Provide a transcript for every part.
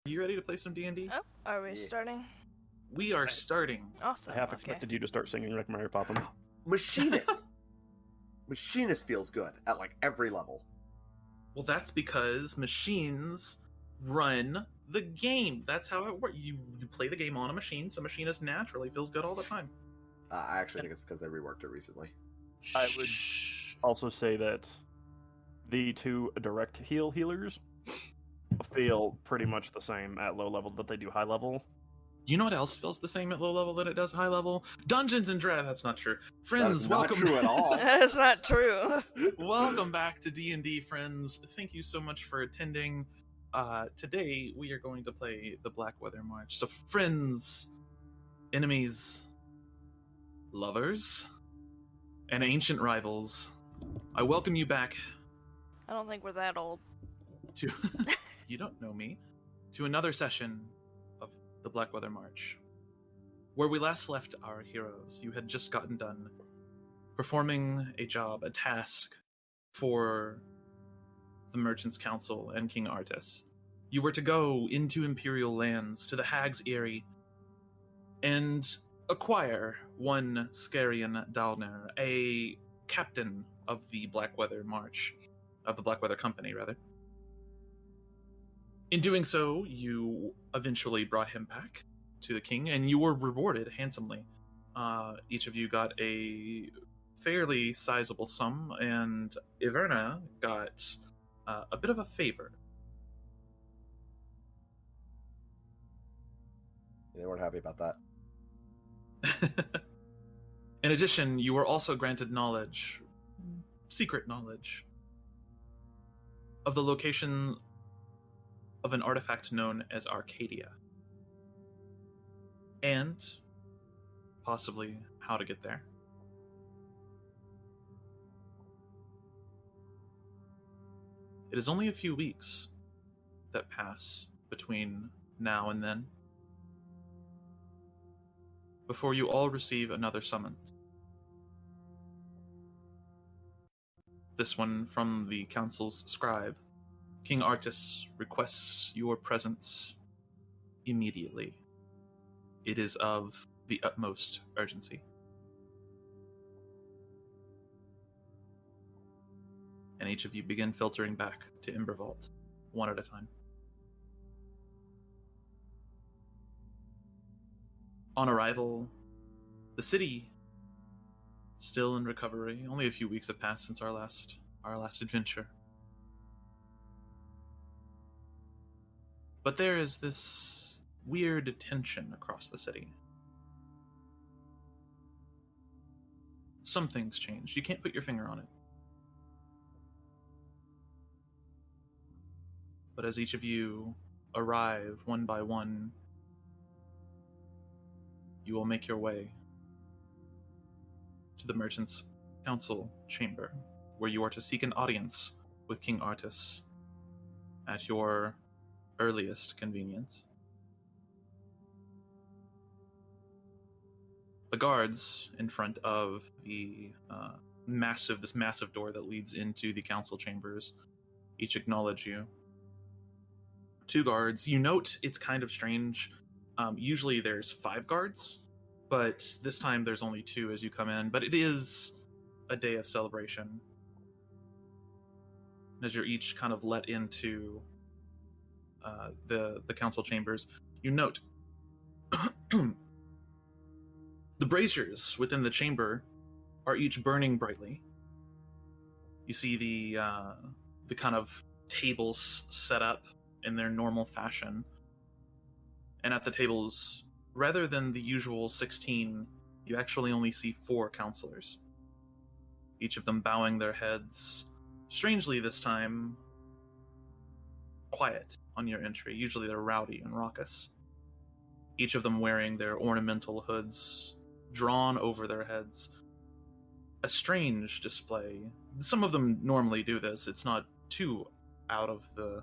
Are you ready to play some D&D? Oh, are we starting? We are starting. Awesome. I half expected you to start singing like Mary Poppins. Machinist! Machinist feels good at like every level. Well, that's because machines run the game. That's how it works. You play the game on a machine, so machinist naturally feels good all the time. I actually think it's because I reworked it recently. I would also say that the two direct healers feel pretty much the same at low level that they do high level. You know what else feels the same at low level than it does high level? Dungeons and Dragons. That's not true. Friends, That is welcome. not true at all. That's not true. Welcome back to D&D, friends. Thank you so much for attending. Today we are going to play the Blackweather March. So, friends, enemies, lovers, and ancient rivals, I welcome you back I don't think we're that old. to you don't know me, to another session of the Blackweather March. Where we last left our heroes, you had just gotten done performing a job, a task for the Merchants Council and King Artus. You were to go into Imperial lands, to the Hag's Eyrie, and acquire one Scarian Dalner, a captain of the Blackweather March, of the Blackweather Company, rather. In doing so, you eventually brought him back to the king, and you were rewarded handsomely. Each of you got a fairly sizable sum, and Y'verna got a bit of a favor. They weren't happy about that. In addition, you were also granted knowledge, secret knowledge, of the location of an artifact known as Arcadia. And possibly how to get there. It is only a few weeks that pass between now and then, before you all receive another summons. This one from the Council's scribe. King Artus requests your presence immediately. It is of the utmost urgency. And each of you begin filtering back to Ember Vault, one at a time. On arrival, the city, still in recovery. Only a few weeks have passed since our last adventure. But there is this weird tension across the city. Something's changed. You can't put your finger on it. But as each of you arrive one by one, you will make your way to the Merchants' Council chamber, where you are to seek an audience with King Artus at your earliest convenience. The guards in front of the massive door that leads into the council chambers each acknowledge you. Two guards. You note it's kind of strange. Usually there's 5 guards, but this time there's only 2 as you come in. But it is a day of celebration, as you're each kind of let into the council chambers. You note the braziers within the chamber are each burning brightly. You see the kind of tables set up in their normal fashion, and at the tables, rather than the usual 16, you actually only see 4 counselors, each of them bowing their heads, strangely this time quiet on your entry. Usually they're rowdy and raucous. each of them wearing their ornamental hoods drawn over their heads. A strange display. Some of them normally do this. It's not too out of the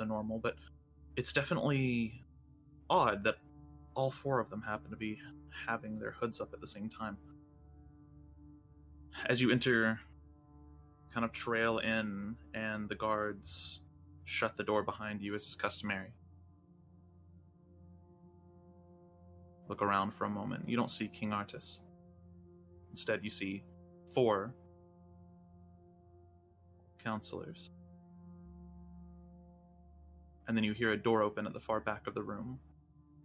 normal, but it's definitely odd that all four of them happen to be having their hoods up at the same time. As you enter, kind of trail in, and the guards shut the door behind you as is customary. Look around for a moment. You don't see King Artus. Instead, you see 4 counselors. And then you hear a door open at the far back of the room.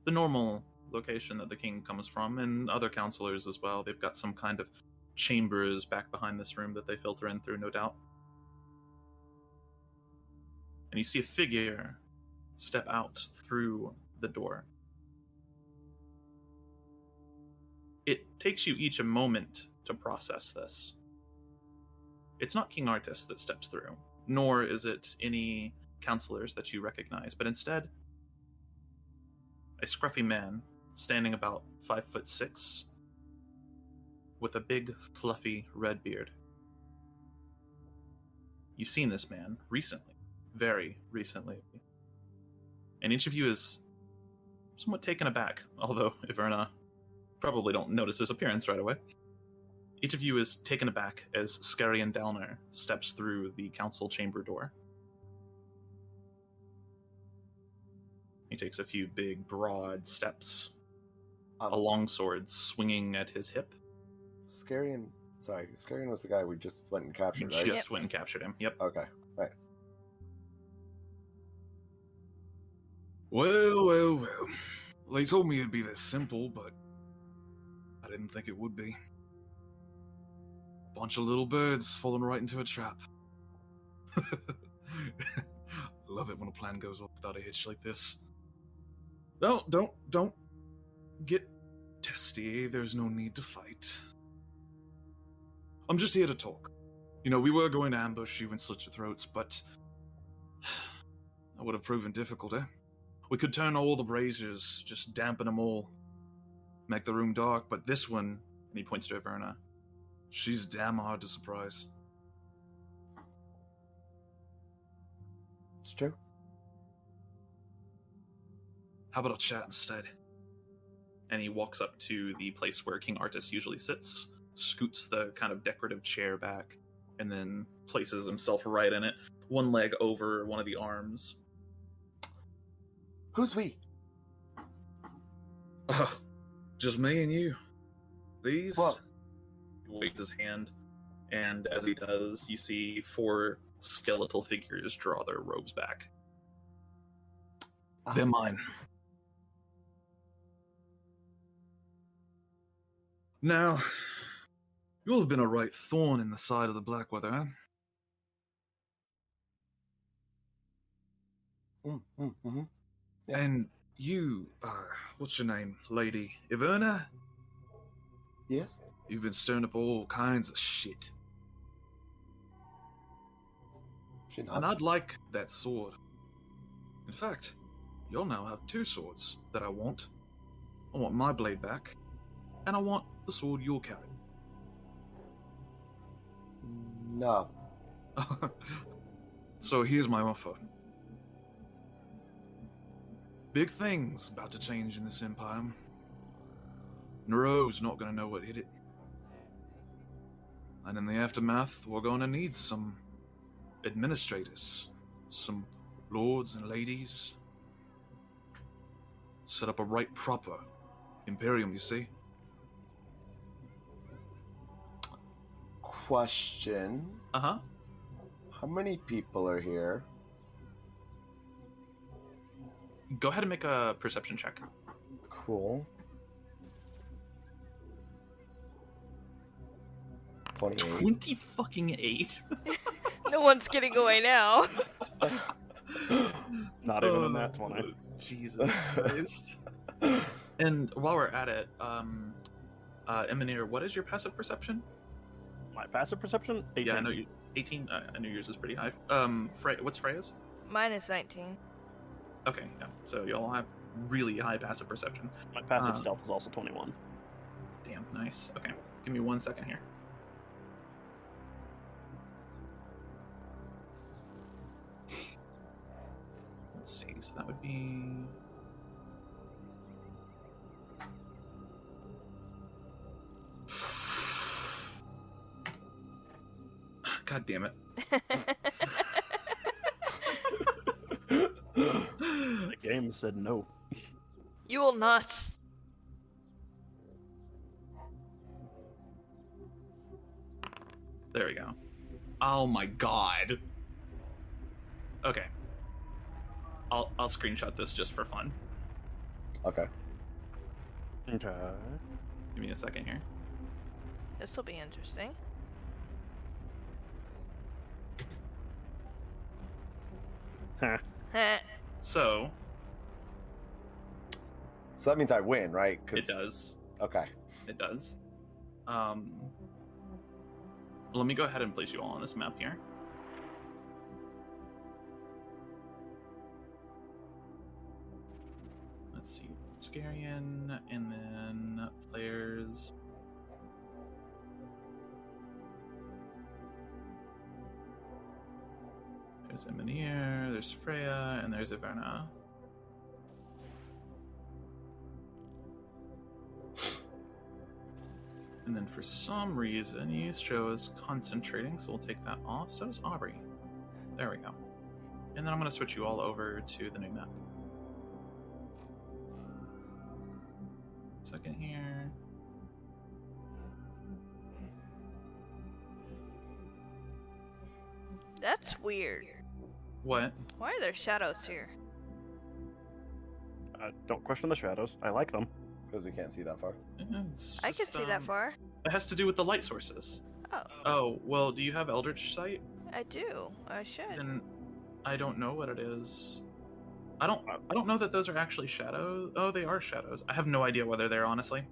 The normal location that the king comes from, and other counselors as well. They've got some kind of chambers back behind this room that they filter in through, no doubt. And you see a figure step out through the door. It takes you each a moment to process this. It's not King Artus that steps through, nor is it any counselors that you recognize, but instead, a scruffy man standing about 5'6", with a big, fluffy red beard. You've seen this man recently, very recently, and each of you is somewhat taken aback, although Y'verna probably don't notice his appearance right away. Each of you is taken aback as Arcangel-Emonir steps through the council chamber door. He takes a few big, broad steps, a longsword swinging at his hip. Scarian was the guy we just went and captured, right? Just went and captured him, yep. Okay, right. Well. They told me it'd be this simple, but I didn't think it would be. Bunch of little birds falling right into a trap. Love it when a plan goes off without a hitch like this. No, don't get testy. There's no need to fight. I'm just here to talk. You know, we were going to ambush you and slit your throats, but that would have proven difficult, eh? We could turn all the braziers, just dampen them all, make the room dark, but this one, and he points to Y'verna, she's damn hard to surprise. It's true. How about a chat instead? And he walks up to the place where King Artus usually sits, scoots the kind of decorative chair back, and then places himself right in it, one leg over one of the arms. Who's we? Just me and you. These? What? He waves his hand, and as he does, you see 4 skeletal figures draw their robes back. They're mine. Now, you'll have been a right thorn in the side of the Blackweather, huh? Mm-hmm. Yeah. And you, what's your name, lady? Y'verna? Yes? You've been stirring up all kinds of shit. She nods. And I'd like that sword. In fact, you'll now have 2 swords that I want. I want my blade back, and I want the sword you'll carry. No. So here's my offer. Big things about to change in this empire. Nureau's not gonna know what hit it. And in the aftermath, we're gonna need some administrators, some lords and ladies. Set up a right proper Imperium, you see? Question. Uh-huh. How many people are here? Go ahead and make a perception check. Cool. 28. 20 fucking 8. No one's getting away now. Not even in that 20. Jesus Christ. And while we're at it, Emonir, what is your passive perception? My passive perception? 18. Yeah, I know you. 18. I know yours is pretty high. What's Freya's? Mine is 19. Okay, yeah. So y'all have really high passive perception. My passive stealth is also 21. Damn, nice. Okay, give me 1 second here. Let's see, so that would be... God damn it. The game said no. You will not. There we go. Oh my god. Okay. I'll screenshot this just for fun. Okay. Okay. Give me a second here. This will be interesting. Huh. So, So that means I win, right? it does. Okay. It does. Let me go ahead and place you all on this map here. Let's see. Scarian, and then players. There's Emonir, there's Freya, and there's Y'verna. And then for some reason, Yustro is concentrating, so we'll take that off. So is Aubrey. There we go. And then I'm going to switch you all over to the new map. Second here. That's weird. What? Why are there shadows here? Don't question the shadows. I like them. Because we can't see that far. I can see that far. It has to do with the light sources. Oh, Oh, well, do you have Eldritch Sight? I do. I should. Then I don't know what it is. I don't know that those are actually shadows. Oh, they are shadows. I have no idea whether they're honestly.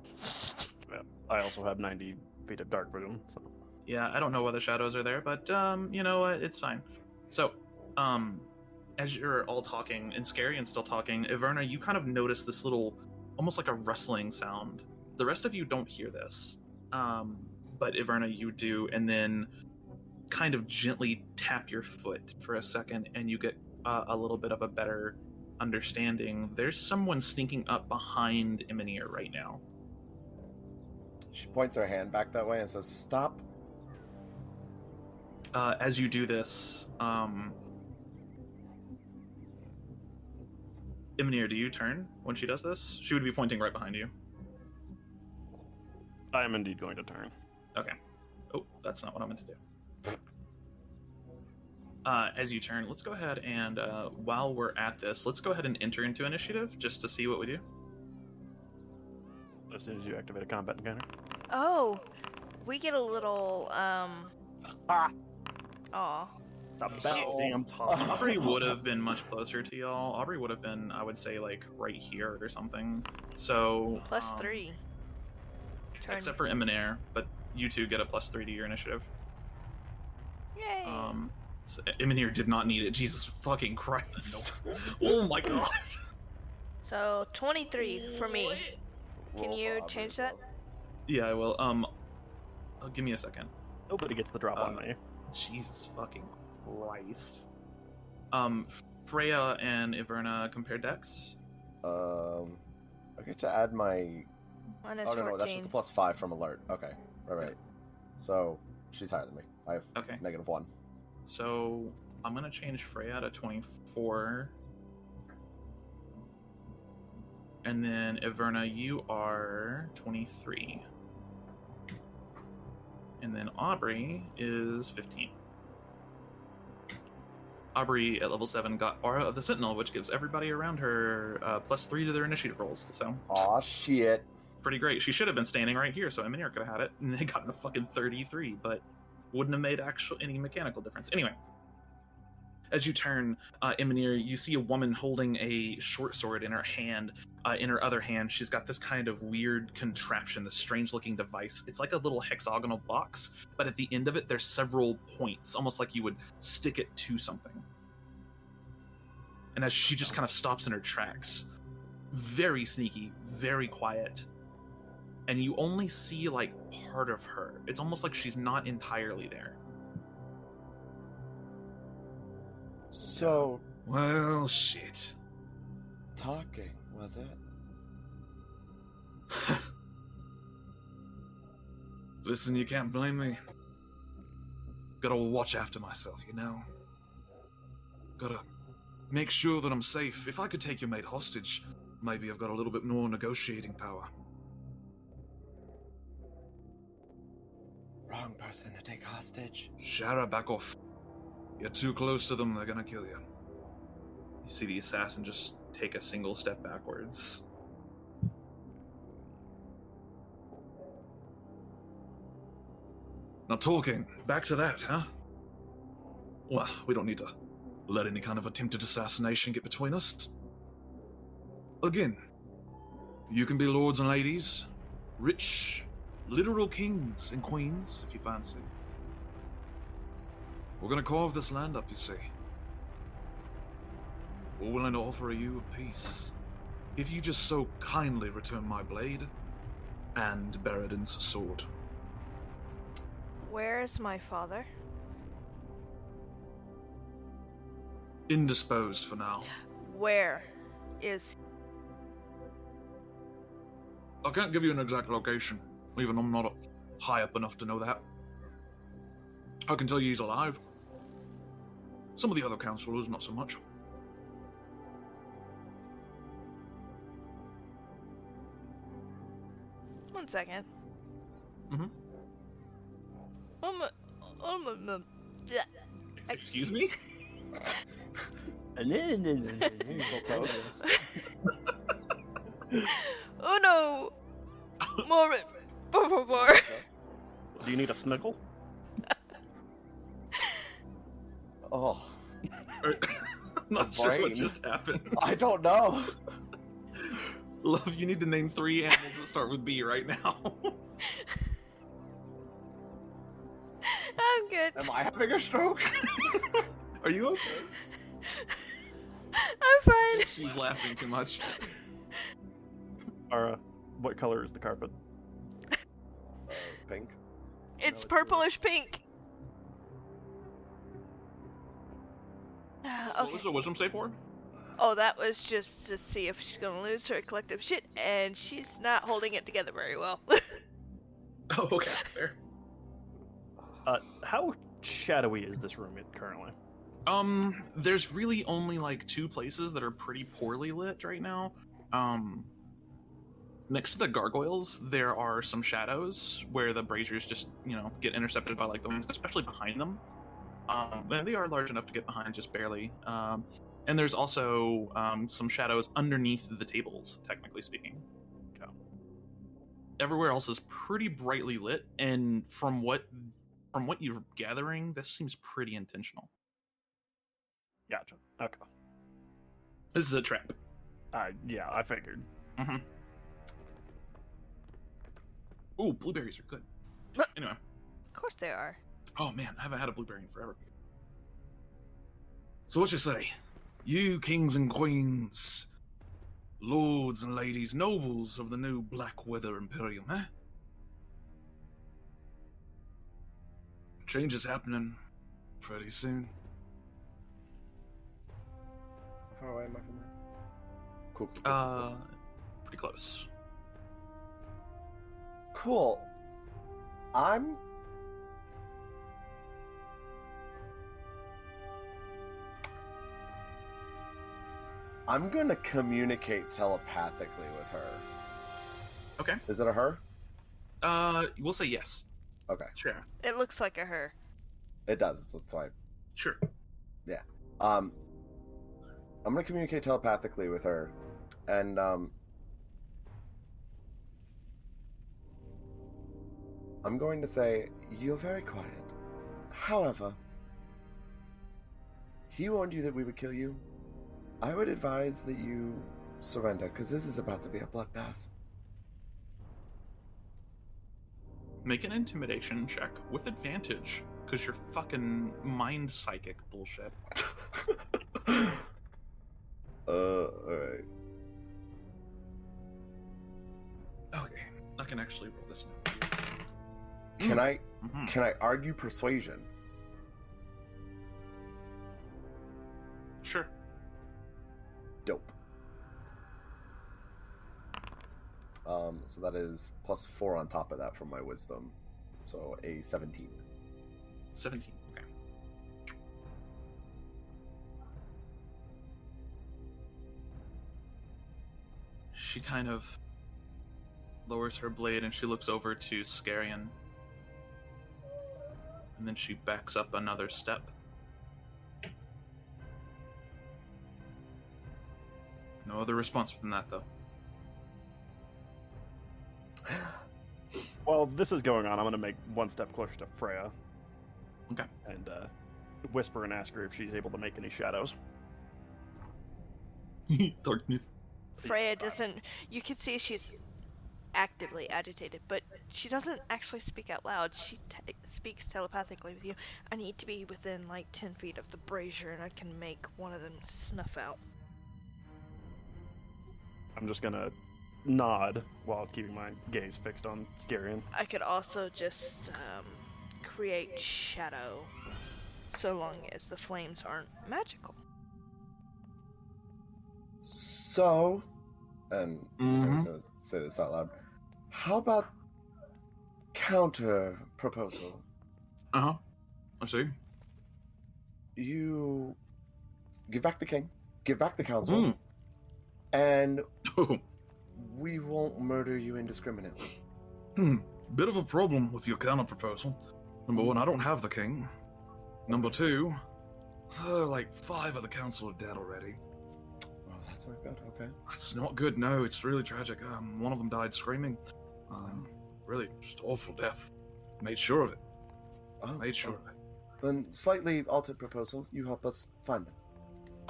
Yeah. I also have 90 feet of dark vision. So. Yeah, I don't know whether shadows are there, but you know what? It's fine. So, as you're all talking, and Scary and still talking, Y'verna, you kind of notice this little, almost like a rustling sound. The rest of you don't hear this, but Y'verna, you do, and then kind of gently tap your foot for a second, and you get a little bit of a better understanding. There's someone sneaking up behind Emonir right now. She points her hand back that way and says, "Stop." As you do this, Emonir, do you turn when she does this? She would be pointing right behind you. I am indeed going to turn. Okay. Oh, that's not what I meant to do. As you turn, let's go ahead and, while we're at this, let's go ahead and enter into initiative just to see what we do. As soon as you activate a combat encounter. Oh, we get a little, Aw. It's about damn time. Aubrey would have been much closer to y'all. Aubrey would have been, I would say, like, right here or something. So... +3. Except for Emonir, but you two get a +3 to your initiative. Yay. So Emonir did not need it. Jesus fucking Christ. Oh my god. So, 23 for me. Can you change that? Yeah, I will. Give me a second. Nobody gets the drop on me. Jesus fucking Christ. Freya and Y'verna compare decks. I get to add my... Mine is Oh, no, 14. that's just a +5 from alert. Okay, right. So, she's higher than me. I have Okay. -1. So I'm gonna change Freya to 24. And then Y'verna, you are 23. And then Aubrey is 15. Aubrey at level 7 got Aura of the Sentinel, which gives everybody around her +3 to their initiative rolls. So Aw, shit. pretty great. She should have been standing right here, so Emonir could have had it, and they got a fucking 33, but wouldn't have made any mechanical difference. Anyway, as you turn, Emonir, you see a woman holding a short sword in her hand. In her other hand, she's got this kind of weird contraption, this strange-looking device. It's like a little hexagonal box, but at the end of it, there's several points, almost like you would stick it to something. And as she just kind of stops in her tracks, very sneaky, very quiet. And you only see, like, part of her. It's almost like she's not entirely there. So, Well, shit. talking, was it? Listen, you can't blame me. Gotta watch after myself, you know? Gotta make sure that I'm safe. If I could take your mate hostage, maybe I've got a little bit more negotiating power. Wrong person to take hostage. Shara, back off. You're too close to them, they're gonna kill you. You see the assassin just take a single step backwards. Now talking, back to that, huh? Well, we don't need to let any kind of attempted assassination get between us. Again, you can be lords and ladies, rich, literal kings and queens, if you fancy. We're gonna carve this land up, you see. We're willing to offer you a peace, if you just so kindly return my blade and Baradin's sword. Where's my father? Indisposed for now. Where is... I can't give you an exact location, even though I'm not high up enough to know that. I can tell you he's alive. Some of the other councillors, not so much. One second. Mm-hmm. Yeah. Excuse me? Musical toast. Oh no! More, por favor. Do you need a snickle? Oh, I'm not sure brain. what just happened. I don't know. Love, you need to name 3 animals that start with B right now. I'm good. Am I having a stroke? Are you okay? I'm fine. She's laughing too much. Ara, what color is the carpet? Pink. It's purplish pink. What Okay. was the wisdom save for? Oh, that was just to see if she's gonna lose her collective shit, and she's not holding it together very well. Oh, okay, fair. How shadowy is this room currently? There's really only like 2 places that are pretty poorly lit right now. Next to the gargoyles, there are some shadows where the braziers just, get intercepted by like the ones, especially behind them. And they are large enough to get behind just barely. And there's also some shadows underneath the tables, technically speaking. Okay. Everywhere else is pretty brightly lit, and from what you're gathering, this seems pretty intentional. Gotcha. Okay. This is a trap. Yeah, I figured. Mm-hmm. Ooh, blueberries are good. Anyway. Of course they are. Oh man, I haven't had a blueberry in forever. So what you say? You kings and queens, lords and ladies, nobles of the new Blackweather Imperium, eh? Change is happening pretty soon. How far away am I from her? Cool. Pretty close. Cool. I'm gonna communicate telepathically with her. Okay. Is it a her? We'll say yes. Okay. Sure. It looks like a her. It does. It's like, Sure. yeah. I'm gonna communicate telepathically with her, and I'm going to say, you're very quiet. However, he warned you that we would kill you. I would advise that you surrender, because this is about to be a bloodbath. Make an intimidation check with advantage, because you're fucking mind psychic bullshit. Alright. Okay, I can actually roll this now. Can I Mhm. can I argue persuasion? Sure. Dope. So that is +4 on top of that from my wisdom. So a 17. 17. Okay. She kind of lowers her blade and she looks over to Scarian. And then she backs up another step. No other response from that, though. While this is going on, I'm going to make one step closer to Freya. Okay. And whisper and ask her if she's able to make any shadows. Darkness. Freya doesn't. You can see she's actively agitated, but she doesn't actually speak out loud. She speaks telepathically with you. I need to be within like 10 feet of the brazier, and I can make one of them snuff out. I'm just going to nod while keeping my gaze fixed on Scarian. I could also just create shadow, so long as the flames aren't magical. So, and I was gonna say this out loud. How about counter proposal? Uh-huh. I see. You give back the king, give back the council, and Oh, we won't murder you indiscriminately. bit of a problem with your counter proposal. Number one, I don't have the king. Number two, like 5 of the council are dead already. Oh, that's not good. Okay. That's not good, no, it's really tragic. One of them died screaming. Really, just awful death. Made sure of it. Oh, Made sure of it. Then slightly altered proposal. You help us find them.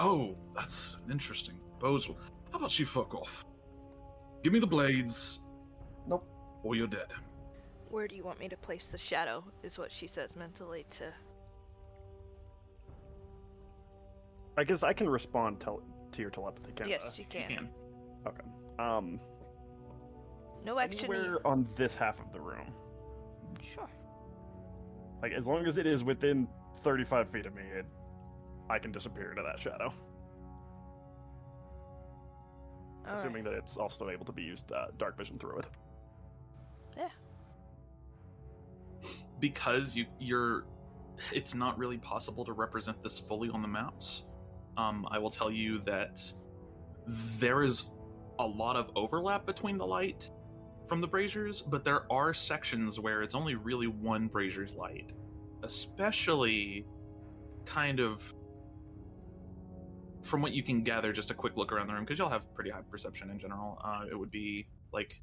Oh, that's an interesting proposal. How about you fuck off? Give me the blades, Nope. or you're dead. Where do you want me to place the shadow, is what she says mentally to... I guess I can respond to your telepathy, can't I? Yes, you You can. can. Okay. No action Anywhere needed. on this half of the room. Sure. Like, as long as it is within 35 feet of me, I can disappear into that shadow. Assuming that it's also able to be used dark vision through it. Yeah. Because you're it's not really possible to represent this fully on the maps. I will tell you that there is a lot of overlap between the light from the braziers, but there are sections where it's only really one brazier's light. Especially kind of from what you can gather, just a quick look around the room, because y'all have pretty high perception in general. It would be like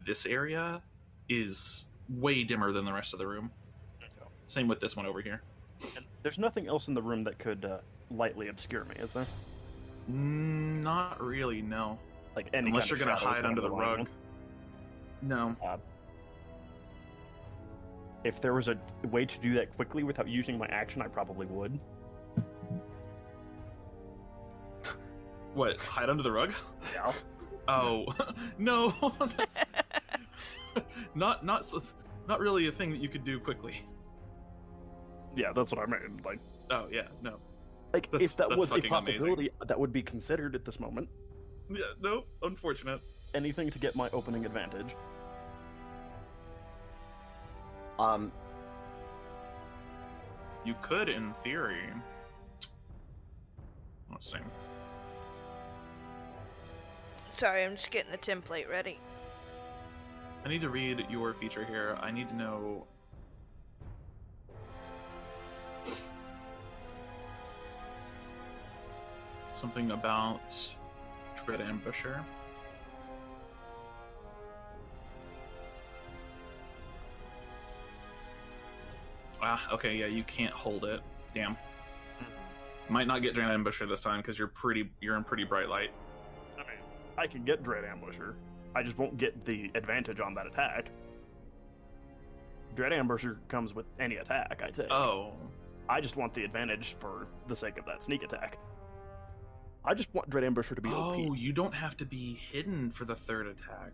this area is way dimmer than the rest of the room. Same with this one over here. And there's nothing else in the room that could lightly obscure me, is there? Not really, no. Like any Unless kind you're of gonna shadows hide that under I'm the relying rug. No. on. If there was a way to do that quickly without using my action, I probably would. What? Hide under the rug? Yeah. Oh, no. That's not really a thing that you could do quickly. Yeah, that's what I meant. Like, Oh yeah, no. like That's- if that that's was a fucking possibility, that would be considered at this moment. Yeah, no. Unfortunate. Anything to get my opening advantage. You could, in theory. Let's see. Sorry, I'm just getting the template ready. I need to read your feature here. I need to know. Something about Dread Ambusher. Ah, okay, yeah, you can't hold it. Damn. Might not get Dread Ambusher this time because you're in pretty bright light. I mean, I can get Dread Ambusher. I just won't get the advantage on that attack. Dread Ambusher comes with any attack, I take. Oh. I just want the advantage for the sake of that sneak attack. I just want Dread Ambusher to be OP. Oh, you don't have to be hidden for the third attack.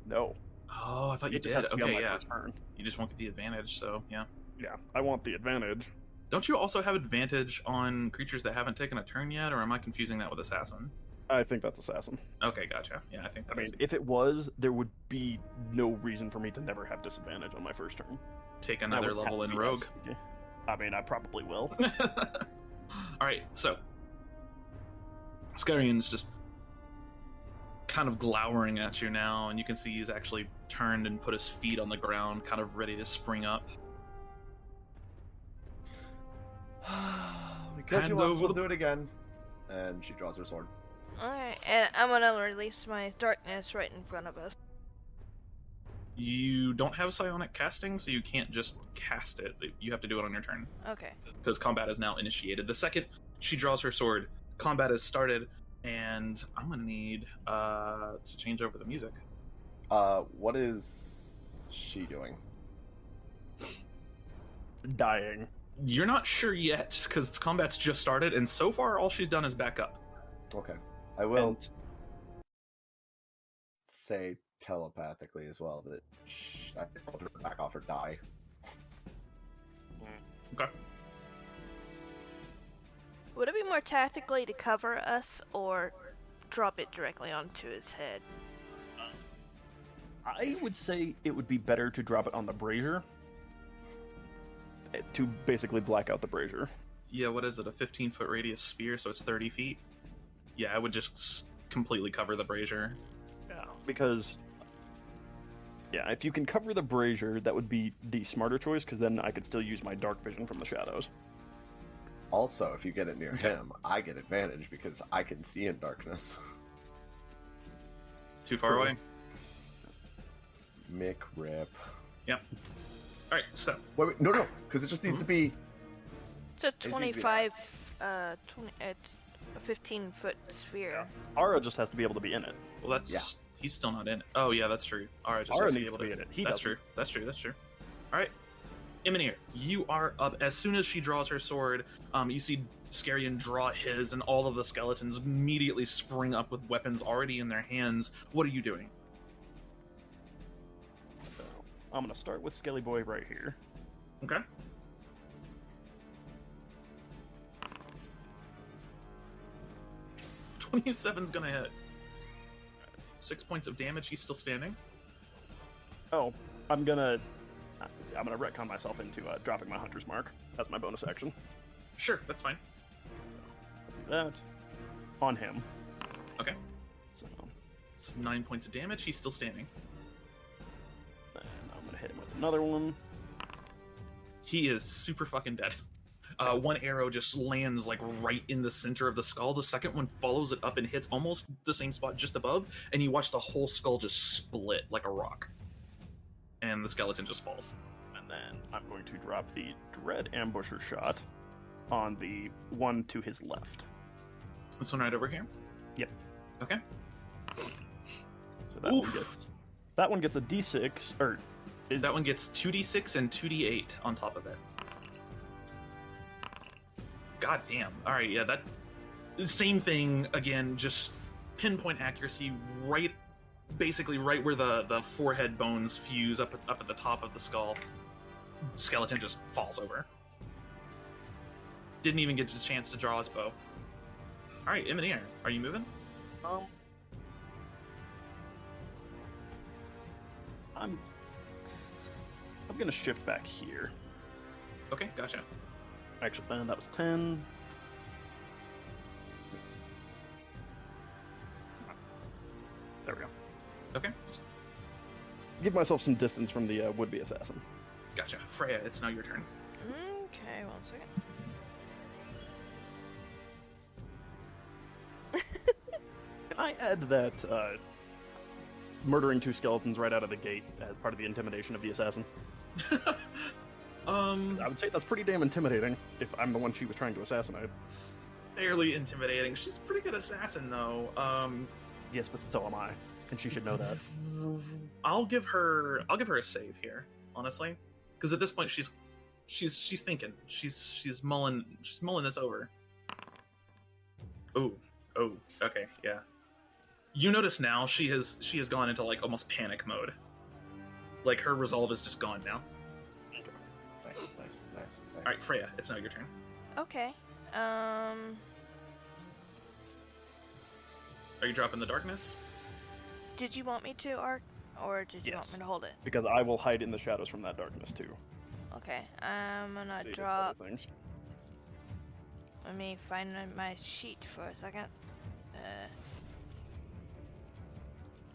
No. Oh, I thought you It just did. has to be on Okay, my yeah. first turn. You just won't get the advantage, so yeah. Yeah, I want the advantage. Don't you also have advantage on creatures that haven't taken a turn yet, or am I confusing that with assassin? I think that's assassin. Okay, gotcha. Yeah, I think I that is. mean, if it was, there would be no reason for me to never have disadvantage on my first turn. Take That another would have level to in be rogue. SCK. I mean, I probably will. All right, so Scarion's just kind of glowering at you now, and you can see he's actually turned and put his feet on the ground, kind of ready to spring up. We killed Hand you once, over we'll the- do it again. And she draws her sword. Alright, and I'm gonna release my darkness right in front of us. You don't have psionic casting, so you can't just cast it. You have to do it on your turn, Okay. because combat is now initiated. The second she draws her sword, combat has started, and I'm gonna need to change over the music. What is she doing? Dying. You're not sure yet, because combat's just started, and so far all she's done is back up. Okay. I will And say telepathically as well that I told her to back off or die. Okay. Would it be more tactically to cover us or drop it directly onto his head? I would say it would be better to drop it on the brazier to basically black out the brazier. Yeah, what is it? A 15-foot radius sphere, so it's 30 feet? Yeah, I would just completely cover the brazier. Yeah, because if you can cover the brazier, that would be the smarter choice, because then I could still use my dark vision from the shadows. Also, if you get it near Okay. him, I get advantage because I can see in darkness. Too far away? Mick rip. Alright, so Wait, no, because it just needs to be. It's a It needs to be 25, 20, it's a 15-foot sphere. Ara just has to be able to be in it. well that's Yeah. he's still not in it. Oh yeah, that's true. Alright, just Ara has to be needs able to be in it. He That's doesn't. true. That's true. Alright. Emonir, you are up. As soon as she draws her sword, you see Scarion draw his, and all of the skeletons immediately spring up with weapons already in their hands. What are you doing? So I'm gonna start with Skelly Boy right here. Okay. "27's gonna hit. 6 points of damage. He's still standing. Oh, I'm gonna retcon myself into dropping my hunter's mark. That's my bonus action. Sure, that's fine. That on him. Okay. So It's 9 points of damage. He's still standing. and I'm gonna hit him with another one. He is super fucking dead. One arrow just lands like right in the center of the skull. The second one follows it up and hits almost the same spot just above, and you watch the whole skull just split like a rock. And the skeleton just falls. And then I'm going to drop the Dread Ambusher shot on the one to his left. This one right over here? Yep. Okay. So that one gets a D6, or is That one gets 2d6 and 2d8 on top of it. God damn. Alright, yeah, that... Same thing, again, just pinpoint accuracy right... Basically right where the forehead bones fuse up at the top of the skull. Skeleton just falls over. Didn't even get a chance to draw his bow. Alright, Emonir, are you moving? I'm gonna shift back here. Okay, gotcha. Actually, that was 10. There we go. Okay, Give myself some distance from the would-be assassin. gotcha. Freya, it's now your turn. Okay, 1 second. Can I add that murdering 2 skeletons right out of the gate as part of the intimidation of the assassin? I would say that's pretty damn intimidating if I'm the one she was trying to assassinate. It's fairly intimidating. She's a pretty good assassin, though. Yes, but so am I, and she should know that. I'll give her a save here, honestly, because at this point she's thinking, she's mulling this over. Oh, okay, yeah. You notice now she has gone into like almost panic mode. Like her resolve is just gone now. Nice. All right, Freya, it's now your turn. Okay. Are you dropping the darkness? Did you want me to, Arc? Or did you want Yes. me to hold it? Because I will hide in the shadows from that darkness too. Okay, I'm gonna So you do drop. other things. Let me find my sheet for a second.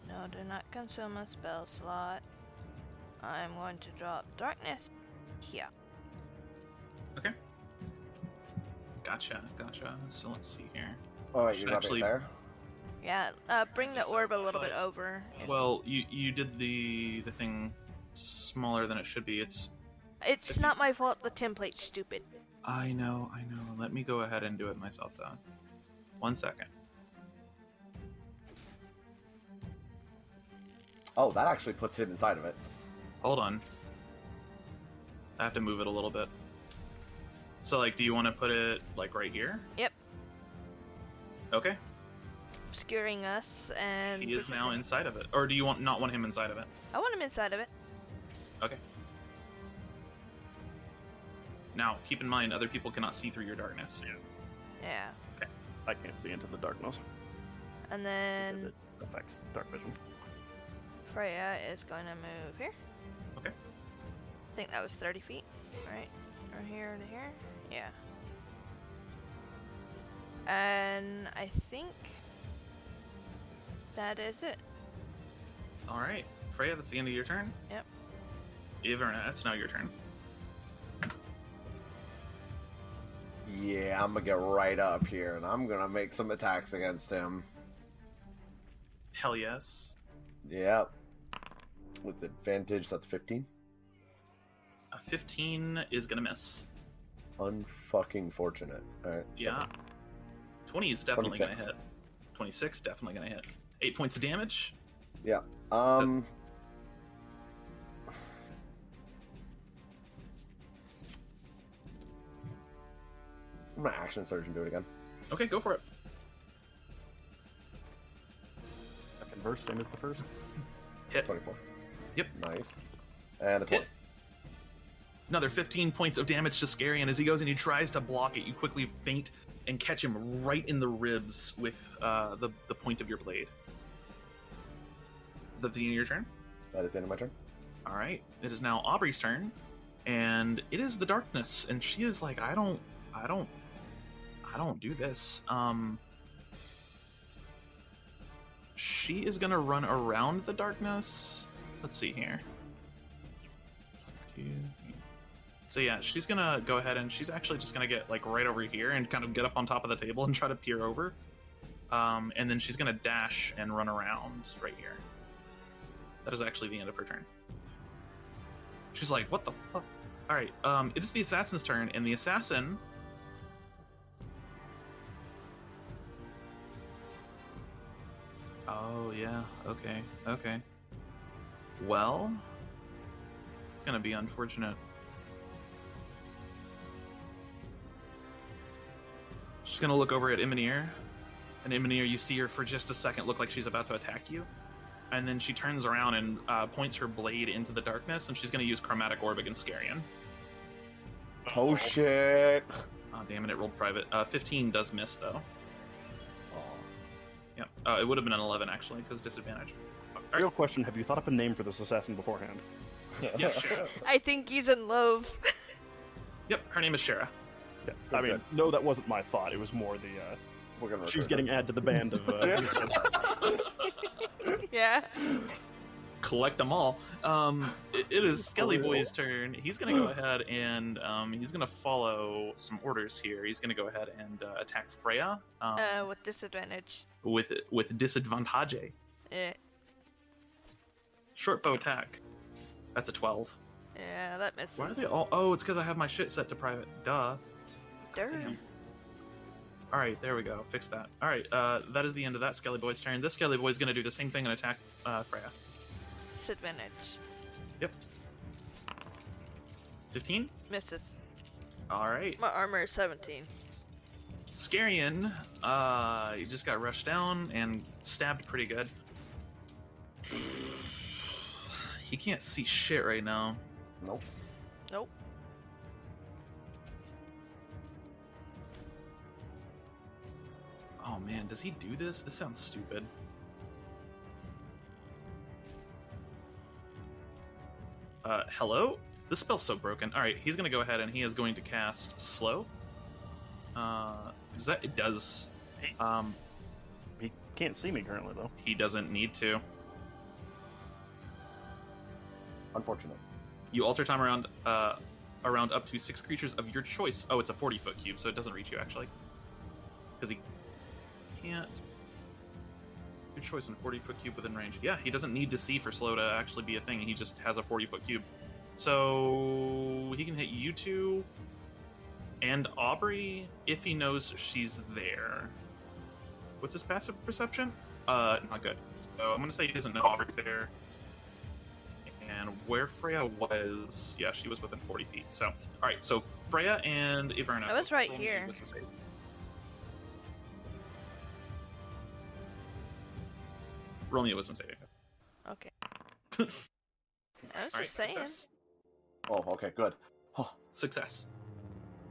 No, do not consume a spell slot. I'm going to drop darkness here. Okay. Gotcha. So let's see here. Oh, wait, Should you're dropping actually- it there? Yeah, bring the orb a little bit over. Well, you did the thing smaller than it should be. It's Not my fault, the template's stupid. I know. Let me go ahead and do it myself though. 1 second. Oh, that actually puts him inside of it. Hold on. I have to move it a little bit. So like, do you want to put it like right here? Yep. Okay. Obscuring us and... He is now inside of it. Or do you not want him inside of it? I want him inside of it. Okay. Now, keep in mind, other people cannot see through your darkness. Yeah. I can't see into the darkness And because then it affects dark vision. Freya is going to move here. Okay. I think that was 30 feet, right? From here to here? Yeah. And I think that is it. All right, Freya, that's the end of your turn. Yep. Y'verna, it's now your turn. Yeah, I'm gonna get right up here, and I'm gonna make some attacks against him. Hell yes. Yep. With advantage, that's 15. A 15 is gonna miss. Unfucking fortunate. Alright. Yeah. 20 is definitely 26. gonna hit. 26 definitely gonna hit. 8 points of damage. Yeah. I'm gonna action surge and do it again. Okay, go for it. Second verse, same as the first. Hit. 24. Yep. Nice. And a 20. Hit. Another 15 points of damage to Scary, and as he goes and he tries to block it, you quickly feint and catch him right in the ribs with the point of your blade. Is that the end of your turn? That is the end of my turn. All right. It is now Aubrey's turn, and it is the darkness, and she is like, I don't do this. She is gonna run around the darkness. Let's see here. So yeah, she's gonna go ahead and she's actually just gonna get like right over here and kind of get up on top of the table and try to peer over. And then she's gonna dash and run around right here. That is actually the end of her turn. She's like, what the fuck? Alright, it is the assassin's turn, and the assassin... Oh, yeah, okay. Well, it's gonna be unfortunate. She's gonna look over at Emonir, and Emonir, you see her for just a second look like she's about to attack you, and then she turns around and points her blade into the darkness, and she's gonna use Chromatic Orb against Scarian. Oh shit! Oh, damn it rolled private. 15 does miss, though. Oh. Yep. It would have been an 11, actually, because disadvantage. Real question, have you thought up a name for this assassin beforehand? Yeah, sure. I think he's in love. Yep, her name is Shara. Yeah. I mean, no, that wasn't my thought. It was more the, We're gonna she's recruit getting added to the band of, Yeah. Collect them all. It is Skelly Boy's turn. He's going to go ahead and he's going to follow some orders here. He's going to go ahead and attack Freya. With disadvantage. With disadvantage. Short bow attack. That's a 12. Yeah, that misses. Why are they all... Oh, it's because I have my shit set to private. Duh. Darn. Alright, there we go. Fix that. Alright, that is the end of that Skelly Boy's turn. This Skelly Boy's going to do the same thing and attack Freya. Disadvantage. Yep. 15? Misses. Alright. My armor is 17. Scarian, he just got rushed down and stabbed pretty good. He can't see shit right now. Nope. Nope. Oh man, does he do this? This sounds stupid. Hello? This spell's so broken. Alright, he's gonna go ahead and he is going to cast Slow. Does that? It does. He can't see me currently, though. He doesn't need to. Unfortunate. You alter time around up to 6 creatures of your choice. Oh, it's a 40-foot cube, so it doesn't reach you, actually. Because he can't... Your choice in a 40-foot cube within range. Yeah, he doesn't need to see for slow to actually be a thing. He just has a 40-foot cube. So he can hit you two and Aubrey if he knows she's there. What's his passive perception? Not good. So I'm going to say he doesn't know Aubrey's there. And where Freya was... Yeah, she was within 40 feet. So, alright, so Freya and Y'verna. I was right here. Roll me a wisdom saving. Okay. I was just saying. Success. Oh, okay, good. Success.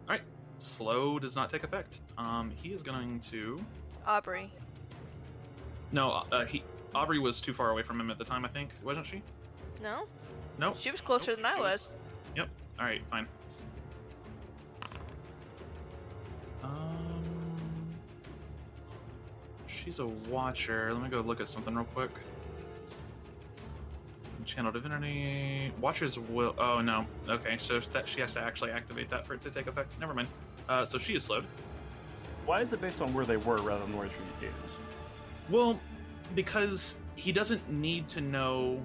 Alright, slow does not take effect. He is going to... Aubrey. No, Aubrey was too far away from him at the time, I think. Wasn't she? No? Nope. She was closer than I was. Yep. Alright, fine. She's a watcher. Let me go look at something real quick. Channel Divinity. Watchers will... Oh, no. Okay, so that she has to actually activate that for it to take effect. Never mind. So she is slowed. Why is it based on where they were rather than where she is? Well, because he doesn't need to know...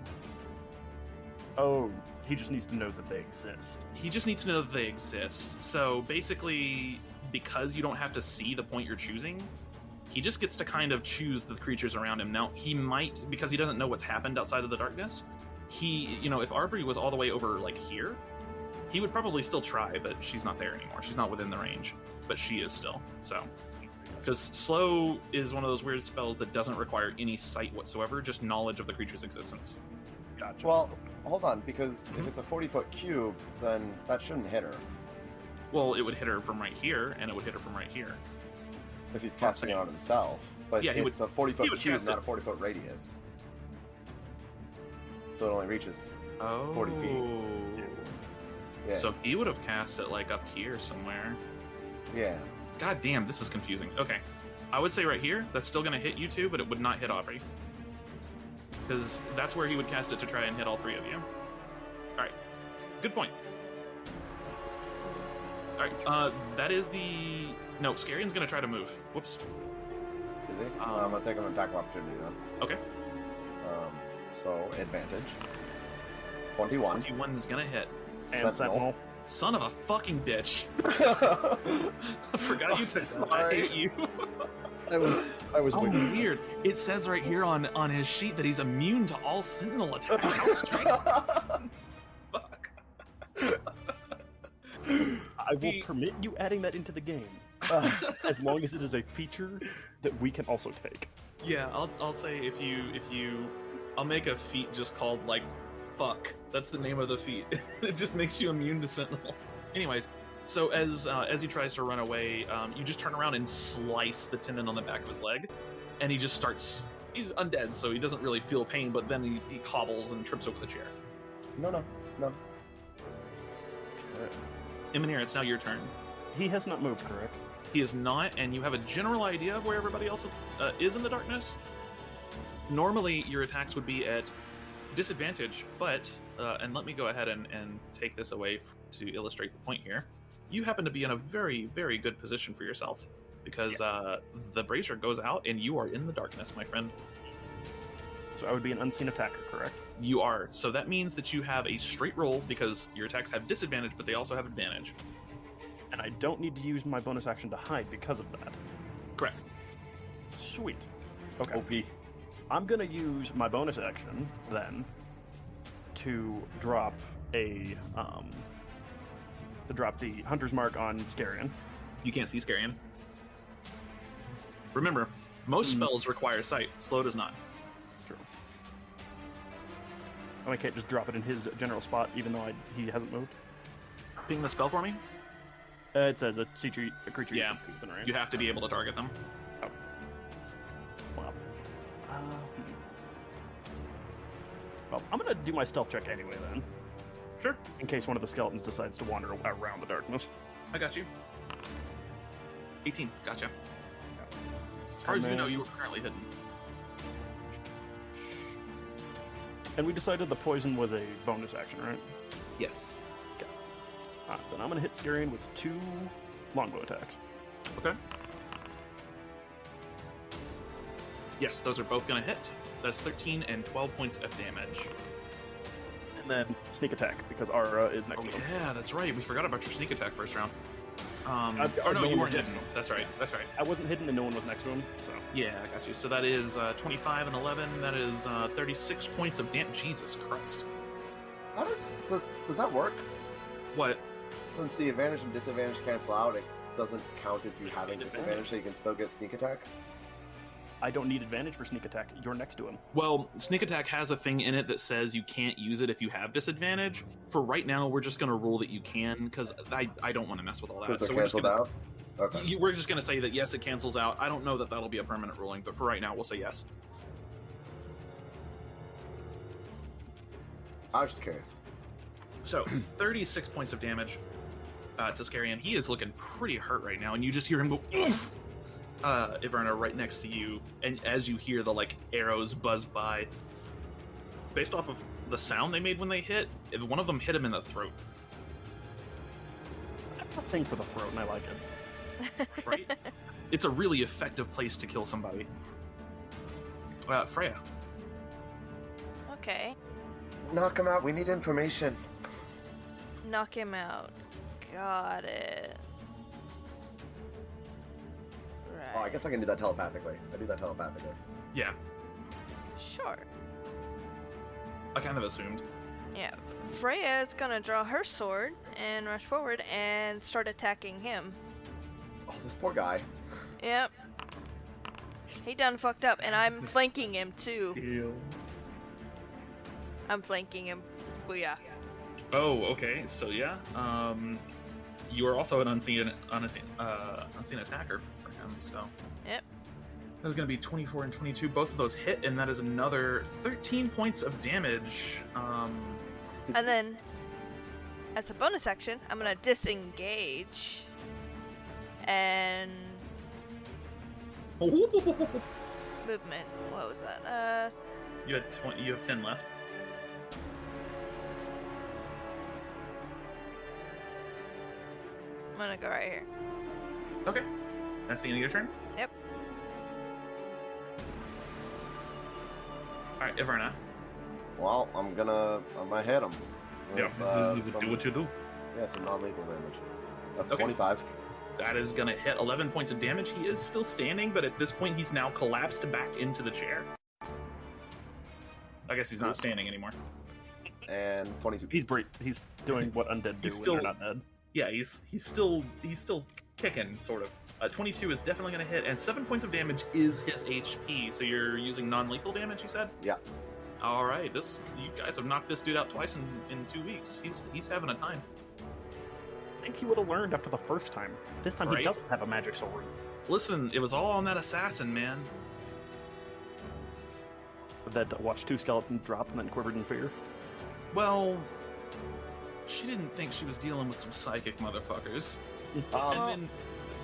Oh, he just needs to know that they exist. He just needs to know that they exist. So basically, because you don't have to see the point you're choosing, he just gets to kind of choose the creatures around him. Now, he might, because he doesn't know what's happened outside of the darkness, if Aubrey was all the way over, like, here, he would probably still try, but she's not there anymore. She's not within the range, but she is still, so. Because Slow is one of those weird spells that doesn't require any sight whatsoever, just knowledge of the creature's existence. Gotcha. Well, hold on, because if it's a 40-foot cube, then that shouldn't hit her. Well, it would hit her from right here, and it would hit her from right here. If he's casting it on himself. But Yeah, it's a 40-foot cube, cast not it. a 40-foot radius. So it only reaches... Oh. 40 feet. Yeah. So he would have cast it, like, up here somewhere. Yeah. God damn, this is confusing. Okay. I would say right here, that's still going to hit you two, but it would not hit Aubrey. Because that's where he would cast it to try and hit all three of you. Alright. Good point. Alright, that is the... No, Scarian's going to try to move. Whoops. Is he? I'm going to take an attack of opportunity then. Okay. So, advantage. 21. 21 is going to hit. And Sentinel. Son of a fucking bitch. I forgot you took that. I Sorry. hate you. I was Oh, waiting. weird. It says right here on his sheet that he's immune to all sentinel attacks. How strange. Fuck. I will permit you adding that into the game, as long as it is a feature that we can also take. Yeah, I'll say if you I'll make a feat just called like fuck. That's the name of the feat. It just makes you immune to sentinel. Anyways, so as he tries to run away, you just turn around and slice the tendon on the back of his leg, and he just starts. He's undead, so he doesn't really feel pain, but then he hobbles and trips over the chair. No. Emonir, it's now your turn. He has not moved, correct? He is not, and you have a general idea of where everybody else is in the darkness. Normally, your attacks would be at disadvantage, but, and let me go ahead and take this away to illustrate the point here. You happen to be in a very, very good position for yourself, because the brazier goes out and you are in the darkness, my friend. So I would be an unseen attacker, correct? You are. So that means that you have a straight roll, because your attacks have disadvantage, but they also have advantage. And I don't need to use my bonus action to hide because of that. Correct. Sweet. Okay. OP. I'm gonna use my bonus action then to drop the Hunter's Mark on Scarian. You can't see Scarian. Remember, most Mhm. spells require sight. Slow does not. True. And I can't just drop it in his general spot, even though he hasn't moved. Ping the spell for me. It says a creature you Yeah. can see within range. You have to be able to target them. Well, well, I'm gonna do my stealth check anyway then, Sure. in case one of the skeletons decides to wander around the darkness. I got you. 18. Gotcha. As far as you know, you were currently hidden. And we decided the poison was a bonus action, right? Yes. Then I'm gonna hit Skarian with 2 longbow attacks. Okay. Yes, those are both going to hit. That's 13 and 12 points of damage. And then sneak attack, because Ara is next Oh, to him. yeah, that's right. We forgot about your sneak attack first round. no No, one you was weren't next hidden. to him. That's right. That's right. I wasn't hidden and no one was next to him, so. Yeah, I got you. So that is 25 and 11. That is 36 points of damage. Jesus Christ. How does that work? What? Since the advantage and disadvantage cancel out, it doesn't count as you having Advantage. disadvantage, so you can still get sneak attack? I don't need advantage for sneak attack. You're next to him. Well, sneak attack has a thing in it that says you can't use it if you have disadvantage. For right now, we're just going to rule that you can, because I don't want to mess with all that. Because they're So we're just canceled gonna, out? Okay. we're just going to say that yes, it cancels out. I don't know that that'll be a permanent ruling, but for right now, we'll say yes. I was just curious. So, 36 points of damage to Skarian. He is looking pretty hurt right now, and you just hear him go, oof! Y'verna right next to you, and as you hear the, arrows buzz by, based off of the sound they made when they hit, if one of them hit him in the throat. I have a thing for the throat, and I like it. Right? It's a really effective place to kill somebody. Freya. Okay. Knock him out. We need information. Knock him out. Got it. Right. Oh, I guess I can do that telepathically. I do that telepathically. Yeah, Sure. I kind of assumed. Yeah. Freya is gonna draw her sword and rush forward and start attacking him. Oh, this poor guy. Yep. He done fucked up, and I'm flanking him too. I'm flanking him. Booyah. Oh, okay. So yeah, you are also an unseen attacker for him. So Yep. that is going to be 24 and 22. Both of those hit, and that is another 13 points of damage. And then, as a bonus action, I'm gonna disengage. And movement. What was that? You had 20. You have 10 left. I'm gonna go right here. Okay. That's the end of your turn. Yep. All right, Y'verna. Well, I'm gonna hit him. Yeah. With, Do what you do. Yeah, some non-lethal damage. That's Okay. 25. That is going to hit 11 points of damage. He is still standing, but at this point, he's now collapsed back into the chair. I guess he's not standing anymore. And 22. He's doing what undead do He's when still- they're not dead. Yeah, he's still kicking, sort of. 22 is definitely going to hit, and 7 points of damage is his HP. So you're using non-lethal damage, you said? Yeah. All right, you guys have knocked this dude out twice in 2 weeks. He's having a time. I think he would have learned after the first time. This time Right. he doesn't have a magic sword. Listen, it was all on that assassin, man. That watched 2 skeletons drop and then quivered in fear. Well, she didn't think she was dealing with some psychic motherfuckers.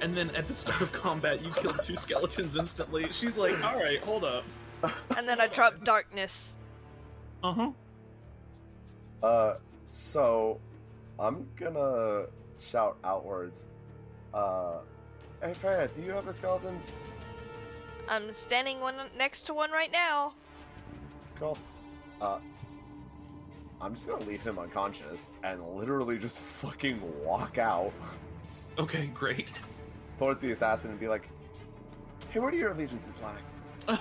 And then at the start of combat, you killed 2 skeletons instantly. She's like, all right, hold up. And then I drop darkness. Uh-huh. So I'm gonna shout outwards. Hey Freya, do you have the skeletons? I'm standing next to one right now. Cool. I'm just gonna leave him unconscious and literally just fucking walk out Okay, great. towards the assassin and be like, hey, where do your allegiances lie?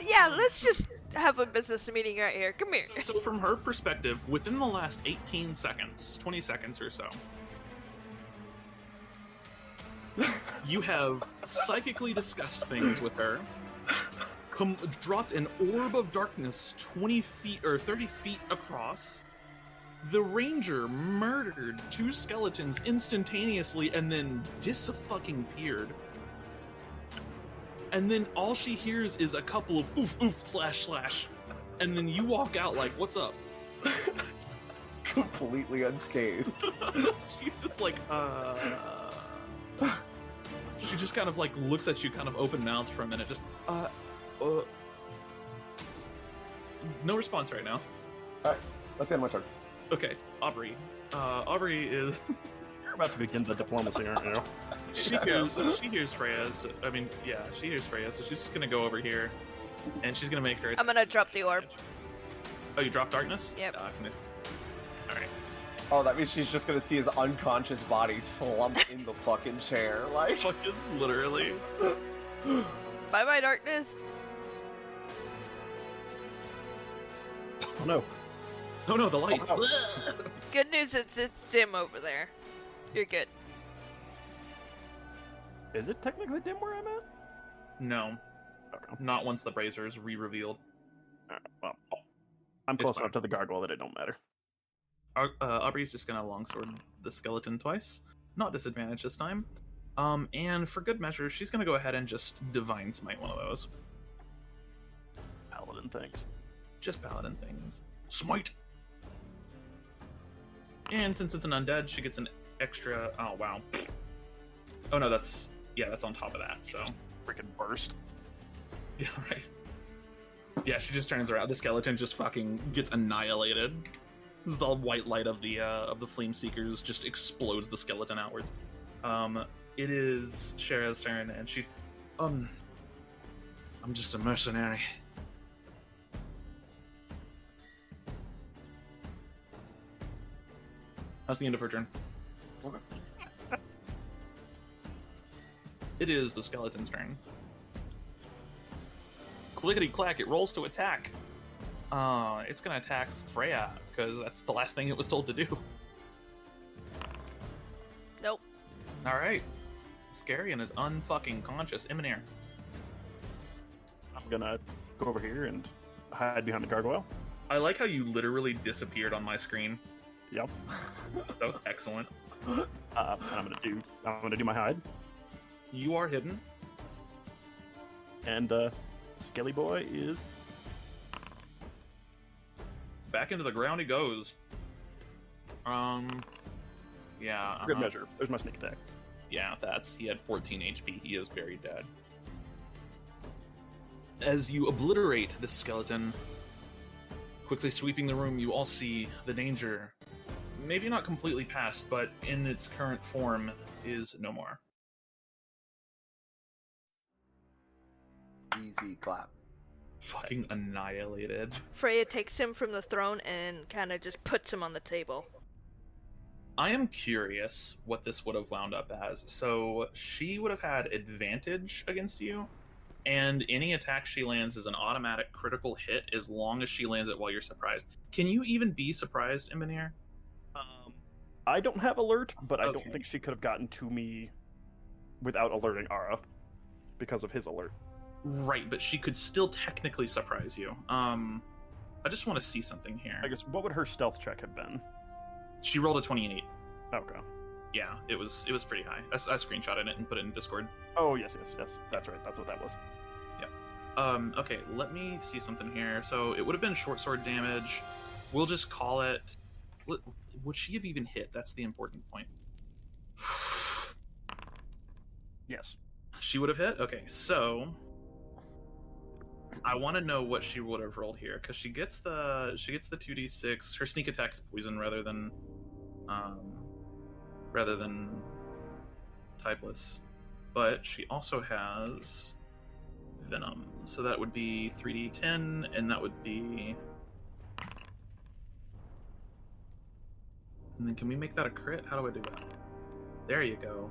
Yeah, let's just have a business meeting right here. Come here. So from her perspective, within the last 18 seconds, 20 seconds or so, You have psychically discussed things with her. Dropped an orb of darkness 20 feet or 30 feet across. The ranger murdered 2 skeletons instantaneously and then dis-fucking-peered. And then all she hears is a couple of oof oof slash slash. And then you walk out like, what's up? Completely unscathed. She's just like, She just kind of like looks at you kind of open-mouthed for a minute, just, no response right now. Alright, let's end my turn. Okay, Aubrey. Aubrey is... You're about to begin the diplomacy, aren't you? She hears Freya, so, I mean, yeah, she hears Freya, so she's just gonna go over here, and she's gonna make her... I'm gonna drop the orb. Oh, you dropped darkness? Yep. Alright. Oh, that means she's just gonna see his unconscious body slump in the fucking chair, like... Fucking literally. Bye-bye, darkness. Oh no. Oh no, the light. Oh, Good news is it's dim over there. You're good. Is it technically dim where I'm at? No, Okay. not once the brazier is re-revealed. Alright, well, I'm It's close fine. enough to the gargoyle that it don't matter. Aubrey's just gonna longsword the skeleton twice. Not disadvantage this time. And for good measure, she's gonna go ahead and just divine smite one of those. Paladin things. Just paladin things. Smite! And since it's an undead, she gets an extra... Oh, wow. Oh, no, that's... Yeah, that's on top of that, so... Freaking burst. Yeah, right. Yeah, she just turns around. The skeleton just fucking gets annihilated. This is the white light of the Flame Seekers just explodes the skeleton outwards. It is Shara's turn, and she... I'm just a mercenary. That's the end of her turn. Okay. It is the skeleton's turn. Clickety clack, it rolls to attack. It's gonna attack Freya, because that's the last thing it was told to do. Nope. Alright. Scarian is unfucking conscious. Emonir. I'm gonna go over here and hide behind the gargoyle. I like how you literally disappeared on my screen. Yep. That was excellent. And I'm gonna do my hide. You are hidden. And Skelly Boy is Back into the ground he goes. Yeah. good measure. There's my sneak attack. Yeah, he had 14 HP. He is very dead. As you obliterate this skeleton, quickly sweeping the room, you all see the danger, maybe not completely past, but in its current form, is no more. Easy clap. Fucking annihilated. Freya takes him from the throne and kind of just puts him on the table. I am curious what this would have wound up as. So she would have had advantage against you, and any attack she lands is an automatic critical hit as long as she lands it while you're surprised. Can you even be surprised, Emonir? I don't have alert, but I Okay. don't think she could have gotten to me without alerting Ara because of his alert. Right, but she could still technically surprise you. I just want to see something here. I guess, what would her stealth check have been? She rolled a 28. Okay. Yeah, it was pretty high. I screenshotted it and put it in Discord. Oh, yes. That's right. That's what that was. Okay, let me see something here. So it would have been short sword damage. We'll just call it... Would she have even hit? That's the important point. Yes. She would have hit? Okay, so... I want to know what she would have rolled here, because she gets the 2d6. Her sneak attack's poison rather than typeless. But she also has venom, so that would be 3d10, and that would be... And then can we make that a crit? How do I do that? There you go.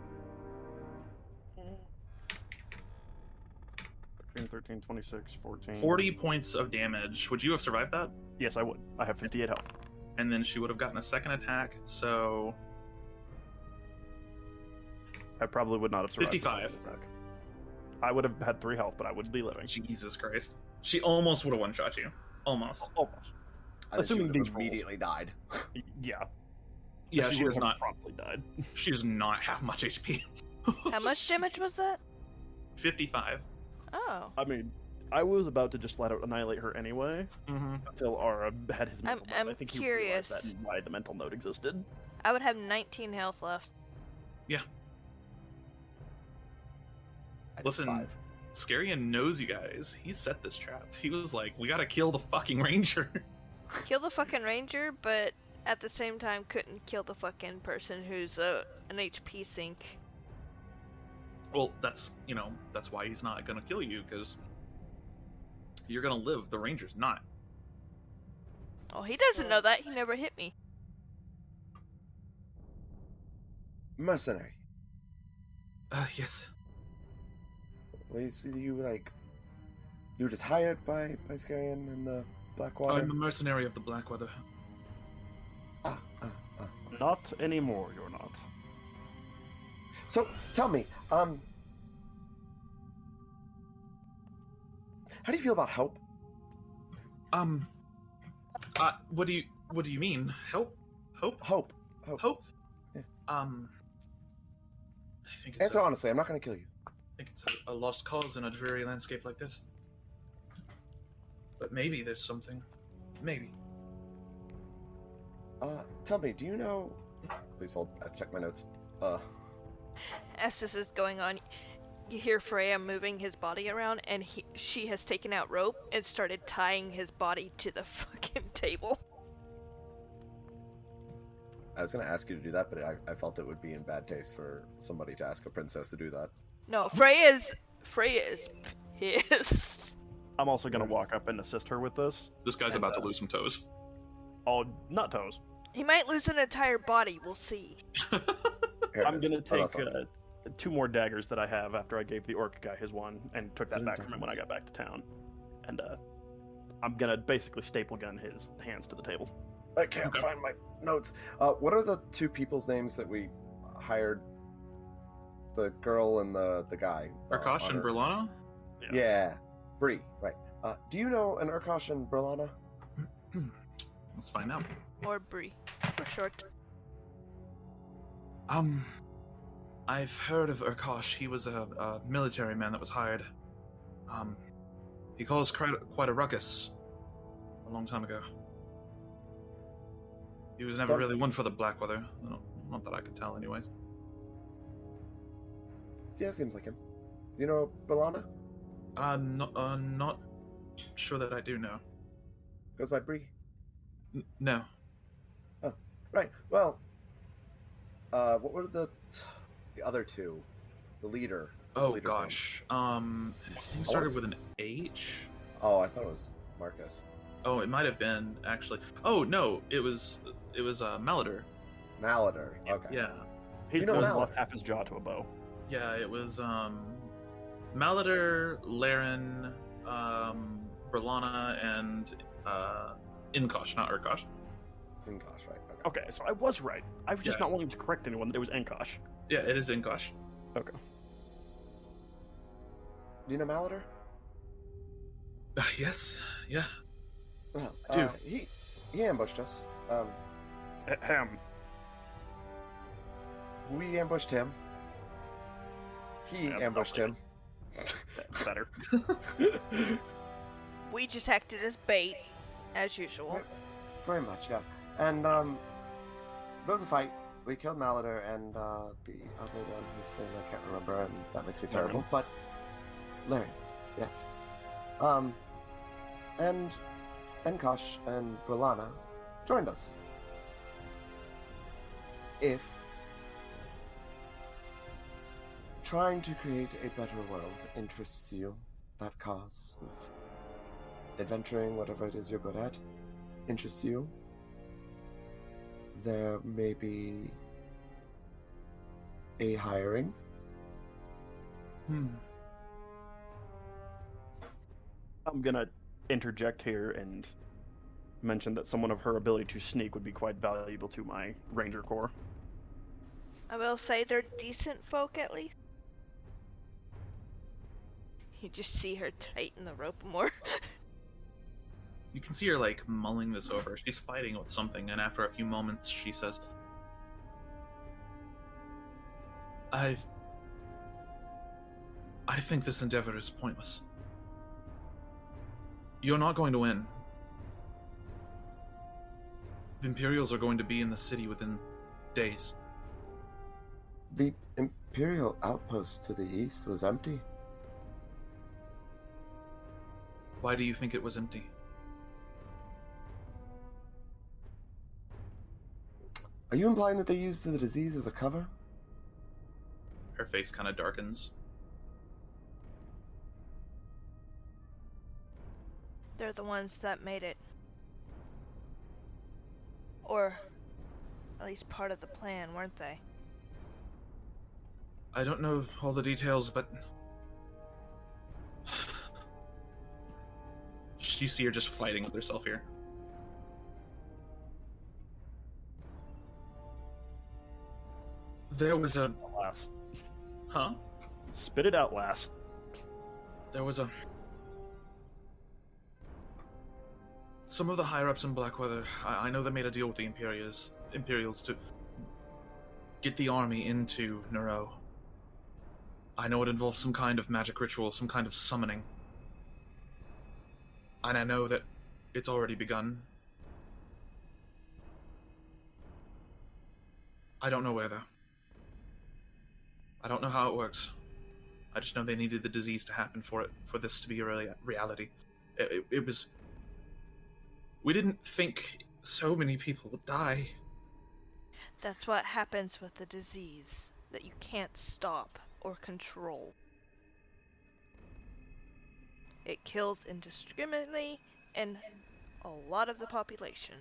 13, 26, 14. 40 points of damage. Would you have survived that? Yes, I would. I have 58 health. And then she would have gotten a second attack, so... I probably would not have survived. 55. The attack. I would have had 3 health, but I would be living. Jesus Christ. She almost would have one-shot you. Almost. Almost. I think she Assuming would have these rolls. immediately died. Yeah. Yeah, she would does have not. promptly died. She does not have much HP. How much damage was that? 55. Oh. I mean, I was about to just flat out annihilate her anyway Mm-hmm. until Ara had his mental I'm note. I think he curious. realized that and why the mental note existed. I would have 19 health left. I did Listen, 5. Scarian knows you guys. He set this trap. He was like, we gotta kill the fucking ranger. Kill the fucking ranger, but at the same time couldn't kill the fucking person who's an HP sink. Well, that's why he's not gonna kill you, because you're gonna live. The ranger's not. Oh, he doesn't know that. He never hit me. Mercenary. Yes. Well, you see, you were just hired by Skarian and the Blackwater. I'm a mercenary of the Blackweather. Ah. Not anymore, you're not. So, tell me, how do you feel about help? What do you mean? Help? Hope? Hope. Hope? Yeah. I think it's Answer honestly. I'm not going to kill you. I think it's a lost cause in a dreary landscape like this. But maybe there's something. Maybe. Tell me, do you know? Please hold. I check my notes. As this is going on, you hear Freya moving his body around, and she has taken out rope and started tying his body to the fucking table. I was going to ask you to do that, but I felt it would be in bad taste for somebody to ask a princess to do that. No, Freya is pissed. I'm also going to walk up and assist her with this. This guy's about to lose some toes. Oh, not toes. He might lose an entire body. We'll see. Here it I'm is. going to Oh, take that's not- 2 more daggers that I have after I gave the orc guy his one and took that Isn't back from him when I diamonds? got back to town. And I'm going to basically staple gun his hands to the table. I can't find my notes. What are the 2 people's names that we hired? The girl and the guy. Arkosh and Honor? Berlana? Yeah. Bree, right. Do you know an Urkosh and Berlana? Let's find out. Or Bree, for short. I've heard of Arkosh. He was a military man that was hired. He caused quite a ruckus a long time ago. He was never really one for the Blackweather. Not that I could tell, anyways. Yeah, seems like him. Do you know Berlana? Not sure that I do know. Goes by Bree. No. Oh, right. Well, what were the other 2? The leader. What's the Oh leader's name? gosh. His name started with an H. Oh, I thought it was Marcus. Oh, it might have been actually. Oh no, it was Malador. Malador. Okay. Yeah, He's You know just Malak. lost half his jaw to a bow. yeah, it was Malador, Laren, Berlana, and Inkosh, not Urkosh. Gosh, right. Okay. Okay, so I was right. I was just Yeah. not wanting to correct anyone. It was Enkosh. Yeah, it is Inkosh. Okay. Do you know Malador? Yes, yeah. Well, Do. he ambushed us. Ham. We ambushed him. He Yeah, ambushed him. Better. We just acted as bait, as usual. Very much, yeah. And there was a fight. We killed Malador and the other one whose name I can't remember, and that makes me terrible. But Larry, yes. And Enkosh and Berlana joined us. If trying to create a better world interests you, that cause of adventuring, whatever it is you're good at, interests you, there may be a hiring. I'm gonna interject here and mention that someone of her ability to sneak would be quite valuable to my Ranger Corps. I will say they're decent folk at least. You just see her tighten the rope more. You can see her, like, mulling this over. She's fighting with something, and after a few moments, she says, I think this endeavor is pointless. You're not going to win. The Imperials are going to be in the city within days. The Imperial outpost to the east was empty. Why do you think it was empty? Are you implying that they used the disease as a cover? Her face kind of darkens. They're the ones that made it. Or at least part of the plan, weren't they? I don't know all the details, but you see her just fighting with herself here. There was a... Lass. Huh? Spit it out, lass. There was a... Some of the higher-ups in Blackweather, I know they made a deal with the Imperials to get the army into Nureau. I know it involves some kind of magic ritual, some kind of summoning. And I know that it's already begun. I don't know where, though. I don't know how it works. I just know they needed the disease to happen for this to be a reality. It was... We didn't think so many people would die. That's what happens with the disease that you can't stop or control. It kills indiscriminately and a lot of the population.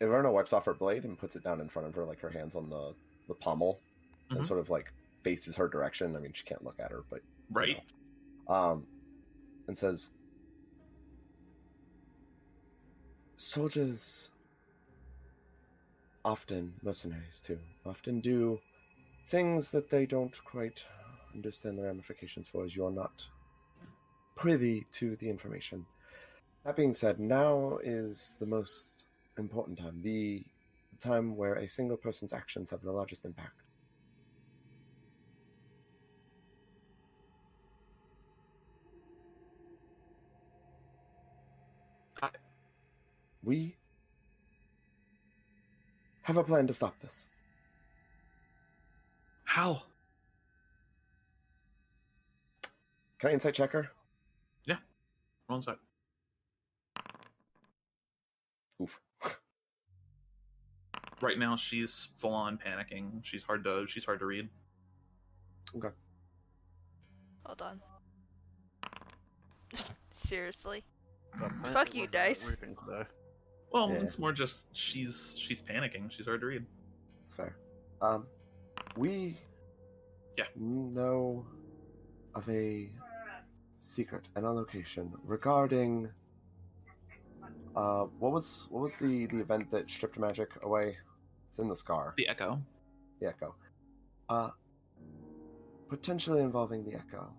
Y'verna wipes off her blade and puts it down in front of her, like her hands on the pommel, and sort of like faces her direction. I mean, she can't look at her, but Right. You know. And says, "Soldiers often, mercenaries too, often do things that they don't quite understand the ramifications for, as you are not privy to the information. That being said, now is the most important time, the time where a single person's actions have the largest impact. We have a plan to stop this." How? Can I insight check her? Yeah. One sec. Oof. Right now, she's full on panicking. She's hard to read. Okay. Hold on. Seriously? Apparently Fuck you, we're not dice. reaping today. Well, Yeah. it's more just she's panicking. She's hard to read. That's fair. We Yeah. know of a secret and a location regarding what was the event that stripped magic away? It's in the scar. The Echo. The Echo. Potentially involving the Echo.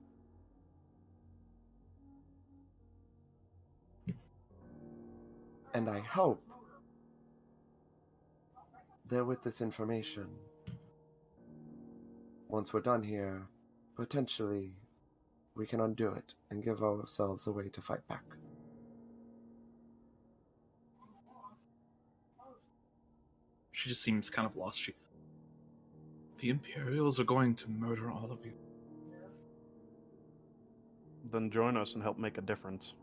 And I hope that with this information, once we're done here, potentially we can undo it and give ourselves a way to fight back. She just seems kind of lost. The Imperials are going to murder all of you. Then join us and help make a difference.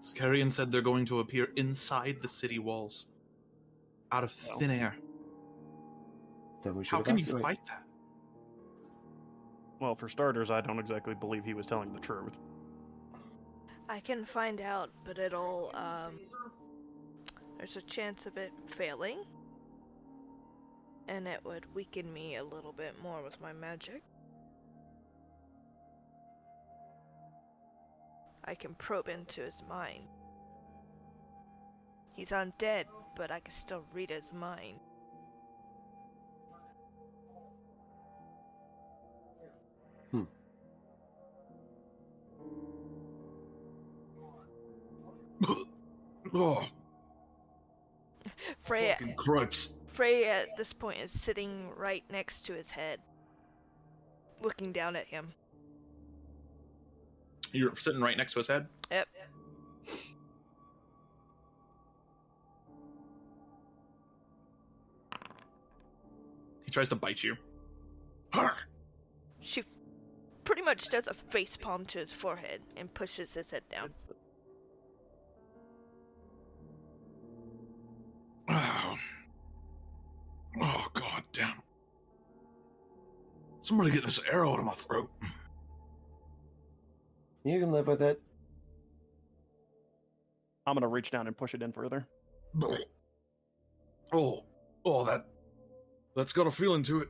Skarian said they're going to appear inside the city walls. Out of thin air. Then we should How can you evacuate. fight that? Well, for starters, I don't exactly believe he was telling the truth. I can find out, but it'll, there's a chance of it failing. And it would weaken me a little bit more with my magic. I can probe into his mind. He's undead, but I can still read his mind. Oh, Freya, fucking cripes. Freya at this point is sitting right next to his head, looking down at him. You're sitting right next to his head? Yep. He tries to bite you. She pretty much does a face palm to his forehead and pushes his head down. Oh. Oh, god damn. Somebody get this arrow out of my throat. You can live with it. I'm gonna reach down and push it in further. Oh, that's got a feeling to it.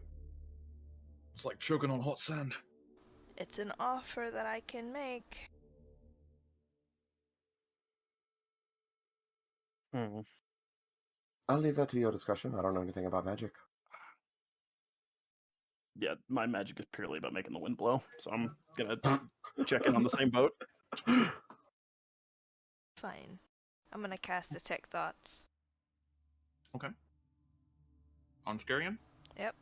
It's like choking on hot sand. It's an offer that I can make. I'll leave that to your discretion. I don't know anything about magic. Yeah, my magic is purely about making the wind blow, so I'm gonna check in on the same boat. Fine. I'm gonna cast Detect Thoughts. Okay. On Skarian? Yep.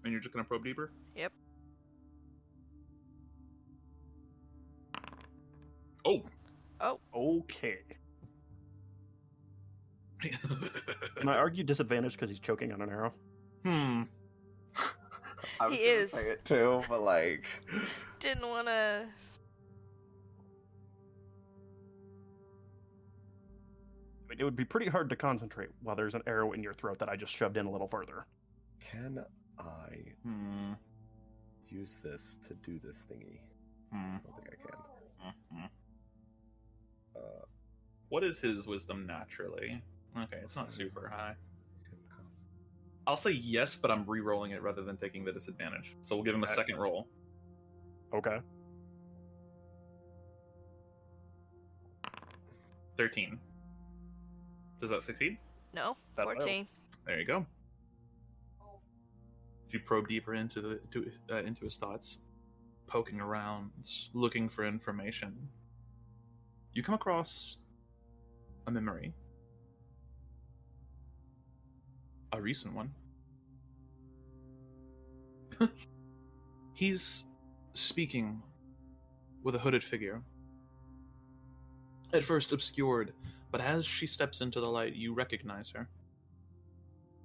And you're just gonna probe deeper? Yep. Oh! Oh. Okay. Can I argue disadvantage because he's choking on an arrow? I was He gonna is. say it too, but like, Didn't wanna... I mean, it would be pretty hard to concentrate while there's an arrow in your throat that I just shoved in a little further. can I use this to do this thingy? I don't think I can. What is his wisdom naturally? Okay, it's not super high. Couldn't cost- I'll say yes, but I'm re-rolling it rather than taking the disadvantage. So we'll give him a Okay. second roll. Okay. 13. Does that succeed? No. That 14. There you go. You probe deeper into into his thoughts, poking around, looking for information. You come across a memory, a recent one. He's speaking with a hooded figure. At first obscured, but as she steps into the light, you recognize her.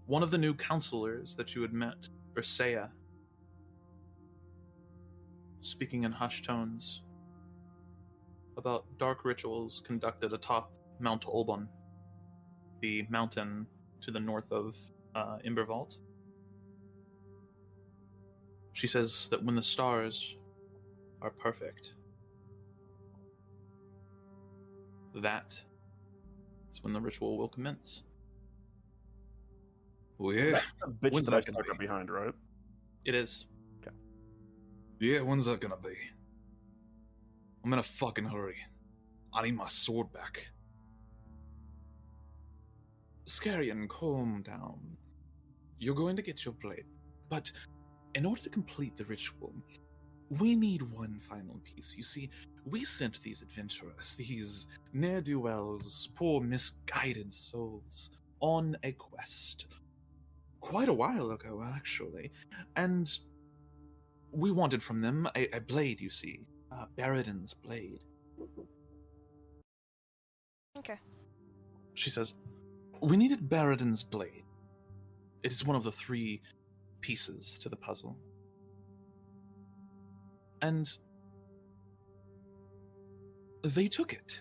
One of the new counselors that you had met, Ursea, speaking in hushed tones about dark rituals conducted atop Mount Olbon, the mountain to the north of Imbervault. She says that when the stars are perfect, that is when the ritual will commence. Oh, yeah. A bitch When's that I that gonna stuck her be? behind, right? It is. Yeah, when's that gonna be? I'm in a fucking hurry. I need my sword back. Skarian, calm down. You're going to get your blade, but in order to complete the ritual, we need one final piece. You see, we sent these adventurers, these ne'er-do-wells, poor misguided souls, on a quest. Quite a while ago, actually. And we wanted from them a blade, you see. Baradin's blade. Okay. She says, we needed Baradin's blade. It is one of the 3 pieces to the puzzle. And they took it.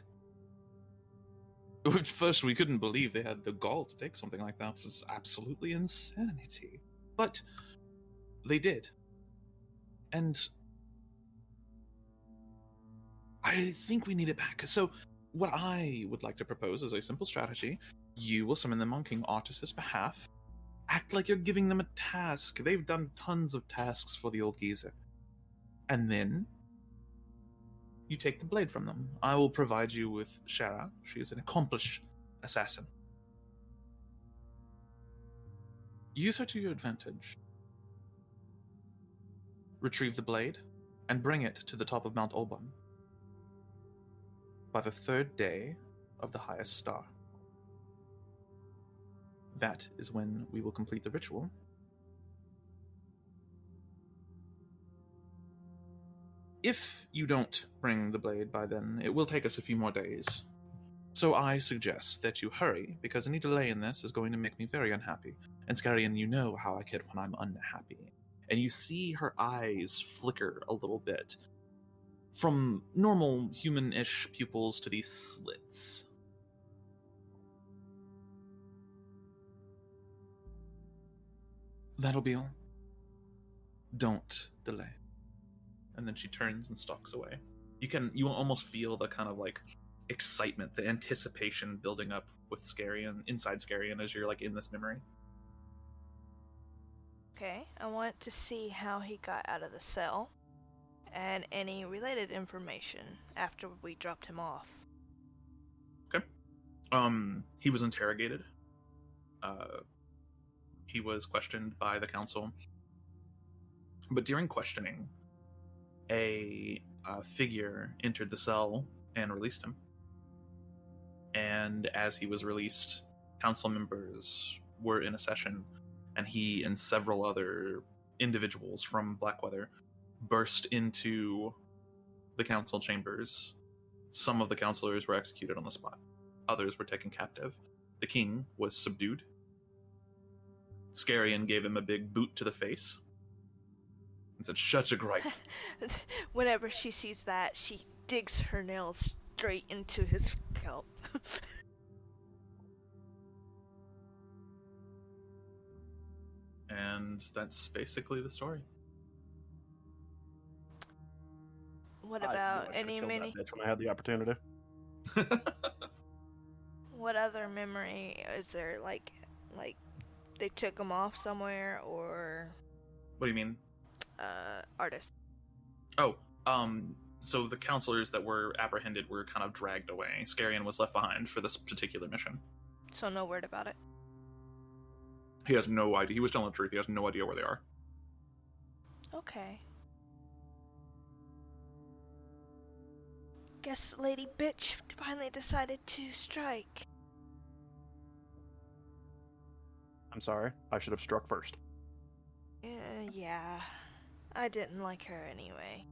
At first, we couldn't believe they had the gall to take something like that. It's absolutely insanity. But they did. And I think we need it back. So what I would like to propose is a simple strategy. You will summon them on King Artus's behalf. Act like you're giving them a task. They've done tons of tasks for the old geezer. And then you take the blade from them. I will provide you with Shara. She is an accomplished assassin. Use her to your advantage. Retrieve the blade, and bring it to the top of Mount Olban by the 3rd day of the highest star. That is when we will complete the ritual. If you don't bring the blade by then, it will take us a few more days. So I suggest that you hurry, because any delay in this is going to make me very unhappy. And Scarian, you know how I get when I'm unhappy. And you see her eyes flicker a little bit, from normal human-ish pupils to these slits. That'll be all. Don't delay. And then she turns and stalks away. You almost feel the kind of like excitement, the anticipation building up with Scarian, inside Scarian, as you're like in this memory. Okay, I want to see how he got out of the cell, and any related information after we dropped him off. Okay. He was interrogated. He was questioned by the council. But during questioning, a figure entered the cell and released him. And as he was released, council members were in a session, and he and several other individuals from Blackweather burst into the council chambers. Some of the councilors were executed on the spot. Others were taken captive. The king was subdued. Scarian gave him a big boot to the face and said, "Shut your gripe." Whenever she sees that, she digs her nails straight into his scalp. And that's basically the story. What I knew about I should've any killed mini? that bitch when I had the opportunity. What other memory is there? Like they took him off somewhere, or What do you mean? artist. Oh, so the counselors that were apprehended were kind of dragged away. Scarian was left behind for this particular mission. So no word about it. He has no idea. He was telling the truth. He has no idea where they are. Okay. Guess Lady Bitch finally decided to strike. I'm sorry. I should have struck first. Yeah. I didn't like her anyway.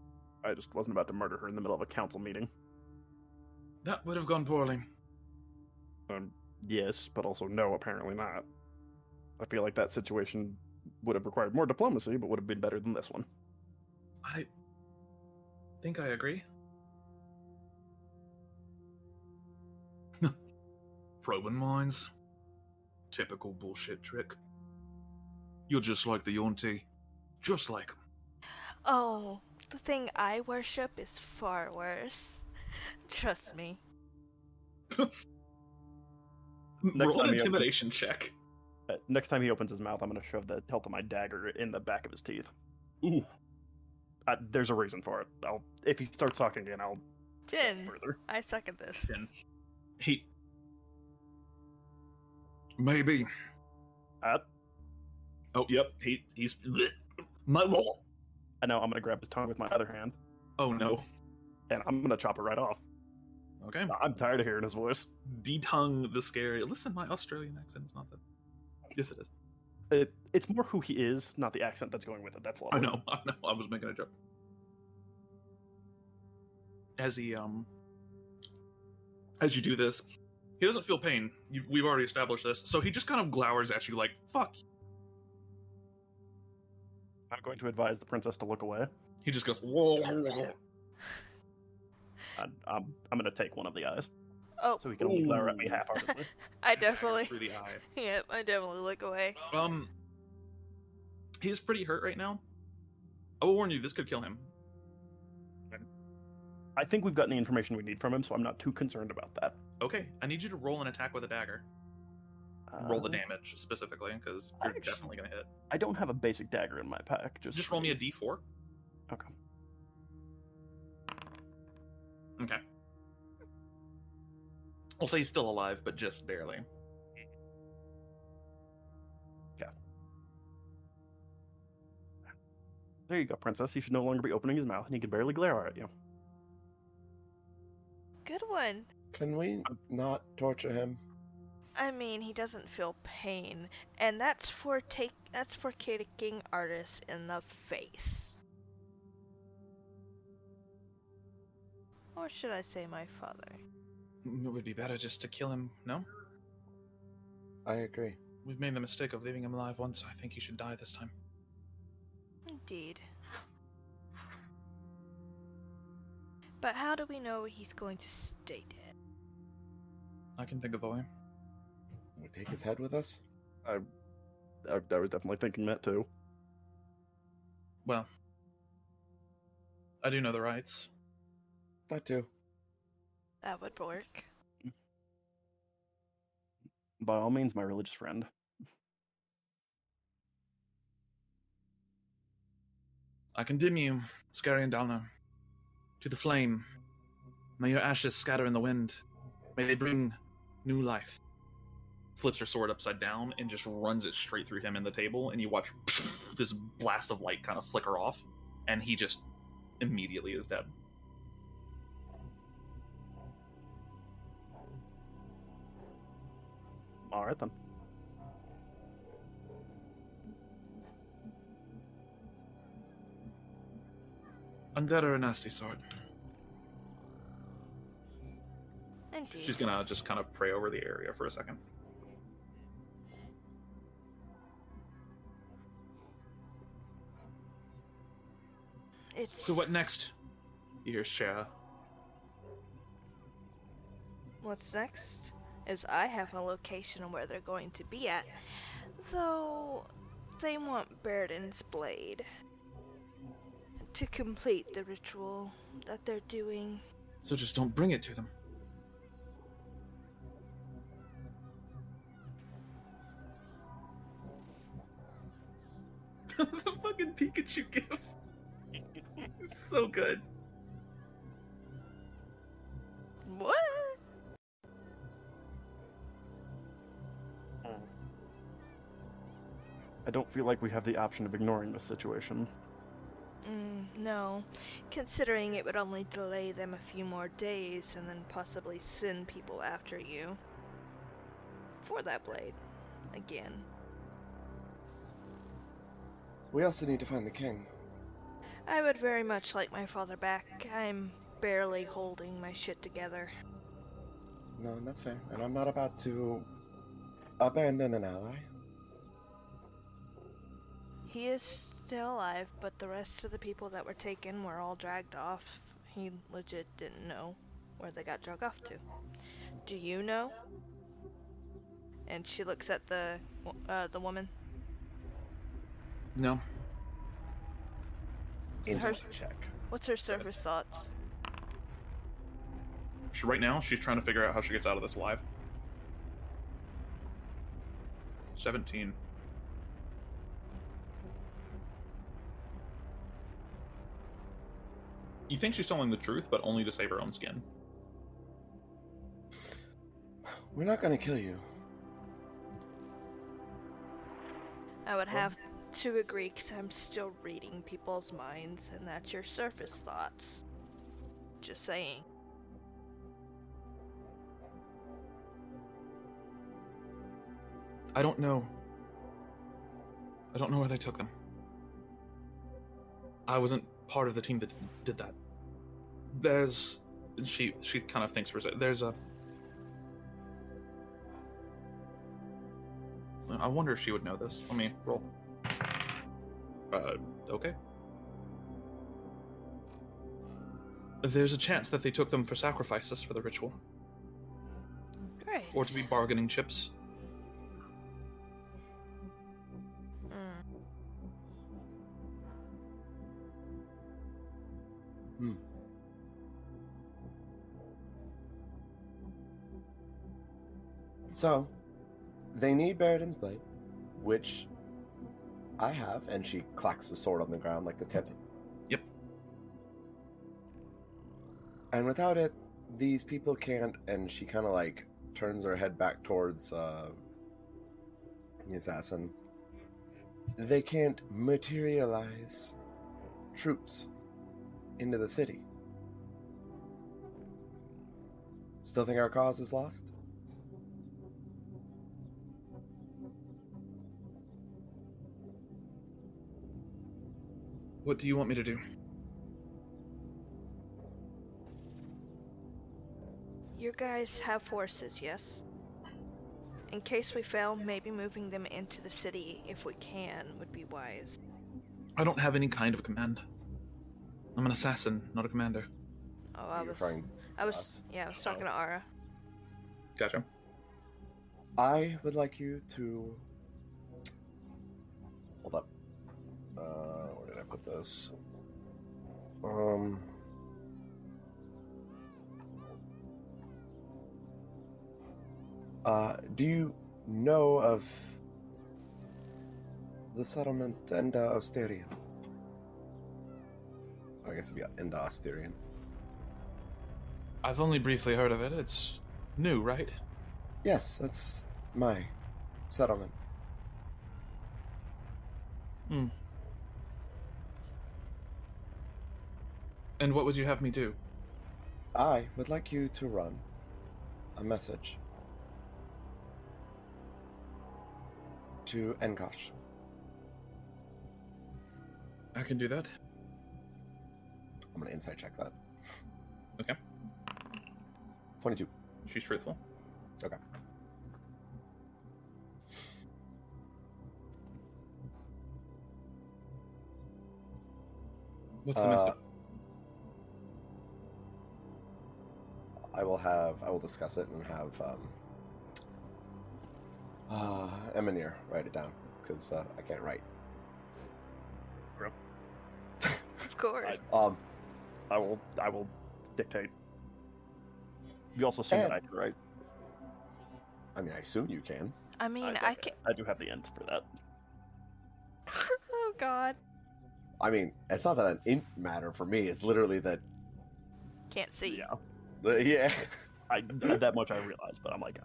I just wasn't about to murder her in the middle of a council meeting. That would have gone poorly. Yes, but also no, apparently not. I feel like that situation would have required more diplomacy, but would have been better than this one. I think I agree. Probing minds. Typical bullshit trick. You're just like the auntie. Just like 'em. Oh, the thing I worship is far worse. Trust me. Roll time an he intimidation check. Next time he opens his mouth, I'm going to shove the hilt of my dagger in the back of his teeth. Ooh. There's a reason for it. If he starts talking again, I'll go 10. further. I suck at this. Then he Maybe. Oh, yep. He's my wall. I know I'm going to grab his tongue with my other hand, Oh no. and I'm going to chop it right off. Okay. I'm tired of hearing his voice. Detongue the scary. Listen, my Australian accent is not that. Yes, it is. It's more who he is, not the accent that's going with it. That's lovely. I know. I was making a joke. As he as you do this, he doesn't feel pain. We've already established this, so he just kind of glowers at you like, "Fuck." I'm going to advise the princess to look away. He just goes, "Whoa." I'm going to take one of the eyes, Oh, so he can only glower at me half-heartedly. I definitely. through the eye. Yep, I definitely look away. He's pretty hurt right now. I will warn you, this could kill him. I think we've gotten the information we need from him, so I'm not too concerned about that. Okay, I need you to roll an attack with a dagger. Roll the damage specifically, because you're definitely gonna hit. I don't have a basic dagger in my pack. Just roll me a d4. Okay. Okay. We'll say he's still alive, but just barely. There you go, princess. He should no longer be opening his mouth, and he can barely glare at you. Good one. Can we not torture him? I mean, he doesn't feel pain, and that's for kicking artists in the face. Or should I say my father? It would be better just to kill him, no? I agree. We've made the mistake of leaving him alive once. I think he should die this time. Indeed. But how do we know he's going to stay dead? I can think of a way. We take his head with us? I was definitely thinking that too. Well, I do know the rights. That too. That would work. By all means, my religious friend. I condemn you, Scary and Dalna, to the flame. May your ashes scatter in the wind. May they bring new life. Flips her sword upside down and just runs it straight through him in the table, and you watch this blast of light kind of flicker off, and he just immediately is dead. All right then. Undead are a nasty sort. Indeed. She's gonna just kind of pray over the area for a second. So what next? You hear Shara. What's next is I have a location where they're going to be at, though they want Baradin's blade to complete the ritual that they're doing. So just don't bring it to them. The fucking Pikachu gif. It's so good. What? I don't feel like we have the option of ignoring this situation. No. Considering it would only delay them a few more days and then possibly send people after you. For that blade. Again. We also need to find the king. I would very much like my father back. I'm barely holding my shit together. No, that's fair. And I'm not about to abandon an ally. He is still alive, but the rest of the people that were taken were all dragged off. He legit didn't know where they got dragged off to. Do you know? And she looks at the woman. No. Insight check. What's her surface thoughts? Right now, she's trying to figure out how she gets out of this alive. 17. You think she's telling the truth, but only to save her own skin. We're not gonna kill you. I would have to agree, because I'm still reading people's minds, and that's your surface thoughts. Just saying. I don't know. I don't know where they took them. I wasn't part of the team that did that. There's... She kind of thinks for a second. There's a... I wonder if she would know this. Let me roll. Okay. There's a chance that they took them for sacrifices for the ritual. Great. Or to be bargaining chips. So, they need Baradin's blade, which I have, and she clacks the sword on the ground like the tip. Yep. And without it, these people can't, and she kind of like turns her head back towards the assassin. They can't materialize troops into the city. Still think our cause is lost? What do you want me to do? You guys have forces, yes? In case we fail, maybe moving them into the city, if we can, would be wise. I don't have any kind of command. I'm an assassin, not a commander. Oh, Are you referring I was, us? yeah, I was talking to Ara. Gotcha. I would like you to... Hold up. Where did I put this? Do you know of the settlement Enda Osterian? I guess we got Enda Osterian. I've only briefly heard of it. It's new, right? Yes, that's my settlement. Hmm. And what would you have me do? I would like you to run a message to Enkosh. I can do that. I'm gonna insight check that. Okay. 22. She's truthful. Okay. What's the message? I will discuss it and have Emonir write it down because I can't write. Of course. I will dictate. You also see that I can write. I mean, I assume you can. I mean, I I can. I do have the int for that. Oh God. I mean, it's not that an int matter for me. It's literally that. Can't see. Yeah. Yeah. That much I realize, but I'm like,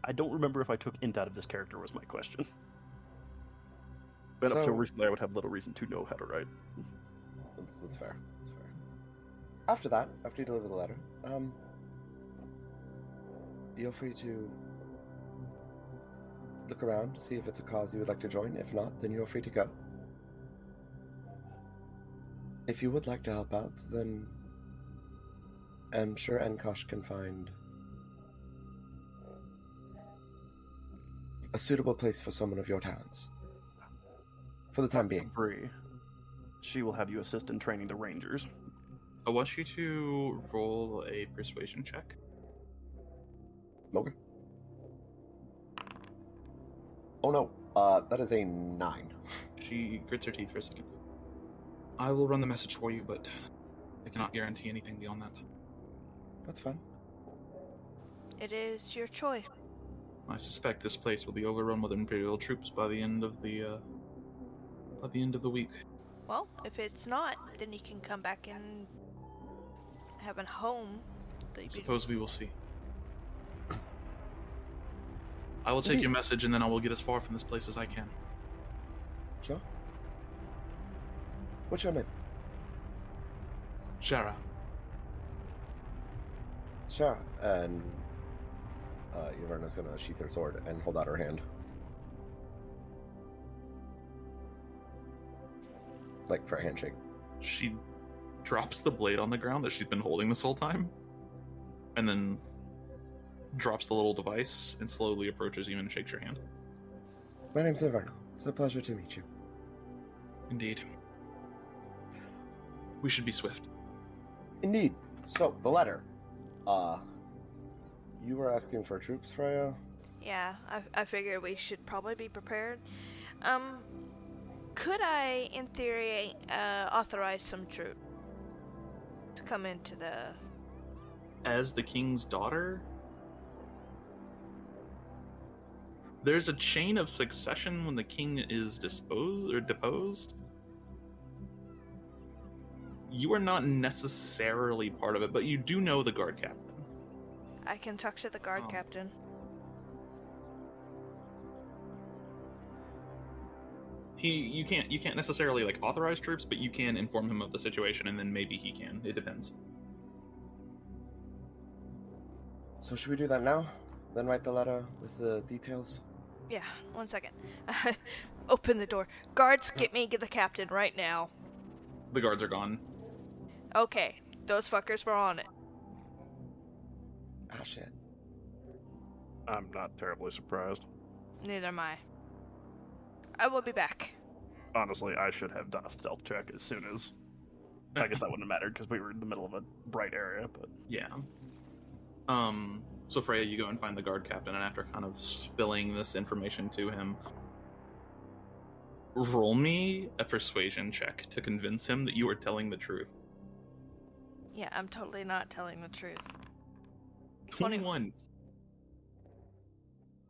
I don't remember if I took int out of this character was my question. But up till recently, I would have little reason to know how to write. That's fair. That's fair. After that, after you deliver the letter, you're free to look around to see if it's a cause you would like to join. If not, then you're free to go. If you would like to help out, then I'm sure Enkosh can find a suitable place for someone of your talents. For the time being. Bree, she will have you assist in training the rangers. I want you to roll a persuasion check. Okay. Oh no, that is a 9. She grits her teeth for a second. I will run the message for you, but I cannot guarantee anything beyond that. That's fine. It is your choice. I suspect this place will be overrun with Imperial troops by the end of the week. Well, if it's not, then you can come back and have a home. I suppose we will see. I will take Indeed. your message and then I will get as far from this place as I can. Sure. What's your name? Shara. Shara. And Y'verna's gonna sheath her sword and hold out her hand. Like for a handshake. She drops the blade on the ground that she's been holding this whole time, and then drops the little device and slowly approaches you and shakes your hand. My name's Y'verna. It's a pleasure to meet you. Indeed. We should be swift. Indeed. So, the letter. You were asking for troops, Freya? Yeah, I figure we should probably be prepared. Could I, in theory, authorize some troops to come into the... As the king's daughter, there's a chain of succession when the king is deposed. You are not necessarily part of it, but you do know the guard captain. I can talk to the guard Oh. captain. You can't necessarily like authorize troops, but you can inform him of the situation, and then maybe he can. It depends. So should we do that now? Then write the letter with the details? Yeah, 1 second. Open the door. Guards, get me the captain right now. The guards are gone. Okay, those fuckers were on it. Ah, shit. I'm not terribly surprised. Neither am I. I will be back. Honestly, I should have done a stealth check as soon as... I guess that wouldn't have mattered because we were in the middle of a bright area, but... Yeah. So Freya, you go and find the guard captain, and after kind of spilling this information to him, roll me a persuasion check to convince him that you are telling the truth. Yeah, I'm totally not telling the truth. 21.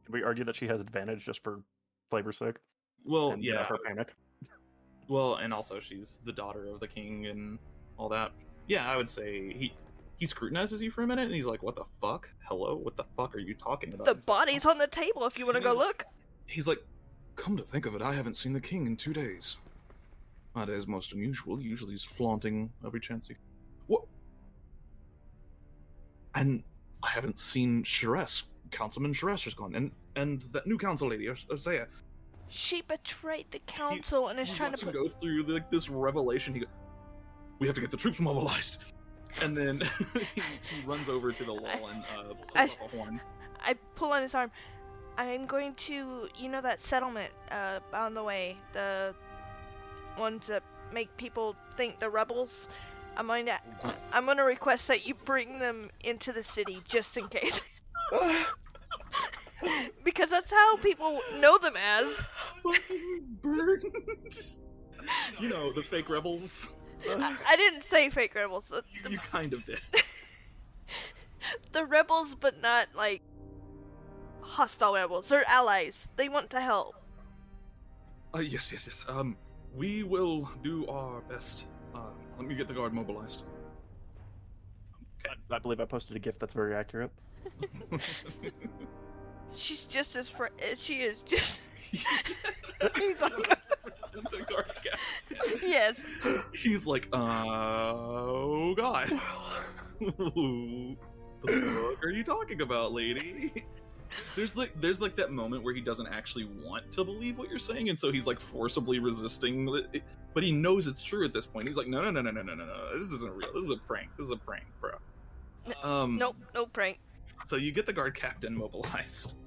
Can we argue that she has advantage just for flavor's sake? Well, And, yeah. her panic? Well, and also she's the daughter of the king and all that. Yeah, I would say he scrutinizes you for a minute, and he's like, "What the fuck? Hello? What the fuck are you talking about?" The body's on the table if you want to go look. He's like, come to think of it, I haven't seen the king in 2 days. That is most unusual. Usually he's flaunting every chance he... What? And I haven't seen Sheress. Councilman Sheress is gone. And that new council lady, Isaiah. She betrayed the council and is trying to put... go through this revelation. He goes, "We have to get the troops mobilized." And then he runs over to the wall and pulls up a horn. I pull on his arm. I'm going to, that settlement on the way, the ones that make people think they're rebels. I'm going to request that you bring them into the city just in case, because that's how people know them as. Burned. The fake rebels. I didn't say fake rebels. You kind of did. The rebels, but not like hostile rebels. They're allies. They want to help. Yes. We will do our best. Let me get the guard mobilized. I believe I posted a gift that's very accurate. She's just as she is just. He's like, the guard captain. Yes. He's like, oh god. The fuck are you talking about, lady? There's like that moment where he doesn't actually want to believe what you're saying, and so he's like forcibly resisting it, but he knows it's true at this point. He's like, no, this isn't real. This is a prank, bro. Nope, no prank. So you get the guard captain mobilized.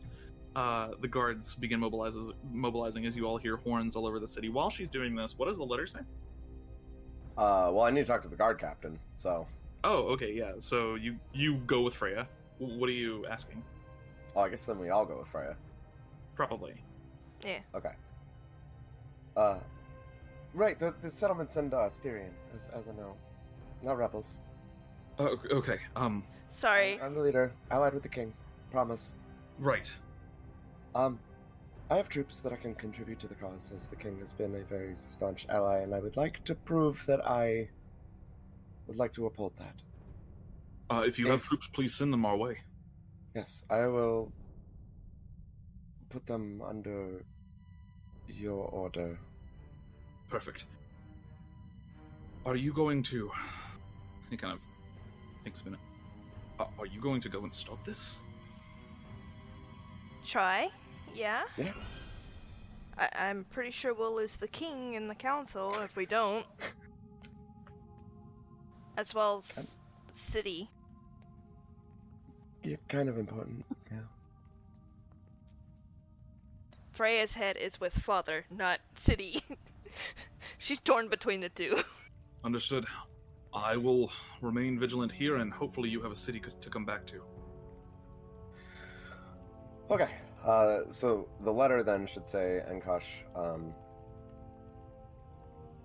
The guards begin mobilizing as you all hear horns all over the city. While she's doing this, what does the letter say? Well, I need to talk to the guard captain, so... Oh, okay, yeah. So you go with Freya. What are you asking? Oh, I guess then we all go with Freya. Probably. Yeah. Okay. Right, the settlements and Styrian, as I know. Not rebels. Okay, Sorry. I'm the leader, allied with the king. Promise. right. I have troops that I can contribute to the cause, as the king has been a very staunch ally, and I would like to prove that I would like to uphold that. If you have troops, please send them our way. Yes, I will put them under your order. Perfect. Are you going to... He kind of thinks a minute. Are you going to go and stop this? Try. Yeah. Yeah. I'm pretty sure we'll lose the king and the council if we don't. As well as the city. You're kind of important, yeah. Freya's head is with father, not city. She's torn between the two. Understood. I will remain vigilant here, and hopefully you have a city to come back to. Okay, so the letter then should say, Enkosh,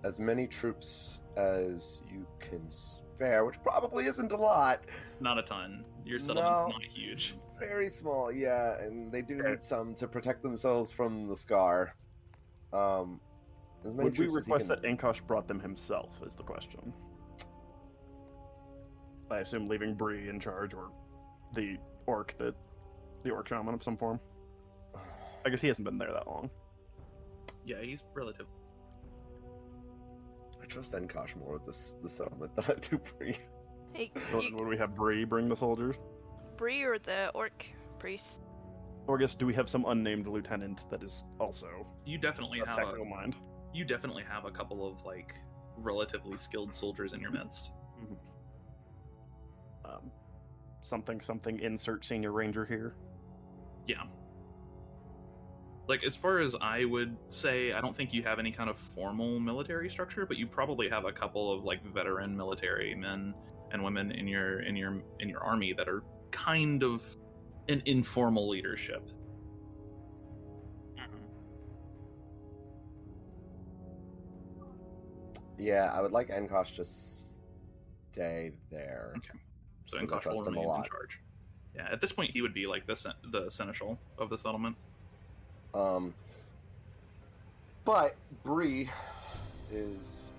as many troops as you can spare, which probably isn't a lot. Not a ton. Your settlement's No. not huge. Very small, yeah, and they do need some to protect themselves from the scar. As many Would we troops as you request can- that Enkosh brought them himself, is the question. I assume leaving Bree in charge, or the orc shaman of some form. I guess he hasn't been there that long. Yeah, he's relative. I trust Enkosh more with the settlement than I do Bree. Hey, So would we have Bree bring the soldiers? Bree or the orc priest? Or I guess, do we have some unnamed lieutenant that is also You definitely a have technical mind? You definitely have a couple of like relatively skilled soldiers in your midst. Something, insert senior ranger here. Yeah. Like, as far as I would say, I don't think you have any kind of formal military structure, but you probably have a couple of like veteran military men and women in your army that are kind of an informal leadership. Yeah, I would like Enkosh to stay there. Okay. So Because I Enkosh trust will him a remain in lot. charge. Yeah, at this point he would be like the seneschal of the settlement. But Bree is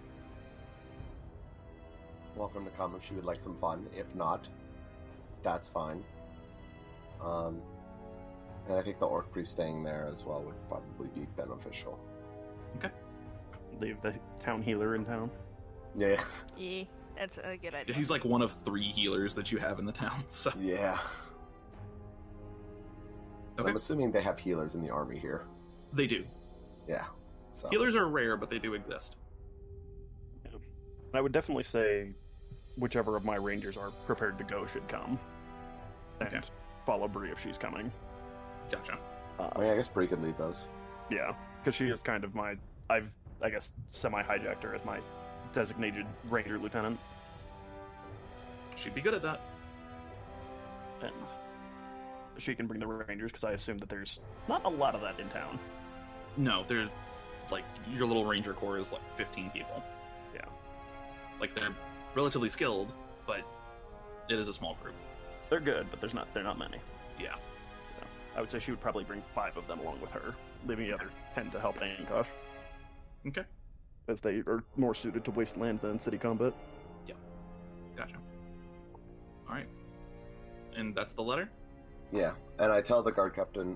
welcome to come if she would like some fun. If not, that's fine. And I think the orc priest staying there as well would probably be beneficial. Okay. Leave the town healer in town. Yeah. Yeah, that's a good idea. He's like one of 3 healers that you have in the town, so Yeah. Okay. I'm assuming they have healers in the army here. they do. Yeah. So Healers are rare, but they do exist. I would definitely say whichever of my rangers are prepared to go should come. And Okay. follow Bree if she's coming. Gotcha. I mean, I guess Bree could lead those. Yeah, because she is kind of I guess, semi-hijacked her as my designated ranger lieutenant. She'd be good at that. And she can bring the rangers, because I assume that there's not a lot of that in town. No, they're like your little ranger corps is like 15 people. Yeah. Like they're relatively skilled, but it is a small group. They're good, but they're not many. Yeah. So I would say she would probably bring 5 of them along with her, leaving the other 10 to help Ankosh, Okay. as they are more suited to wasteland than city combat. Gotcha. All right. And that's the letter? Yeah. And I tell the guard captain,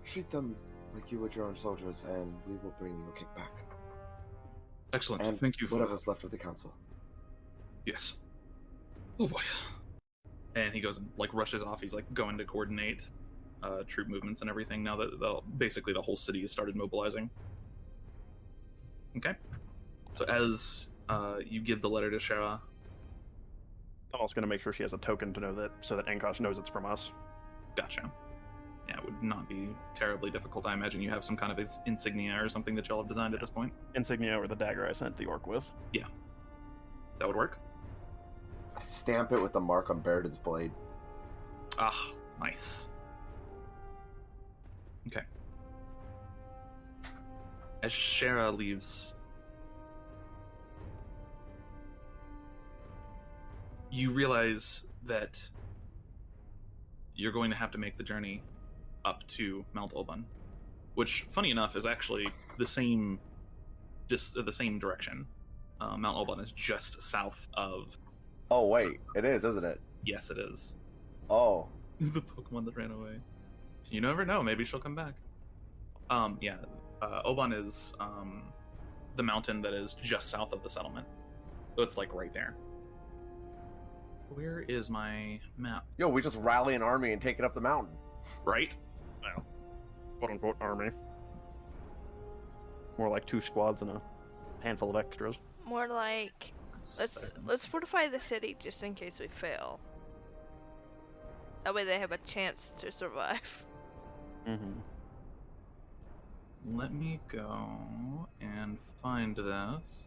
treat them like you would your own soldiers, and we will bring you a kickback. Excellent. And Thank you for whatever's left of the council. Yes. Oh boy. And he goes and like rushes off. He's like going to coordinate troop movements and everything now that basically the whole city has started mobilizing. Okay. So as you give the letter to Shara, I'm also going to make sure she has a token to know that, so that Ankosh knows it's from us. gotcha. Yeah, it would not be terribly difficult. I imagine you have some kind of insignia or something that y'all have designed at this point. Insignia or the dagger I sent the orc with. That would work. I stamp it with the mark on Baird's blade. Ah, nice. Okay. As Shara leaves, you realize that you're going to have to make the journey up to Mount Ulban, which, funny enough, is actually the same direction. Mount Ulban is just south of. Oh wait, it is, isn't it? Yes, it is. Oh. Is the Pokemon that ran away. You never know. Maybe she'll come back. Yeah. Oban is the mountain that is just south of the settlement. So it's like right there. Where is my map? Yo, we just rally an army and take it up the mountain. Right? Well, quote-unquote army. More like 2 squads and a handful of extras. More like let's fortify the city just in case we fail. That way they have a chance to survive. Mm-hmm. Let me go and find this.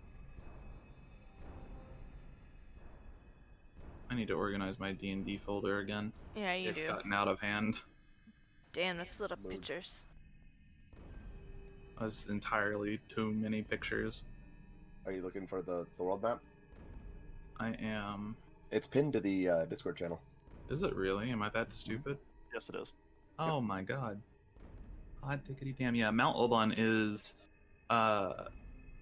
I need to organize my D&D folder again. Yeah, you It's do. gotten out of hand. Damn, that's little pictures. That's entirely too many pictures. Are you looking for the world map? I am. It's pinned to the Discord channel. Is it really? Am I that stupid? Yes, it is. Oh my god. Hot diggity damn. Yeah, Mount Ulban is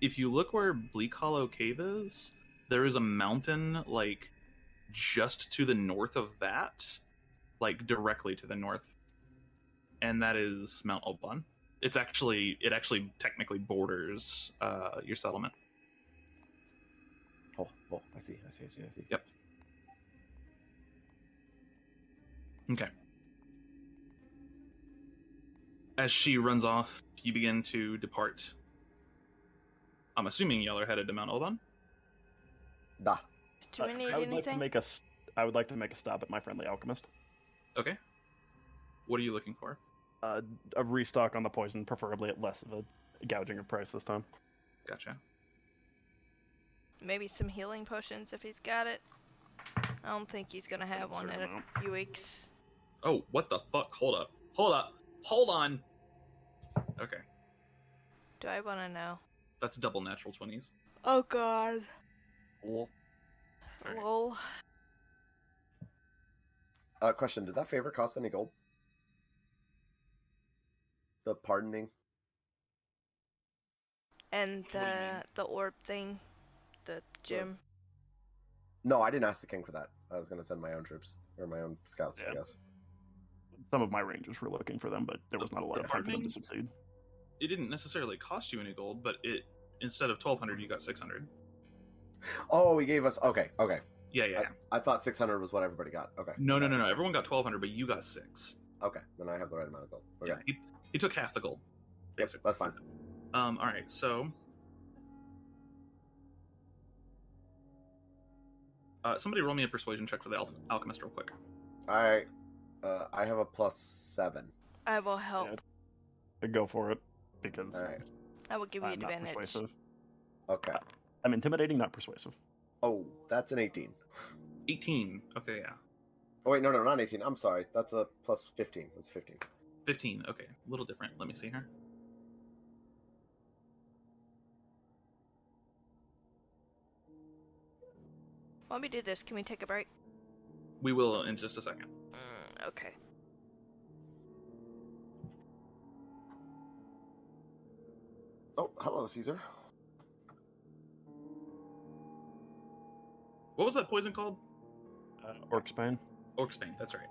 if you look where Bleak Hollow Cave is, there is a mountain like just to the north of that, like directly to the north, and that is Mount Oban. It actually technically borders your settlement. Oh, I see. Yep. Okay. As she runs off, you begin to depart. I'm assuming y'all are headed to Mount Oban. Da. Do we need I would like anything? I would like to make a stop at my friendly alchemist. Okay. What are you looking for? A restock on the poison, preferably at less of a gouging of price this time. Gotcha. Maybe some healing potions if he's got it. I don't think he's gonna have one in Certain a few weeks. Oh, what the fuck? Hold up. Hold on. Okay. Do I want to know? That's double natural 20s. Oh god. Well, Alright. Lol. Question: did that favor cost any gold? The pardoning. And What do you mean? the orb thing, the gym. No, I didn't ask the king for that. I was going to send my own troops or my own scouts. I Yeah. guess. some of my rangers were looking for them, but there was not a lot of time for them to succeed. It didn't necessarily cost you any gold, but it instead of 1,200, you got 600. Oh, he gave us. Okay. Yeah. I thought 600 was what everybody got. Okay. No. Everyone got 1,200, but you got 6. Okay, then I have the right amount of gold. Okay. Yeah, he took half the gold. Yep, Basically. that's fine. All right, so somebody roll me a persuasion check for the alchemist real quick. All right. I have a +7. I will help. Yeah. Go for it, because All right. I will give you I'm not advantage. persuasive. Okay. I'm intimidating, not persuasive. Oh, that's an 18. 18. Okay, yeah. Oh wait, no, not 18. I'm sorry. That's a +15. That's 15. 15. Okay, a little different. Let me see here. While we do this, can we take a break? We will in just a second. Okay. Oh, hello, Caesar. What was that poison called? Orc's Bane. Orc's Bane, that's right.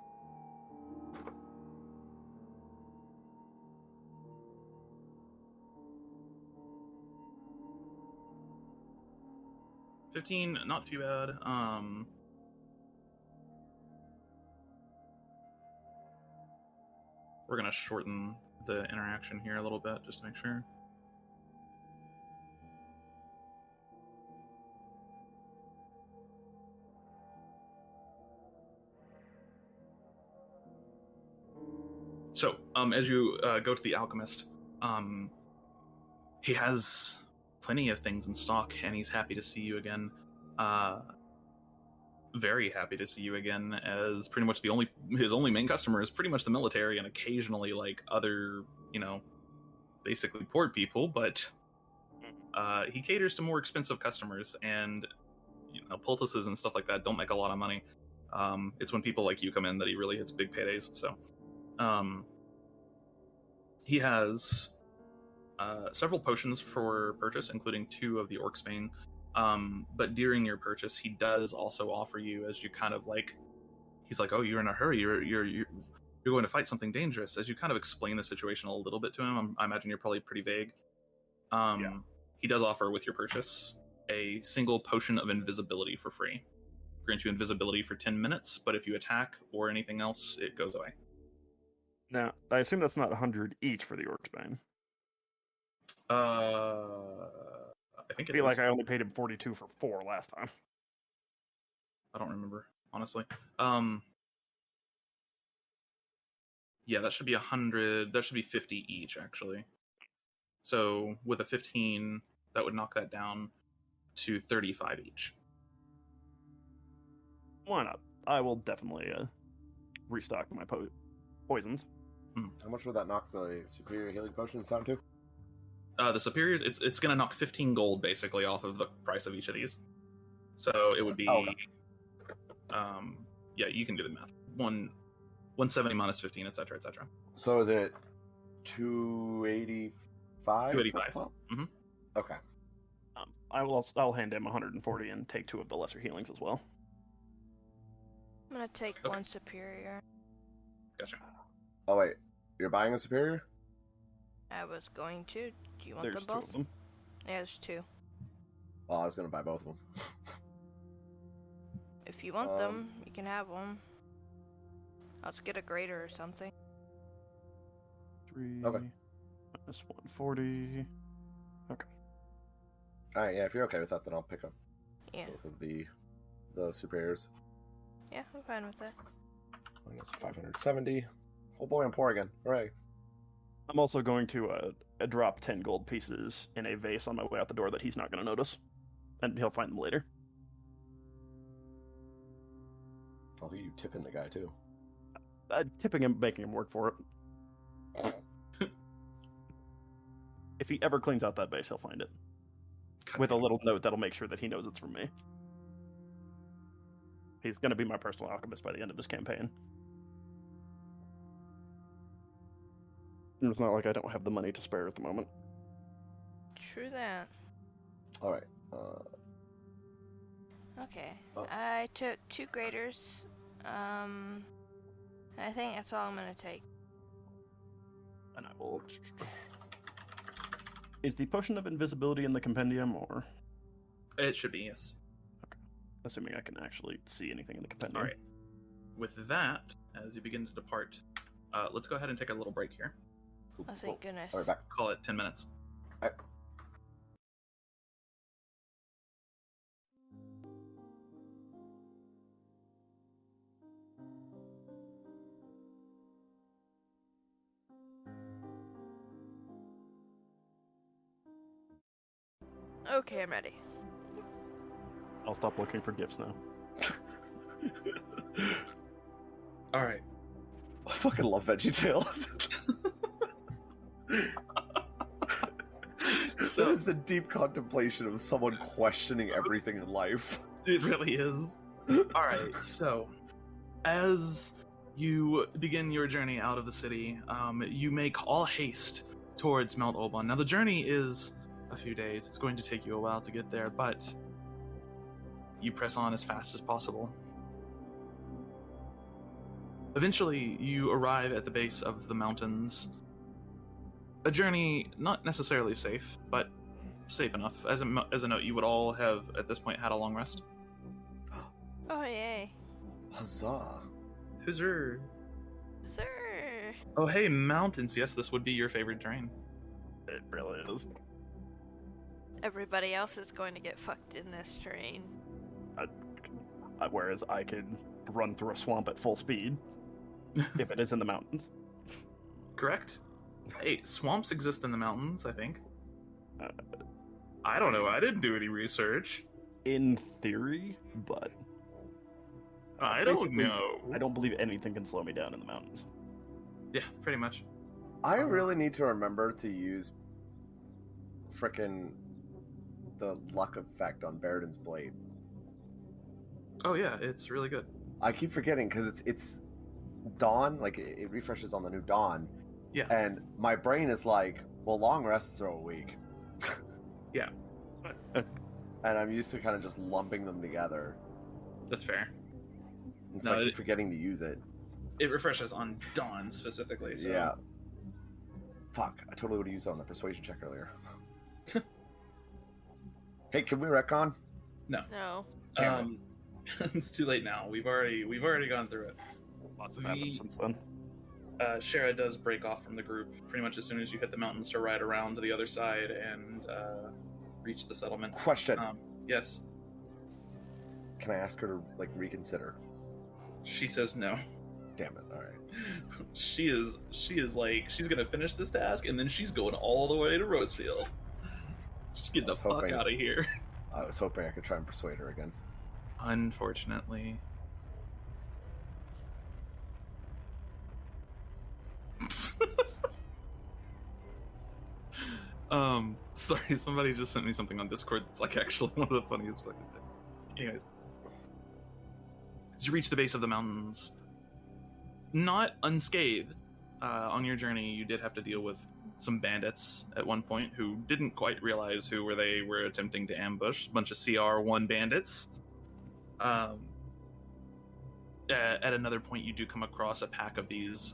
$15, not too bad. We're gonna shorten the interaction here a little bit just to make sure. So, as you go to the alchemist, he has plenty of things in stock, and he's happy to see you again. Very happy to see you again, as pretty much his only main customer is pretty much the military, and occasionally like other, basically poor people. But he caters to more expensive customers, and poultices and stuff like that don't make a lot of money. It's when people like you come in that he really hits big paydays. So. He has several potions for purchase, including 2 of the Orc's Bane. But during your purchase, he does also offer you, as you kind of like, he's like, "Oh, you're in a hurry. You're going to fight something dangerous." As you kind of explain the situation a little bit to him, I imagine you're probably pretty vague. Yeah. He does offer with your purchase a single potion of invisibility for free. Grant you invisibility for 10 minutes, but if you attack or anything else, it goes away. Now, I assume that's not 100 each for the Orc's Bane. I think I it feel is. like I only paid him 42 for 4 last time. I don't remember, honestly. Yeah, that should be 100. That should be 50 each, actually. So with a 15, that would knock that down to 35 each. Why not? I will definitely restock my poisons. How much would that knock the superior healing potions down to? The superiors, it's going to knock 15 gold basically off of the price of each of these. So it would be, okay. Yeah, you can do the math. 170 minus 15, etc., etc. So is it 285? 285. Mm-hmm. Okay. I'll hand him 140 and take 2 of the lesser healings as well. I'm gonna take Okay. one superior. Gotcha. Oh wait, you're buying a superior? I was going to. Do you want There's them two both? of them. Yeah, there's two. Well, I was gonna buy both of them. If you want them, you can have them. I'll just get a grader or something. 3 Okay. minus 140. All right, yeah. If you're okay with that, then I'll pick up Yeah. both of the superiors. Yeah, I'm fine with that. Minus 570. Oh boy, I'm poor again. Hooray! I'm also going to drop 10 gold pieces in a vase on my way out the door that he's not going to notice. And he'll find them later. I'll think you tipping the guy too. Tipping him, making him work for it. If he ever cleans out that vase, he'll find it. With a little note that'll make sure that he knows it's from me. He's going to be my personal alchemist by the end of this campaign. And it's not like I don't have the money to spare at the moment. True that. All right. Okay. Oh. I took 2 graders. I think that's all I'm gonna take. And I will... Is the potion of invisibility in the compendium, or... It should be, yes. Assuming I can actually see anything in the compendium. All right. With that, as you begin to depart, let's go ahead and take a little break here. Oh, thank goodness. All right, back. Call it 10 minutes. All right. Okay, I'm ready. I'll stop looking for gifts now. All right. I fucking love VeggieTales. So That is the deep contemplation of someone questioning everything in life. it really is. All right. So, as you begin your journey out of the city, you make all haste towards Mount Oban. Now, the journey is a few days. It's going to take you a while to get there, but you press on as fast as possible. Eventually, you arrive at the base of the mountains. A journey not necessarily safe, but safe enough. As a note, you would all have, at this point, had a long rest. Oh, yay. Huzzah. Huzzah. Sir. Oh, hey, mountains. Yes, this would be your favorite terrain. It really is. Everybody else is going to get fucked in this terrain. Whereas I could run through a swamp at full speed if it is in the mountains. Correct? Hey, swamps exist in the mountains, I think. I don't know. I didn't do any research. In theory, but I don't basically, know. I don't believe anything can slow me down in the mountains. Yeah, pretty much. I really need to remember to use frickin' the luck effect on Baradin's blade. Oh yeah, it's really good. I keep forgetting because it's dawn, like it refreshes on the new dawn. Yeah. And my brain is like, well, long rests are a week. Yeah. And I'm used to kind of just lumping them together. That's fair. And so I keep forgetting to use it. It refreshes on dawn specifically. So. Yeah. Fuck, I totally would have used that on the persuasion check earlier. Hey, can we retcon? No. It's too late now. We've already gone through it. Lots of happened since then. Shara does break off from the group pretty much as soon as you hit the mountains to ride around to the other side and reach the settlement. Question. Yes. Can I ask her to reconsider? She says no. Damn it! All right. She is like she's gonna finish this task and then she's going all the way to Rosefield. Just get the fuck out of here. I was hoping I could try and persuade her again. Unfortunately. Sorry, somebody just sent me something on Discord that's actually one of the funniest fucking things. Anyways. As you reach the base of the mountains, not unscathed, on your journey, you did have to deal with some bandits at one point who didn't quite realize who they were attempting to ambush. A bunch of CR1 bandits. at another point, you do come across a pack of these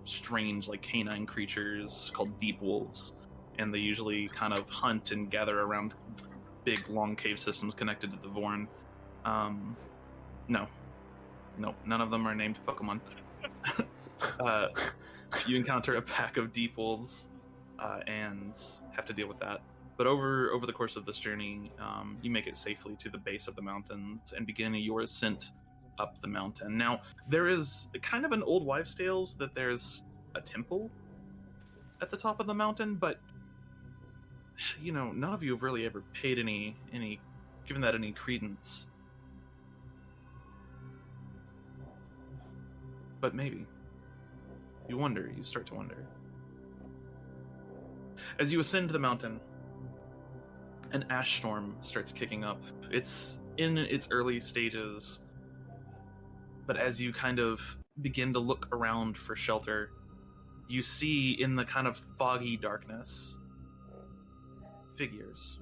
strange, like, canine creatures called deep wolves, and they usually kind of hunt and gather around big, long cave systems connected to the Vorn. No, none of them are named Pokemon. You encounter a pack of deep wolves and have to deal with that. But over the course of this journey, you make it safely to the base of the mountains and begin your ascent up the mountain. Now, there is kind of an old wives' tales that there's a temple at the top of the mountain, but none of you have really ever paid any given that any credence. But maybe. You start to wonder. As you ascend the mountain, an ash storm starts kicking up. It's in its early stages, but as you kind of begin to look around for shelter, you see in the kind of foggy darkness figures.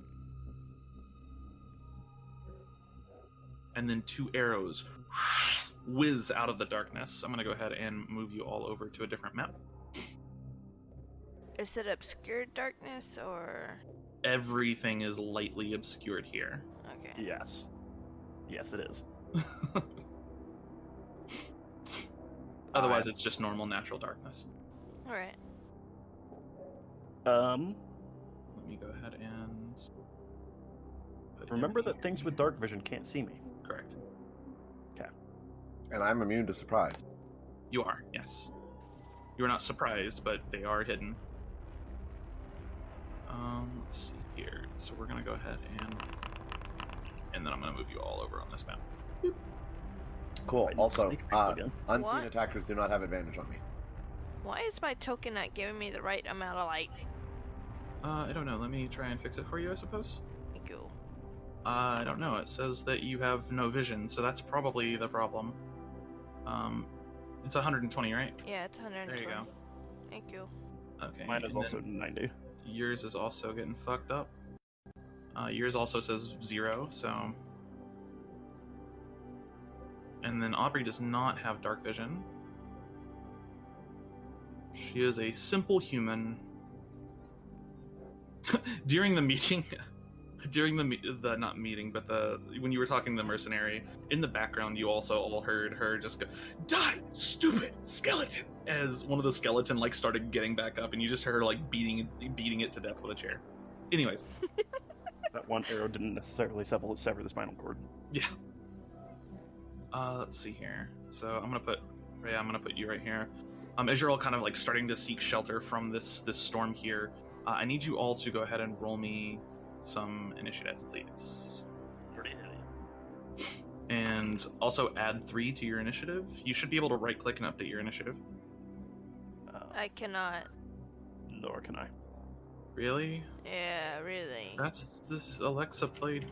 And then 2 arrows whiz out of the darkness. I'm going to go ahead and move you all over to a different map. Is it obscured darkness or? Everything is lightly obscured here. Okay. Yes, it is. Otherwise, it's just normal natural darkness. All right. Let me go ahead and put Remember him that here. things with dark vision can't see me. Correct. And I'm immune to surprise. You are, yes. You are not surprised, but they are hidden. Let's see here. So we're gonna go ahead and then I'm gonna move you all over on this map. Cool. I need to Also, sneak peek again. unseen What? attackers do not have advantage on me. Why is my token not giving me the right amount of light? I don't know. Let me try and fix it for you, I suppose. Thank you. I don't know. It says that you have no vision, so that's probably the problem. It's 120, right? Yeah, it's 120. There you go. Thank you. Okay. Mine is and also then 90. yours is also getting fucked up. Yours also says 0, so... And then Aubrey does not have dark vision. She is a simple human. During the meeting... not meeting, but when you were talking to the mercenary, in the background you also all heard her just go, "Die, stupid skeleton!" as one of the skeleton started getting back up, and you just heard her beating it to death with a chair. Anyways, That one arrow didn't necessarily sever the spinal cord. yeah. Let's see here. So I'm gonna put you right here. As you're all kind of starting to seek shelter from this storm here, I need you all to go ahead and roll me some initiative, please. And also add 3 to your initiative. You should be able to right click and update your initiative. I cannot. Nor can I. Really? Yeah, really. That's this Alexa played.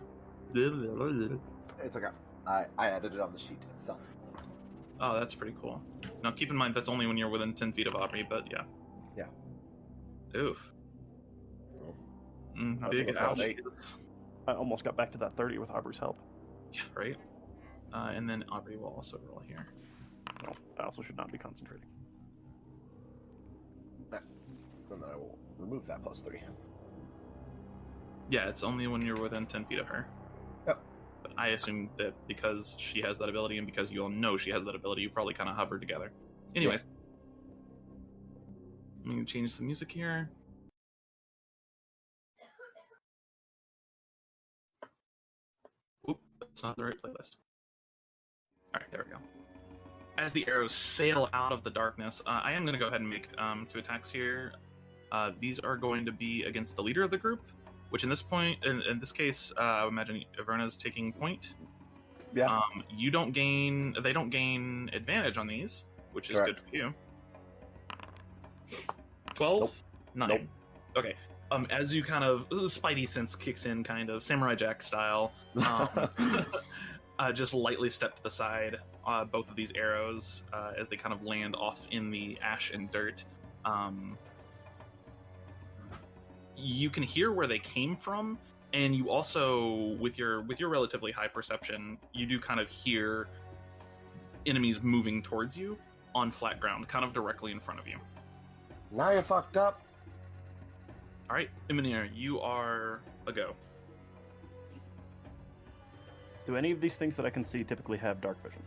It's okay. I added it on the sheet itself. Oh, that's pretty cool. Now keep in mind that's only when you're within 10 feet of Aubrey, but yeah. Yeah. Oof. I was Big looking ouch. at 8. I almost got back to that 30 with Aubrey's help. Yeah, right? And then Aubrey will also roll here. No, I also should not be concentrating. And then I will remove that +3. Yeah, it's only when you're within 10 feet of her. Yep. But I assume that because she has that ability and because you all know she has that ability, you probably kind of hover together. Anyways. I'm going to change the music here. Oop, that's not the right playlist. Alright, there we go. As the arrows sail out of the darkness, I am going to go ahead and make 2 attacks here. These are going to be against the leader of the group, which in this case, I would imagine Y'verna's taking point. Yeah. They don't gain advantage on these, which is Correct. good for you. 12? Nope. 9. Nope. Okay. As you kind of, Spidey sense kicks in, kind of, Samurai Jack style, just lightly step to the side, both of these arrows, as they kind of land off in the ash and dirt. You can hear where they came from, and you also, with your relatively high perception, you do kind of hear enemies moving towards you on flat ground, kind of directly in front of you. Now you fucked up. All right, Emonir, you are a go. Do any of these things that I can see typically have dark vision?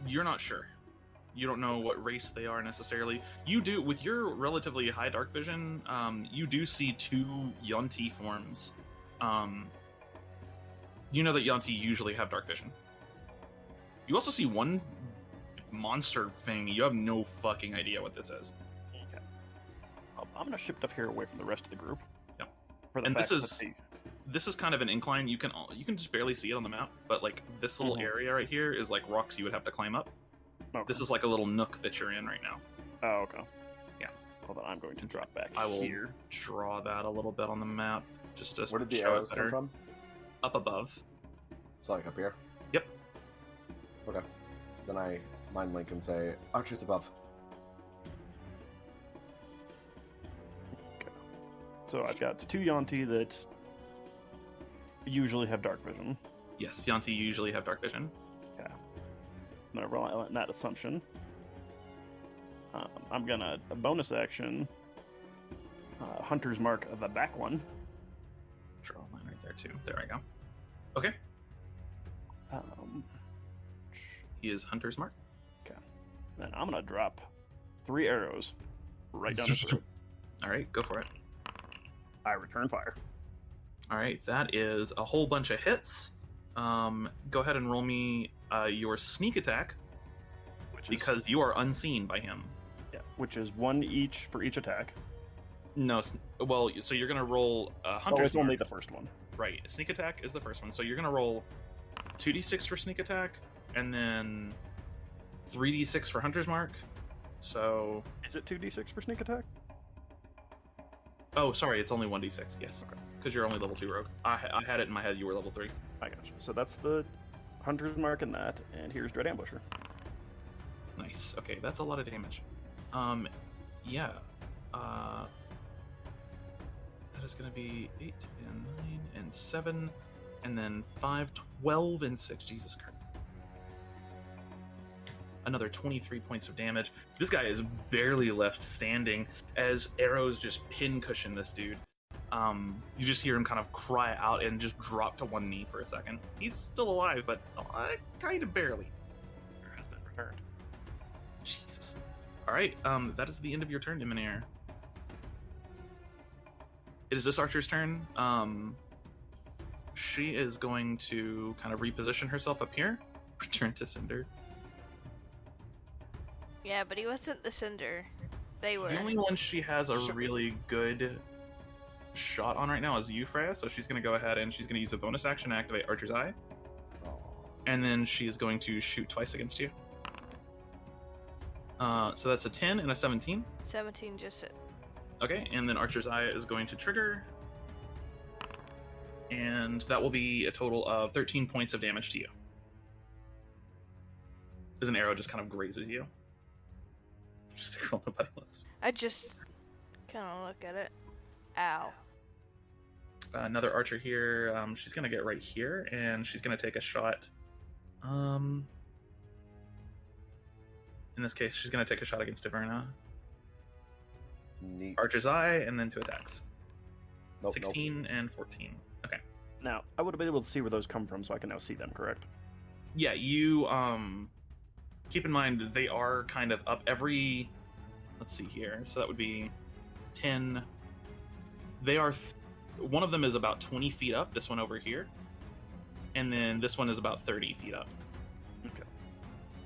You're not sure. You don't know what race they are necessarily. You do, with your relatively high dark vision, you do see 2 Yuan-Ti forms. You know that Yuan-Ti usually have dark vision. You also see one monster thing. You have no fucking idea what this is. Okay. I'm gonna shift up here away from the rest of the group. Yep. For the And fact this is kind of an incline. You can just barely see it on the map, but like this little area right here is like rocks you would have to climb up. Okay. This is like a little nook that you're in right now. Oh, okay. Yeah. Hold on, I'm going to drop back I will here. draw that a little bit on the map just to Where did the show it arrows come better. from? Up above. So like up here? Yep. Okay. Then I mind link and say, archers above. Okay. So I've got 2 Yuan-Ti that usually have dark vision. Yes, Yuan-Ti usually have dark vision. I'm gonna roll on that assumption. I'm gonna a bonus action. Hunter's Mark the back one. Draw a line right there too. There I go. Okay. He is Hunter's Mark. Then I'm gonna drop 3 arrows right down his throat. All right, go for it. I return fire. All right, that is a whole bunch of hits. Go ahead and roll me your sneak attack, because you are unseen by him. Yeah, which is 1 each for each attack. No, well, so you're gonna roll Hunter's Oh, it's Mark. only the first one. Right, sneak attack is the first one. So you're gonna roll 2d6 for sneak attack, and then 3d6 for Hunter's Mark. So, Is it 2d6 for sneak attack? oh, sorry, it's only 1d6. Yes, because you're only level 2 rogue. I had it in my head. You were level 3. I got you. So that's the Hunter's Mark and that, and here's Dread Ambusher. Nice. Okay, that's a lot of damage. Yeah. That is going to be 8 and 9 and 7, and then 5, 12, and 6. Jesus Christ. Another 23 points of damage. This guy is barely left standing as arrows just pincushion this dude. You just hear him kind of cry out and just drop to one knee for a second. He's still alive, but kind of barely. Has been returned. Jesus. All right. That is the end of your turn, Emonir. It is this archer's turn. She is going to kind of reposition herself up here. Return to Cinder. Yeah, but he wasn't the Cinder. They were. The only one she has a really good shot on right now is you, Freya. So she's going to go ahead and she's going to use a bonus action to activate Archer's Eye. And then she is going to shoot twice against you. So that's a 10 and a 17. 17 just hit. Okay, and then Archer's Eye is going to trigger. And that will be a total of 13 points of damage to you. As an arrow just kind of grazes you. Just to roll nobody else. I just kind of look at it. Ow. Another archer here. She's going to get right here, and she's going to take a shot. In this case, she's going to take a shot against Y'verna. Neat. Archer's Eye, and then 2 attacks. Nope, 16 and 14. Okay. Now, I would have been able to see where those come from, so I can now see them, correct? Yeah, you, keep in mind they are kind of up every... Let's see here. So that would be 10... They are... One of them is about 20 feet up, this one over here. And then this one is about 30 feet up. Okay.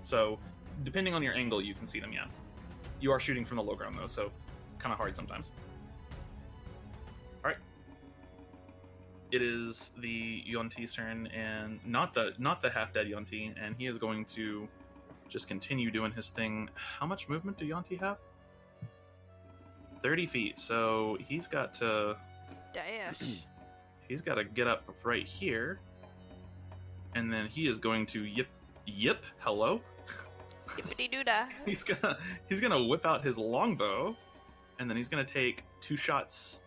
So, depending on your angle, you can see them, yeah. You are shooting from the low ground, though, so kind of hard sometimes. Alright. It is the Yuan-Ti's turn, and not the half-dead Yuan-Ti, and he is going to just continue doing his thing. How much movement do Yuan-Ti have? 30 feet, so he's got to... Dash. He's got to get up right here, and then he is going to yip, hello. Yippity doo dah. He's gonna whip out his longbow, and then he's gonna take 2 shots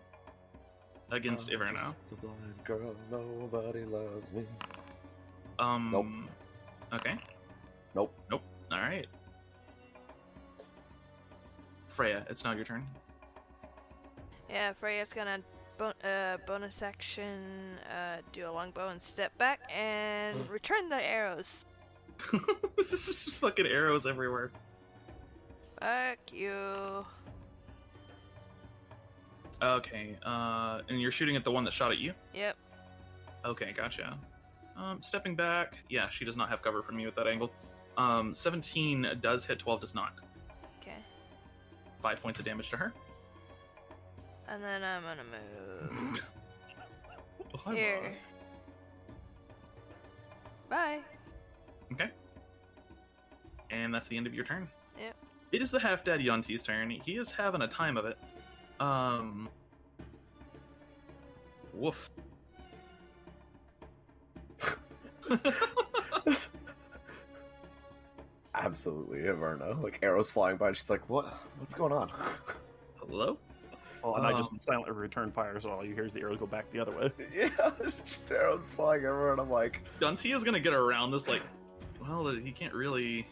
against Y'verna. Just a blind girl, nobody loves me. Nope. Okay. Nope. Nope. All right. Freya, it's now your turn. Yeah, Freya's gonna bonus action, do a longbow and step back and return the arrows. This is just fucking arrows everywhere. Fuck you. Okay, and you're shooting at the one that shot at you? Yep. Okay, gotcha. Stepping back. Yeah, she does not have cover from you at that angle. 17 does hit, 12 does not. Okay. 5 points of damage to her. And then I'm gonna move Hi, here. Bye. Okay. And that's the end of your turn. Yep. It is the half-dead Yonti's turn. He is having a time of it. Woof. Absolutely, Y'verna. Like arrows flying by, and she's like, What's going on?" Hello? Well, and I just silently return fire, so all you hear is the arrows go back the other way. Yeah, just arrows flying everywhere, and I'm like, Duncy is gonna get around this, like, well, he can't really...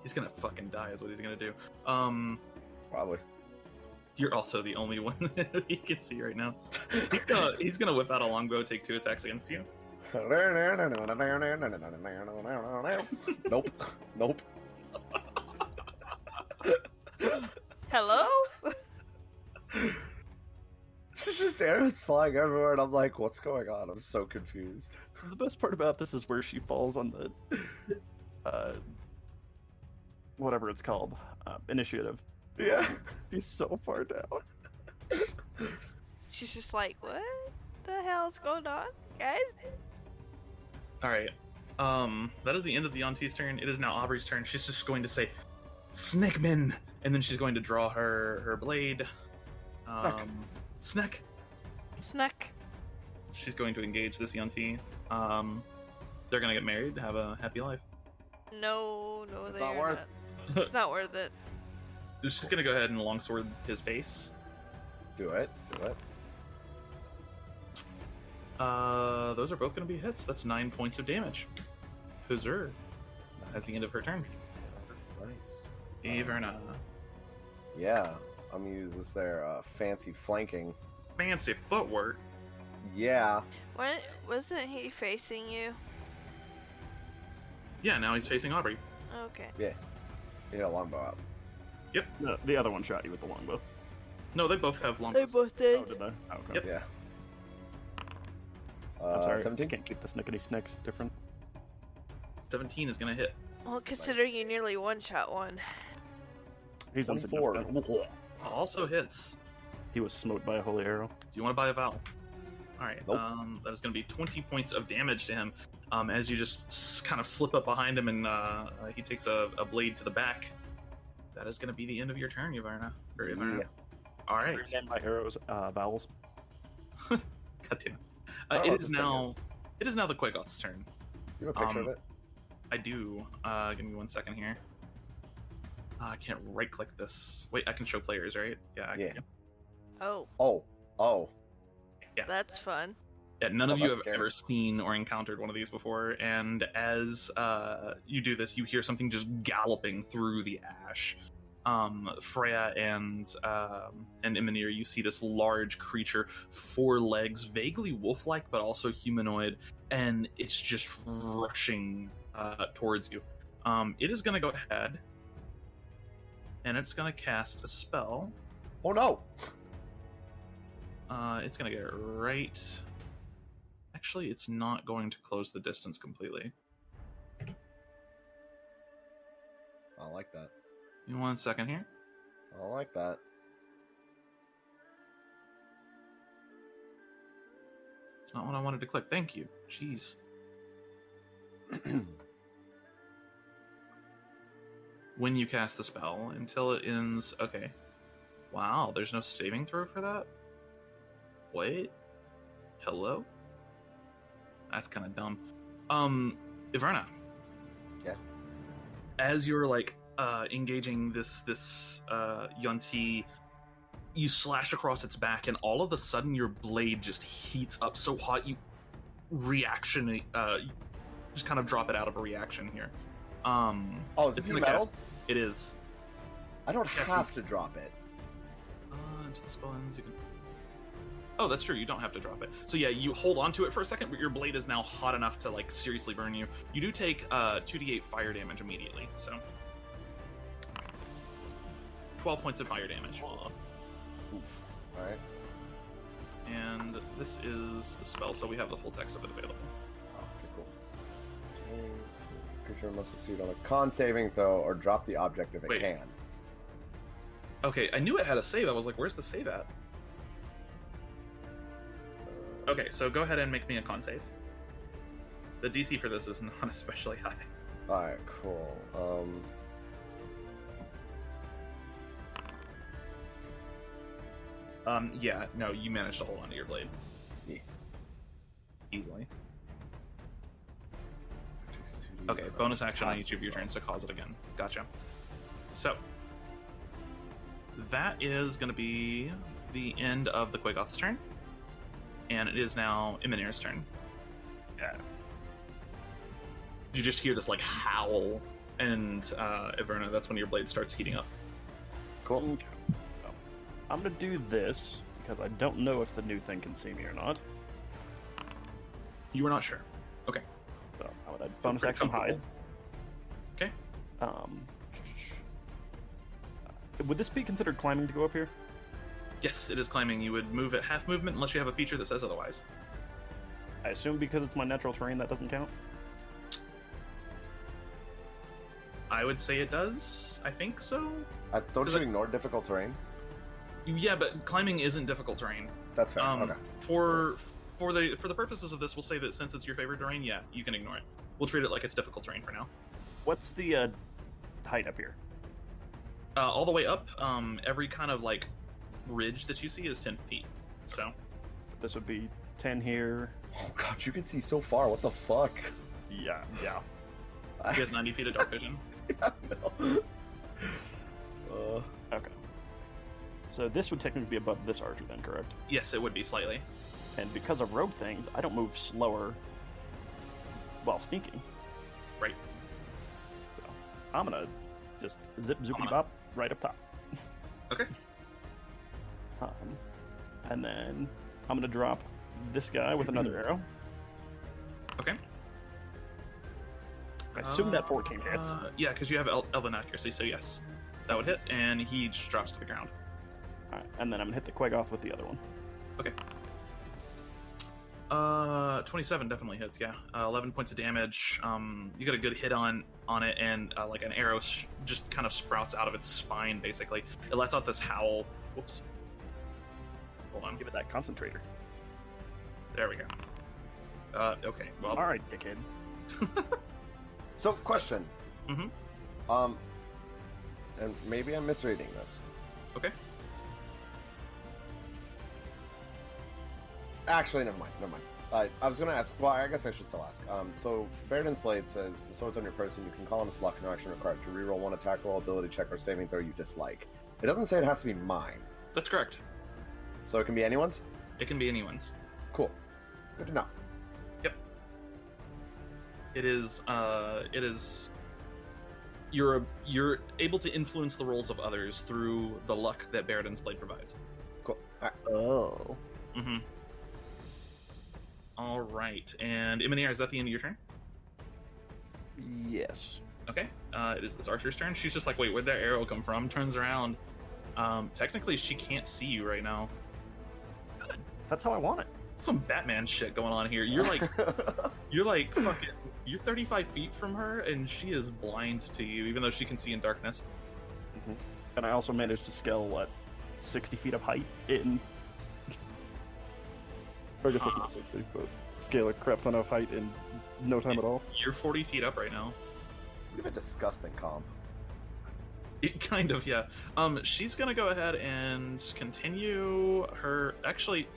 He's gonna fucking die is what he's gonna do. probably. You're also the only one that he can see right now. He's gonna whip out a longbow, take 2 attacks against you. Nope. Nope. Hello? It's just arrows flying everywhere, and I'm like, what's going on? I'm so confused. The best part about this is where she falls on the, whatever it's called, initiative. Yeah. She's so far down. She's just like, what the hell's going on, guys? Alright. That is the end of the Yonti's turn. It is now Aubrey's turn. She's just going to say, Snakeman! And then she's going to draw her blade. Snack. Snack. She's going to engage this Yonti. They're gonna get married, have a happy life. No, It's they not are worth. not. It's not worth it. She's gonna go ahead and longsword his face. Do it. Those are both gonna be hits. That's 9 points of damage. Huzzah. That's the end of her turn. Nice. Y'verna. Yeah, I'm gonna use this there fancy flanking. Fancy footwork. Yeah. Wasn't he facing you? Yeah, now he's facing Aubrey. Okay. Yeah. He hit a longbow out. No, the other one shot you with the longbow. No, they both have They longbows. both did. Oh, did they? Oh, okay. Yep. Yeah. I'm sorry. 17. Can't keep the snickety snicks different. 17 is gonna hit. Well, considering you nearly one-shot one. He's 24. insignificant. Also hits. He was smote by a holy arrow. Do you want to buy a vowel? Alright, Nope. that is going to be 20 points of damage to him as you just kind of slip up behind him and he takes a blade to the back. That is going to be the end of your turn, Y'verna. Yeah. Alright. And my arrows, vowels. God damn. I don't know what It this thing is now the Quagoth's turn. You have a picture of it? I do. Give me 1 second here. I can't right-click this. Wait, I can show players, right? Yeah. Yeah. Can. Oh, Oh. Yeah. that's fun. Yeah, none of Oh, you that's have scary. ever seen or encountered one of these before, and as you do this, you hear something just galloping through the ash. Freya and Emonir, you see this large creature, 4 legs, vaguely wolf-like, but also humanoid, and it's just rushing towards you. It is going to go ahead, and it's going to cast a spell. Oh no! It's going to get right... Actually, it's not going to close the distance completely. I like that. Give me 1 second here. I like that. It's not what I wanted to click. Thank you. Jeez. When you cast the spell, until it ends... Okay. Wow, there's no saving throw for that? Wait. Hello? That's kind of dumb. Y'verna. Yeah. As you're, like, engaging this Yonti, you slash across its back, and all of a sudden your blade just heats up so hot reaction. Just kind of drop it out of a reaction here. Oh, is it's it gonna metal? cast- It is. I don't Casting- have to drop it. Into the spell ends, you can. Oh, that's true. You don't have to drop it. So yeah, you hold on to it for a second, but your blade is now hot enough to like seriously burn you. You do take 2d8 fire damage immediately. So 12 points of fire damage. Oof. Alright. And this is the spell, so we have the full text of it available. Oh, okay, cool. Creature must succeed on a con saving throw or drop the object if it Wait. can. Okay, I knew it had a save. I was like, where's the save at? Okay, so go ahead and make me a con save. The DC for this is not especially high. Alright, cool. Yeah, no, you managed to hold onto your blade. Yeah. Easily. Okay, bonus action on each of your turns to cause it again. Gotcha. So, that is going to be the end of the Quagoth's turn. And it is now Emonir's turn. Yeah. You just hear this, like, howl, and, Y'verna, that's when your blade starts heating up. Cool. Okay. So, I'm gonna do this because I don't know if the new thing can see me or not. You were not sure. Okay. So I would add bonus pretty action hide. comfortable. Okay. Would this be considered climbing to go up here? Yes, it is climbing. You would move at half movement unless you have a feature that says otherwise. I assume because it's my natural terrain that doesn't count. I would say it does. I think so. Don't Is you it- ignore difficult terrain? Yeah, but climbing isn't difficult terrain. That's fair. Okay. For the purposes of this, we'll say that since it's your favorite terrain, yeah, you can ignore it. We'll treat it like it's difficult terrain for now. What's the height up here? All the way up, every kind of like ridge that you see is 10 feet. So So this would be 10 here. Oh god, you can see so far. What the fuck? Yeah, yeah. he has 90 feet of dark vision. Yeah, no. Okay. So this would technically be above this archer then, correct? Yes, it would be slightly. And because of rogue things, I don't move slower while sneaking. Right. So I'm gonna just zip zoopity bop right up top. Okay. And then I'm gonna drop this guy with another arrow. Okay. I assume that 14 hits. Yeah, because you have elven accuracy, so yes, that would hit, and he just drops to the ground. Alright, and then I'm gonna hit the Quagoth with the other one. Okay. 27 definitely hits. Yeah, 11 points of damage. You got a good hit on it, and like an arrow just kind of sprouts out of its spine. Basically, it lets out this howl. Whoops. Hold on. Give it that concentrator. There we go. Okay. Well. Alright, dickhead. So, question. Mm-hmm. And maybe I'm misreading this. Okay. Actually, never mind. I was going to ask. Well, I guess I should still ask. So, Baradin's Blade says the sword's on your person. You can call on its luck. No action required to reroll one attack roll, ability check, or saving throw you dislike. It doesn't say it has to be mine. That's correct. So it can be anyone's? It can be anyone's. Cool. Good to know. Yep. It is. It is. You're able to influence the rolls of others through the luck that Baradin's Blade provides. Cool. All right. Oh. Mm-hmm. All right, and Y'verna, is that the end of your turn? Yes. Okay. It is this archer's turn. She's just like, wait, where'd that arrow come from? Turns around. Technically, she can't see you right now. That's how I want it. Some Batman shit going on here. You're like, fucking, you're 35 feet from her, and she is blind to you, even though she can see in darkness. Mm-hmm. And I also managed to scale, 60 feet of height in... Or I guess that's not 60, but scale a crap ton of height in no time at all. You're 40 feet up right now. You have a disgusting comp. It kind of, yeah. She's gonna go ahead and continue her... Actually,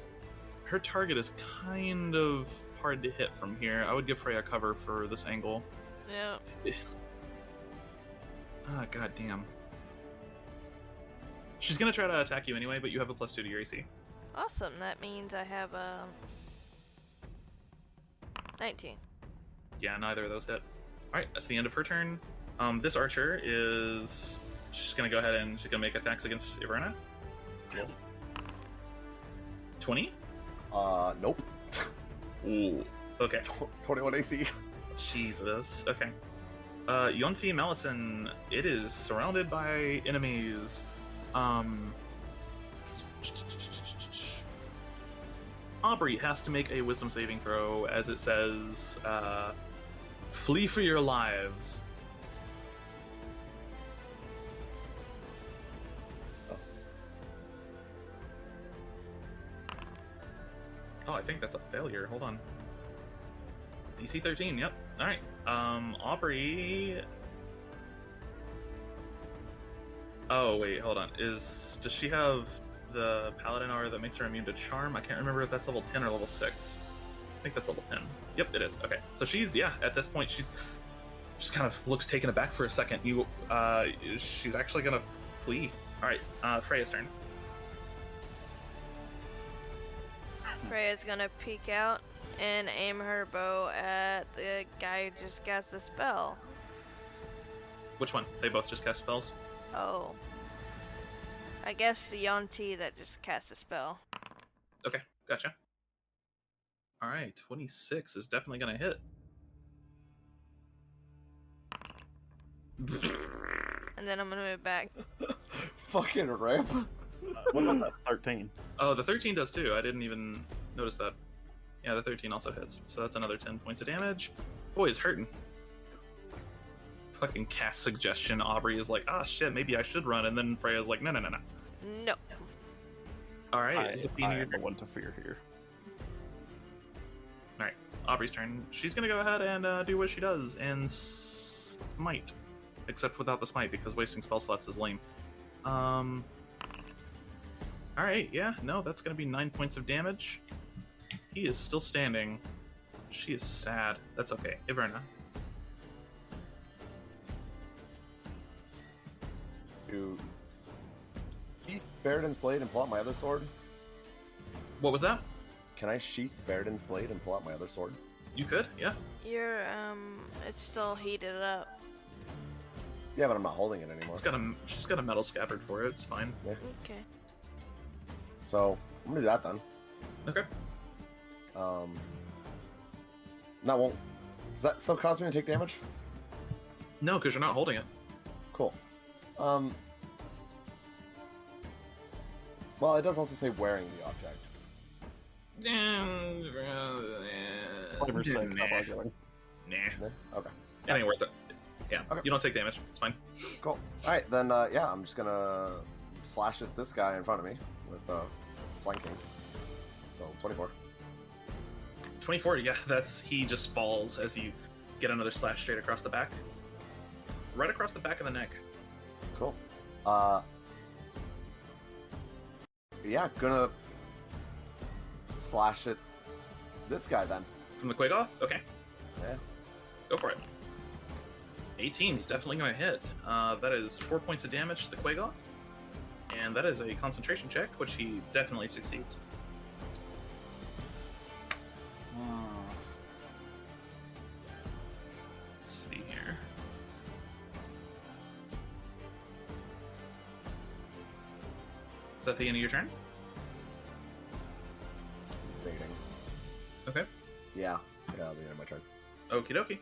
her target is kind of hard to hit from here. I would give Freya cover for this angle. Yeah. Ah, goddamn. She's gonna try to attack you anyway, but you have a +2 to your AC. Awesome. That means I have 19. Yeah, neither of those hit. Alright, that's the end of her turn. This archer is... She's gonna go ahead and she's gonna make attacks against Y'verna. 20? Nope. Ooh. Okay. 21 AC. Jesus. Okay. Yonti Malison, it is surrounded by enemies. Aubrey has to make a wisdom saving throw as it says, flee for your lives. Oh, I think that's a failure. Hold on. DC 13, yep. Alright. Aubrey... Oh, wait, hold on. Does she have the Paladin aura that makes her immune to charm? I can't remember if that's level 10 or level 6. I think that's level 10. Yep, it is. Okay. So she's, yeah, at this point, she's kind of looks taken aback for a second. She's actually gonna flee. Alright, Freya's turn. Freya's gonna peek out and aim her bow at the guy who just cast the spell. Which one? They both just cast spells? Oh. I guess the Yonti that just cast a spell. Okay, gotcha. Alright, 26 is definitely gonna hit. And then I'm gonna move back. Fucking ramp. What about that 13? Oh, the 13 does too. I didn't even notice that. Yeah, the 13 also hits. So that's another 10 points of damage. Boy, it's hurting. Fucking cast suggestion. Aubrey is like, ah, shit, maybe I should run. And then Freya's like, no. No. Alright, I Athena, am the one to fear here. Alright, Aubrey's turn. She's gonna go ahead and do what she does and smite. Except without the smite, because wasting spell slots is lame. Alright, yeah, no, that's gonna be 9 points of damage. He is still standing. She is sad. That's okay. Y'verna. To sheath Baradin's blade and pull out my other sword? What was that? Can I sheath Baradin's blade and pull out my other sword? You could, yeah. You're, it's still heated up. Yeah, but I'm not holding it anymore. She's got a metal scabbard for it. It's fine. Yeah. Okay. So I'm gonna do that then. Okay. That won't. Does that still cause me to take damage? No, because you're not holding it. Cool. Well, it does also say wearing the object. Whatever sake, Nah. stop arguing. Nah. Yeah? Okay. It ain't worth it. Yeah, Okay. you don't take damage. It's fine. Cool. Alright, then, yeah, I'm just gonna slash at this guy in front of me with, flanking. So, 24. 24, yeah, he just falls as you get another slash straight across the back. Right across the back of the neck. Cool. Yeah, gonna slash at this guy then. From the Quagoth? Okay. Yeah. Go for it. 18's definitely going to hit. That is 4 points of damage to the Quagoth. And that is a concentration check, which he definitely succeeds. Let's see here. Is that the end of your turn? Waiting. Okay. Yeah, that'll be the end of my turn. Okie dokie.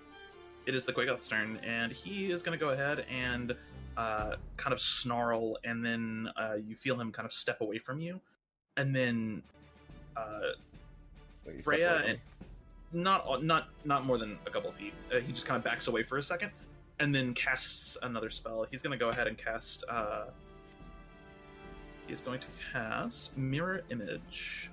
It is the Quagoth's turn, and he is going to go ahead and kind of snarl, and then you feel him kind of step away from you, and then Wait, he steps Freya, away from and me? not more than a couple feet. He just kind of backs away for a second, and then casts another spell. He's going to go ahead and cast. He's going to cast Mirror Image.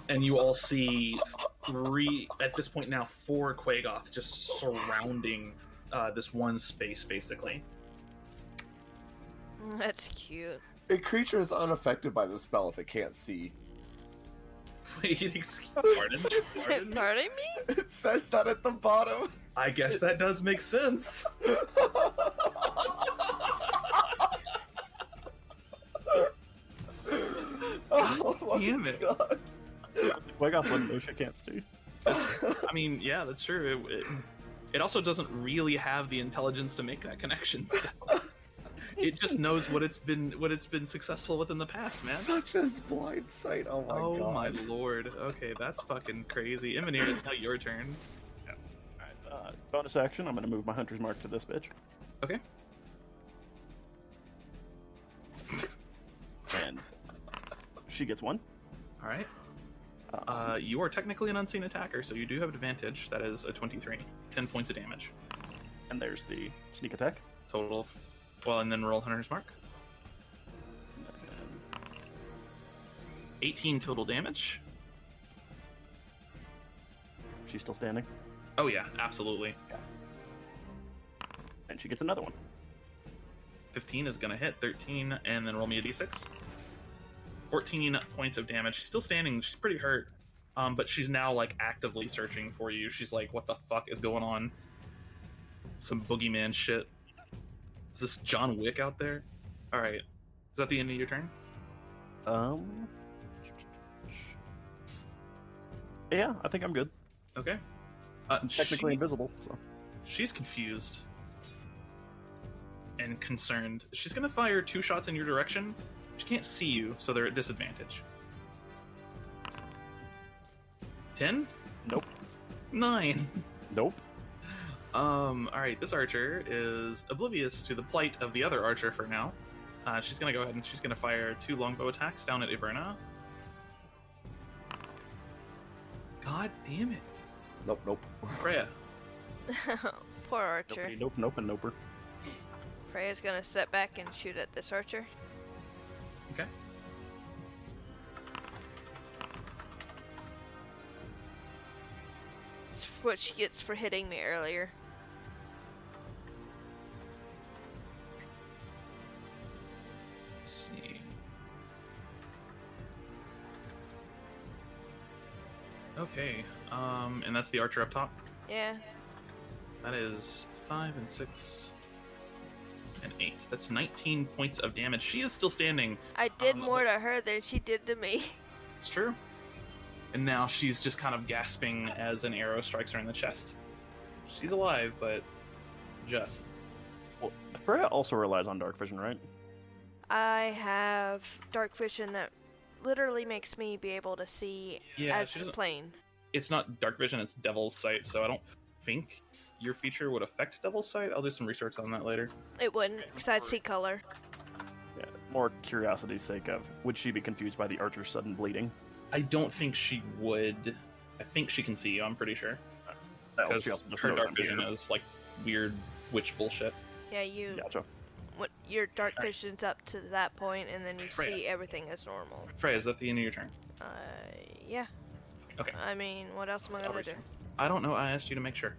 And you all see at this point now, 4 Quagoth just surrounding this one space, basically. That's cute. A creature is unaffected by the spell if it can't see. Wait, pardon? Pardon me? It says that at the bottom. I guess that does make sense. Oh my Damn it. God. Wake up when Lucia can't see. I mean, yeah, that's true. It also doesn't really have the intelligence to make that connection. So it just knows what it's been successful with in the past, man. Such as blind sight. Oh my god. Oh my lord. Okay, that's fucking crazy. Emonir, it's now your turn. Alright, bonus action, I'm gonna move my hunter's mark to this bitch. Okay. And she gets 1. All right. You are technically an unseen attacker, so you do have advantage. That is a 23. 10 points of damage. And there's the sneak attack. Total. Well, and then roll Hunter's Mark. 18 total damage. She's still standing. Oh yeah, absolutely. And she gets another one. 15 is gonna hit. 13, and then roll me a d6. 14 points of damage. She's still standing. She's pretty hurt. But she's now like actively searching for you. She's like, what the fuck is going on? Some boogeyman shit. Is this John Wick out there? Alright. Is that the end of your turn? Yeah, I think I'm good. Okay. Technically invisible, so. She's confused and concerned. She's gonna fire 2 shots in your direction. She can't see you, so they're at disadvantage. 10? Nope. 9. Nope. Alright, this archer is oblivious to the plight of the other archer for now. She's gonna go ahead and she's gonna fire 2 longbow attacks down at Y'verna. God damn it. Nope. Freya. Poor archer. Nope, and noper. Freya's gonna step back and shoot at this archer. Okay. It's what she gets for hitting me earlier. Let's see. Okay. And that's the archer up top. Yeah. That is 5 and 6 and 8. That's 19 points of damage. She is still standing. I did more to her than she did to me. It's true. And now she's just kind of gasping as an arrow strikes her in the chest. She's alive, but just. Well, Freya also relies on dark vision, right? I have dark vision that literally makes me be able to see as she the doesn't- plane. It's not dark vision, it's devil's sight, so I don't think your feature would affect devil's sight. I'll do some research on that later. It wouldn't, because I'd see color. Yeah, more curiosity's sake of, would she be confused by the archer's sudden bleeding? I don't think she would. I think she can see you, I'm pretty sure. Because Because her dark vision is like weird witch bullshit. Yeah, you. Gotcha. What your dark vision's up to that point, and then you Freya. see everything as normal. Freya, is that the end of your turn? Yeah. Okay. I mean, what else am I gonna Aubrey's do? turn. I don't know, I asked you to make sure.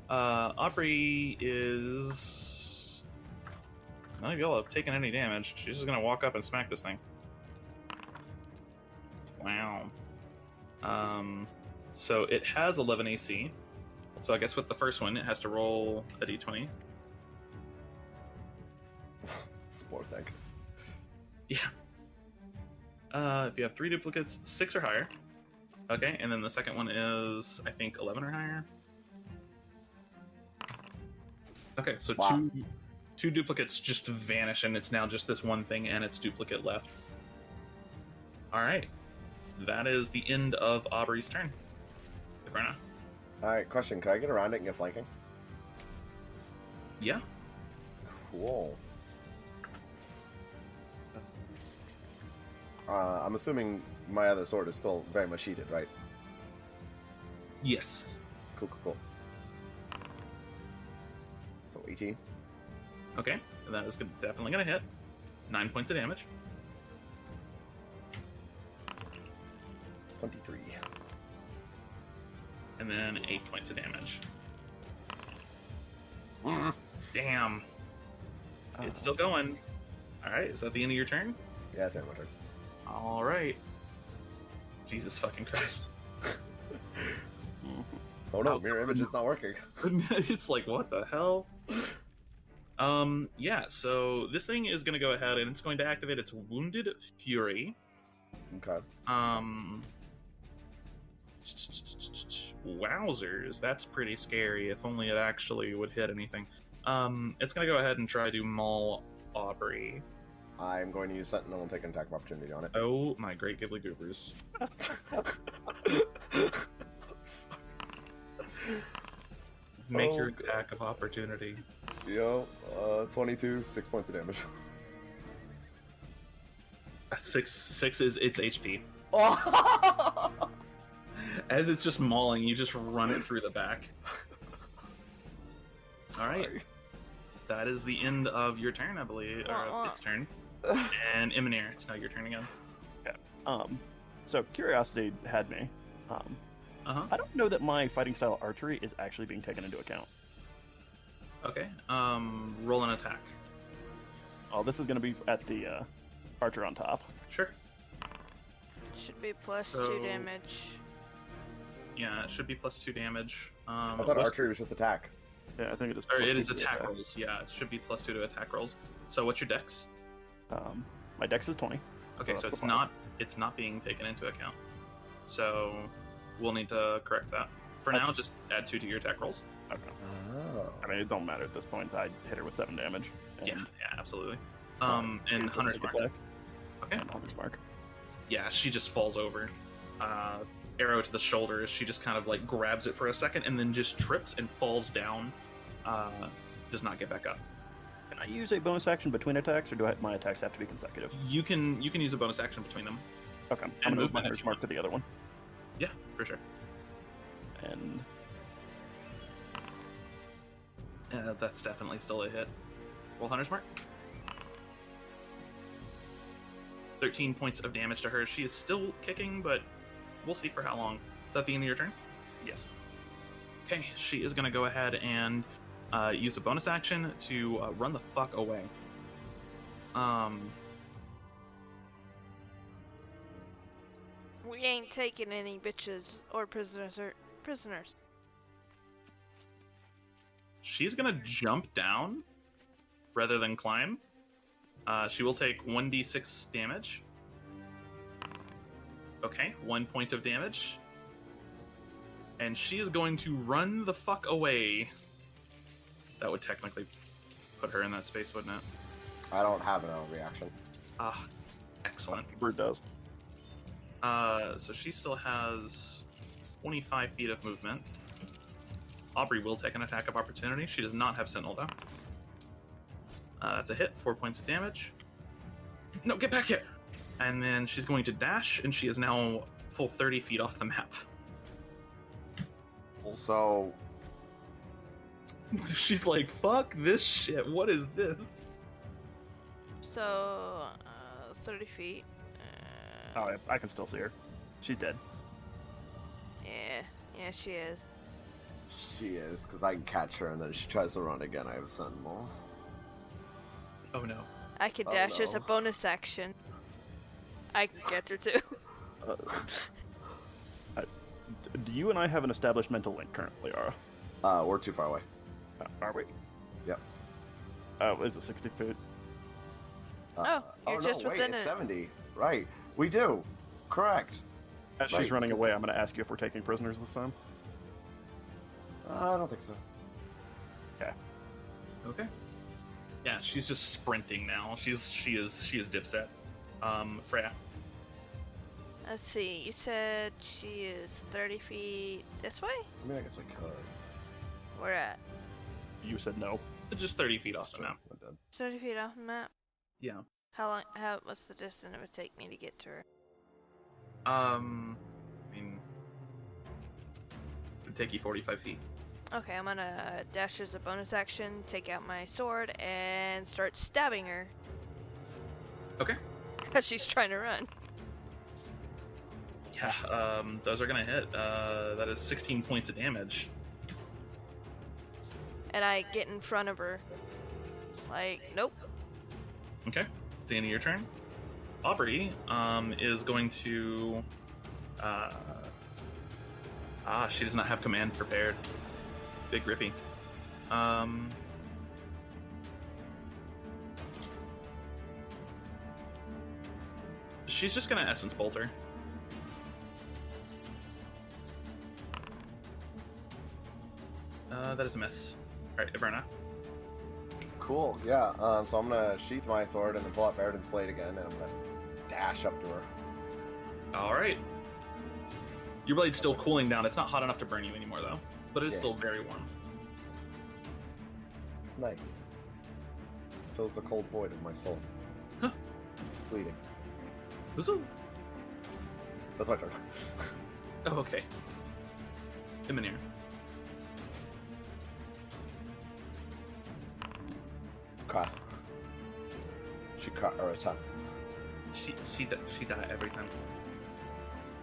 Aubrey is... None of y'all have taken any damage. She's just gonna walk up and smack this thing. Wow. So it has 11 AC. So I guess with the first one, it has to roll a d20. This poor thing. Yeah. If you have 3 duplicates, 6 or higher. Okay, and then the second one is, I think, 11 or higher. Okay, so Wow. two duplicates just vanish, and it's now just this one thing and its duplicate left. Alright. That is the end of Aubrey's turn. Y'verna. Alright, question. Can I get around it and get flanking? Yeah. Cool. I'm assuming my other sword is still very much heated, right? Yes. Cool. So 18. Okay, and that is definitely gonna hit. 9 points of damage. 23. And then 8 points of damage. Mm. Damn. It's still going. Alright, is that the end of your turn? Yeah, it's my turn. Alright. Jesus fucking Christ. Oh no, mirror image is not working. It's like, what the hell? Yeah, so this thing is gonna go ahead and it's going to activate its Wounded Fury. Okay. Wowzers, that's pretty scary. If only it actually would hit anything. It's gonna go ahead and try to maul Aubrey. I'm going to use Sentinel and take an attack of opportunity on it. Oh my great Ghibli Goobers. Make your attack of opportunity. Yo, 22, 6 points of damage. 6 is its HP. Oh! As it's just mauling, you just run it through the back. Alright. That is the end of your turn, I believe. Or its turn. And Emonir, it's now your turn again. Okay. So curiosity had me. I don't know that my fighting style archery is actually being taken into account. Okay. Roll an attack. Oh, this is going to be at the archer on top. Sure. Should be plus So- 2 damage. Yeah, it should be plus 2 damage. I thought archery was just attack. Yeah, I think it is. Or plus it 2 is to the attack rolls. Yeah, it should be plus 2 to attack rolls. So what's your dex? My dex is 20. Okay, so that's it's the not being taken into account. So we'll need to correct that. For now, just add 2 to your attack rolls. Okay. Oh. I mean, it don't matter at this point. I hit her with 7 damage. And, Yeah, absolutely. here's And the Hunter's sneak Mark. attack, Okay. and Hunter's Mark. Yeah, she just falls over. Arrow to the shoulder. She just kind of like grabs it for a second and then just trips and falls down. Does not get back up. Can I use a bonus action between attacks, or do my attacks have to be consecutive? You can use a bonus action between them. Okay. I'm And going to move my movement if Hunter's you Mark want. to the other one. Yeah, for sure. And That's definitely still a hit. Roll Hunter's Mark. 13 points of damage to her. She is still kicking, but we'll see for how long. Is that the end of your turn? yes. Okay, she is going to go ahead and use a bonus action to run the fuck away. We ain't taking any bitches or prisoners. She's going to jump down rather than climb. She will take 1d6 damage. Okay, 1 point of damage. And she is going to run the fuck away. That would technically put her in that space, wouldn't it? I don't have an reaction. Ah, excellent. Brute does. So she still has 25 feet of movement. Aubrey will take an attack of opportunity. She does not have Sentinel, though. That's a hit, 4 points of damage. No, get back here! And then she's going to dash, and she is now full 30 feet off the map. So, She's like, fuck this shit, what is this? So, 30 feet. Oh, I can still see her. She's dead. Yeah, she is. she is, because I can catch her, and then if she tries to run again, I have Sentinel. Oh no. I could Oh, dash as a no. bonus action. I can catch her too. Do you and I have an established mental link currently, Ara? We're too far away. Are we? Yep. Oh, is it 60 feet? Oh, you're just wait, within it's it. 70. Right. We do. Correct. As Right, she's running because- away, I'm going to ask you if we're taking prisoners this time. I don't think so. Okay. Yeah, she's just sprinting now. She is dipset. Freya. Let's see, you said she is 30 feet this way? I mean, I guess we could. Where at? You said no. Just 30 feet off the map. We're dead. 30 feet off the map? Yeah. What's the distance it would take me to get to her? I mean, it'd take you 45 feet. Okay, I'm gonna dash as a bonus action, take out my sword, and start stabbing her. Okay. Because she's trying to run. Yeah, those are gonna hit. That is 16 points of damage. And I get in front of her. Like, nope. Okay. At the end of your turn. Aubrey, is going to, she does not have command prepared. Big Rippy. She's just gonna Essence Bolt her. That is a miss. Alright, Y'verna. Cool, yeah. So I'm gonna sheath my sword and then pull out Baradin's blade again, and I'm gonna dash up to her. Alright. Your blade's still cooling down. It's not hot enough to burn you anymore, though. But it's Yeah. still very warm. It's nice. Fills the cold void of my soul. Huh. Fleeting. Whistle. That's my turn. Oh, okay. Emonir. Cry. She cry or attack. She die every time.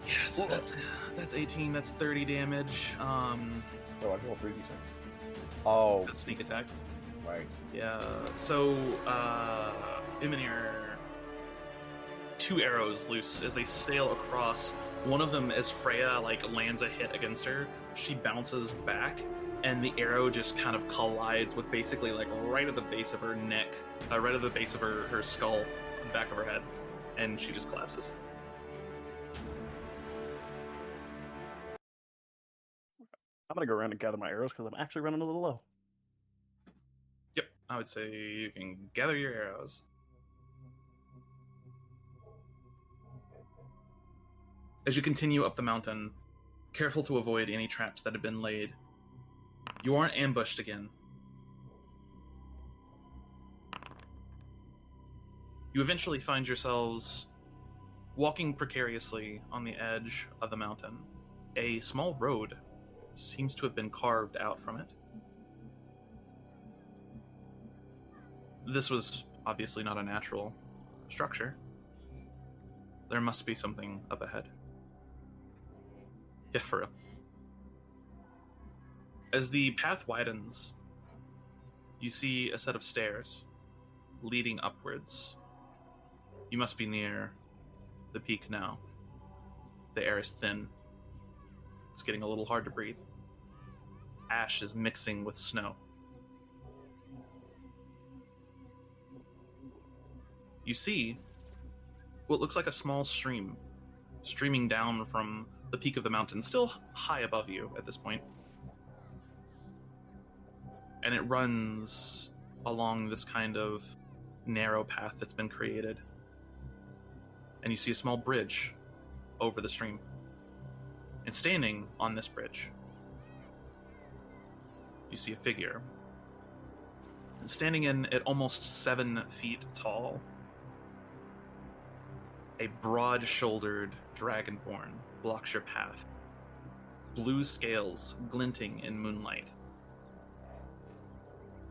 Yeah, so that's 18. That's 30 damage. Oh, I roll 3d6. Oh, That's sneak attack. right. Yeah. So, Emonir, 2 arrows loose as they sail across. One of them, as Freya lands a hit against her, she bounces back, and the arrow just kind of collides with basically right at the base of her neck, right at the base of her skull, the back of her head, and she just collapses. I'm gonna go around and gather my arrows because I'm actually running a little low. Yep, I would say you can gather your arrows. As you continue up the mountain, careful to avoid any traps that have been laid, you aren't ambushed again. You eventually find yourselves walking precariously on the edge of the mountain. A small road seems to have been carved out from it. This was obviously not a natural structure. There must be something up ahead. Yeah, for real. As the path widens, you see a set of stairs leading upwards. You must be near the peak now. The air is thin. It's getting a little hard to breathe. Ash is mixing with snow. You see what looks like a small stream streaming down from the peak of the mountain, still high above you at this point. And it runs along this kind of narrow path that's been created. And you see a small bridge over the stream. And standing on this bridge, you see a figure. Standing in at almost 7 feet tall. A broad-shouldered dragonborn blocks your path. Blue scales glinting in moonlight.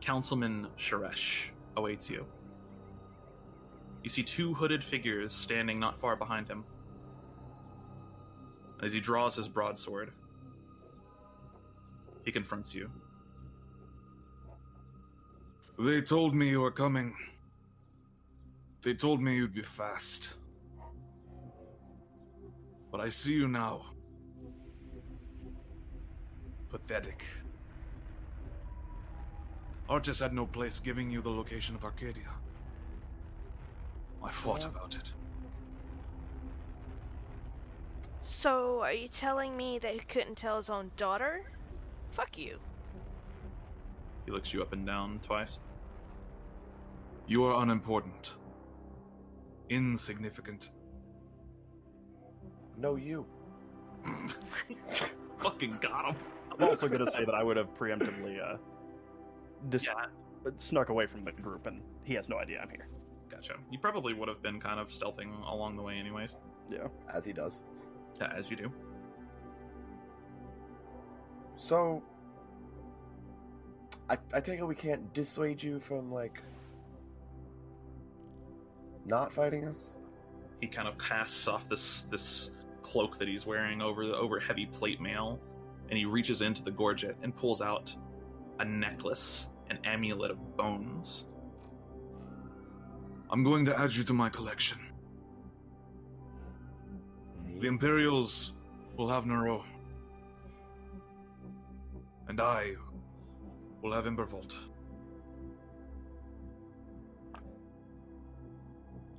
Councilman Sharesh awaits you. You see 2 hooded figures standing not far behind him. As he draws his broadsword, he confronts you. They told me you were coming. They told me you'd be fast. But I see you now. Pathetic. Artis had no place giving you the location of Arcadia. I fought about it. So, are you telling me that he couldn't tell his own daughter? Fuck you. He looks you up and down twice. You are unimportant. Insignificant. No, you. Fucking got him. I'm also gonna say that I would have preemptively snuck away from the group, and he has no idea I'm here. Gotcha. You probably would have been kind of stealthing along the way anyways. Yeah. As he does. Yeah, as you do. So, I take it we can't dissuade you from, not fighting us? He kind of casts off this cloak that he's wearing over heavy plate mail, and he reaches into the gorget and pulls out a necklace, an amulet of bones. I'm going to add you to my collection. The Imperials will have Nureau. And I will have Embervolt.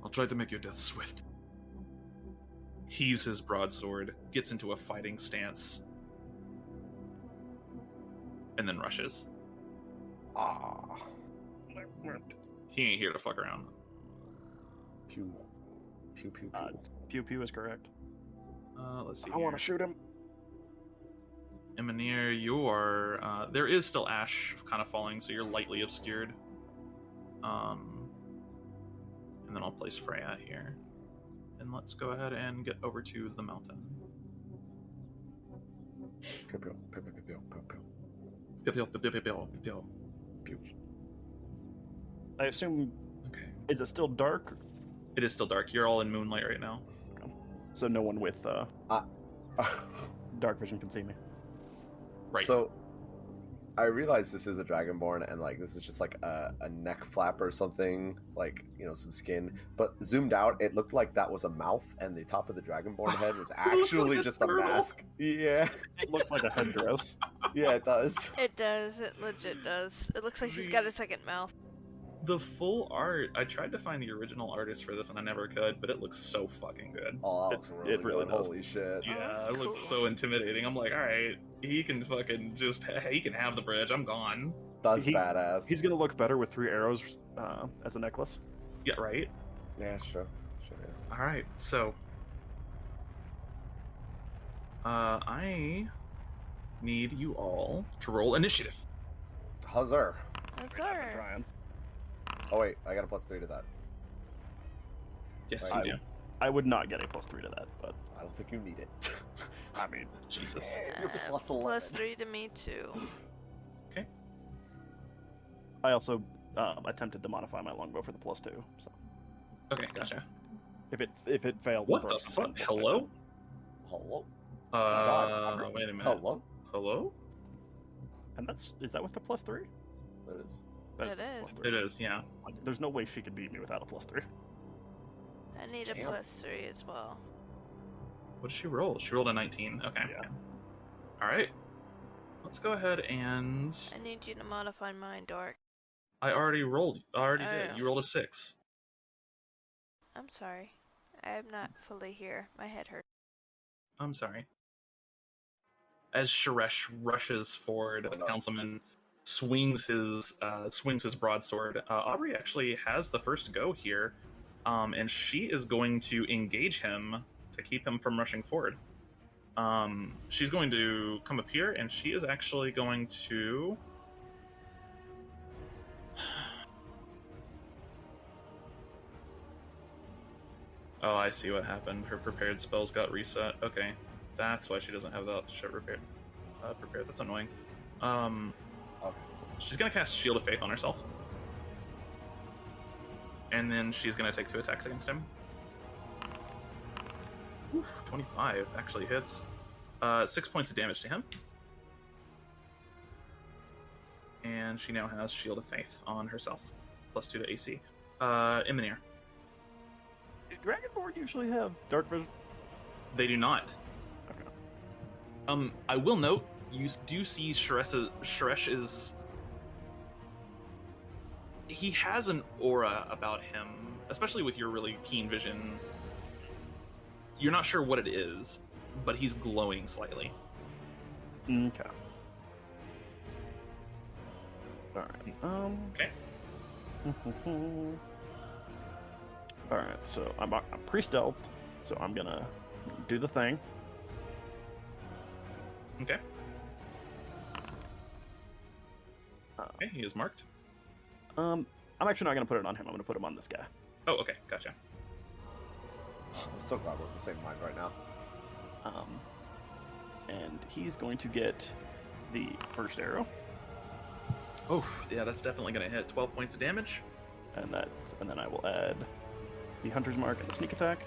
I'll try to make your death swift. Heaves his broadsword, gets into a fighting stance. and then rushes. Ah. He ain't here to fuck around. Pew. Pew, pew, pew. Pew pew is correct. Let's see. I want to shoot him. Emonir, you are. There is still ash kind of falling, so you're lightly obscured. And then I'll place Freya here. And let's go ahead and get over to the mountain. Pew, pew, pew, pew, pew, pew, pew. Pew, pew, pew, pew, pew, pew. Pew. I assume. Okay. Is it still dark? It is still dark. You're all in moonlight right now. So no one with dark vision can see me. Right. So, I realize this is a Dragonborn, and like this is just like a neck flap or something, like some skin. But zoomed out, it looked like that was a mouth, and the top of the Dragonborn head was actually like a just a turtle. mask. Yeah, It looks like a headdress. yeah, it does. It does. It legit does. It looks like she's got a second mouth. The full art, I tried to find the original artist for this and I never could, but it looks so fucking good. Oh, that looks really, it really good. does. Holy shit. Yeah, that's it looks cool. so intimidating. I'm like, alright, he can fucking just, he can have the bridge, I'm gone. That's He- badass. He's gonna look better with 3 arrows as a necklace. Yeah, right? Yeah, sure. Sure, yeah. Alright, so. I need you all to roll initiative. Huzzah. That's I've been her. trying. Oh, wait, I got a +3 to that. Yes, Right. you do. I would not get a +3 to that, but I don't think you need it. I mean, Jesus. You're +11. +3 to me too. I also attempted to modify my longbow for the +2. So Okay, gotcha. if it failed, What then the perhaps- fuck? Hello? Hello? Wait a minute. Hello? Hello? And is that with the +3? That is. That's It the is. +3. It is, yeah. Like, there's no way she could beat me without a +3. I need a Damn. +3 as well. What did she roll? She rolled a 19. Okay. Yeah. Alright. Let's go ahead and... I need you to modify mine, Dork. I already rolled. I already Oh, did. yeah. You rolled a 6. I'm sorry. I am not fully here. My head hurts. I'm sorry. As Sharesh rushes forward, the councilman swings his broadsword. Aubrey actually has the first go here, and she is going to engage him to keep him from rushing forward. She's going to come up here, and she is actually going to... Oh, I see what happened. Her prepared spells got reset. Okay, that's why she doesn't have that shit prepared. That's annoying. Okay. She's gonna cast Shield of Faith on herself, and then she's gonna take 2 attacks against him. Oof, 25 actually hits. 6 points of damage to him, and she now has Shield of Faith on herself, +2 to AC. Emonir. Do Dragonborn usually have dark vision? They do not. Okay. I will note, you do see Sharesh is... He has an aura about him, especially with your really keen vision. You're not sure what it is, but he's glowing slightly. Okay. Alright, Okay. Alright, so I'm pre-stealthed, so I'm gonna do the thing. Okay. Okay, he is marked. I'm actually not gonna put it on him, I'm gonna put him on this guy. Oh, okay, gotcha. I'm so glad we're in the same mind right now. And he's going to get the first arrow, Oh, yeah, that's definitely gonna hit. 12 points of damage. and then I will add the hunter's mark and the sneak attack.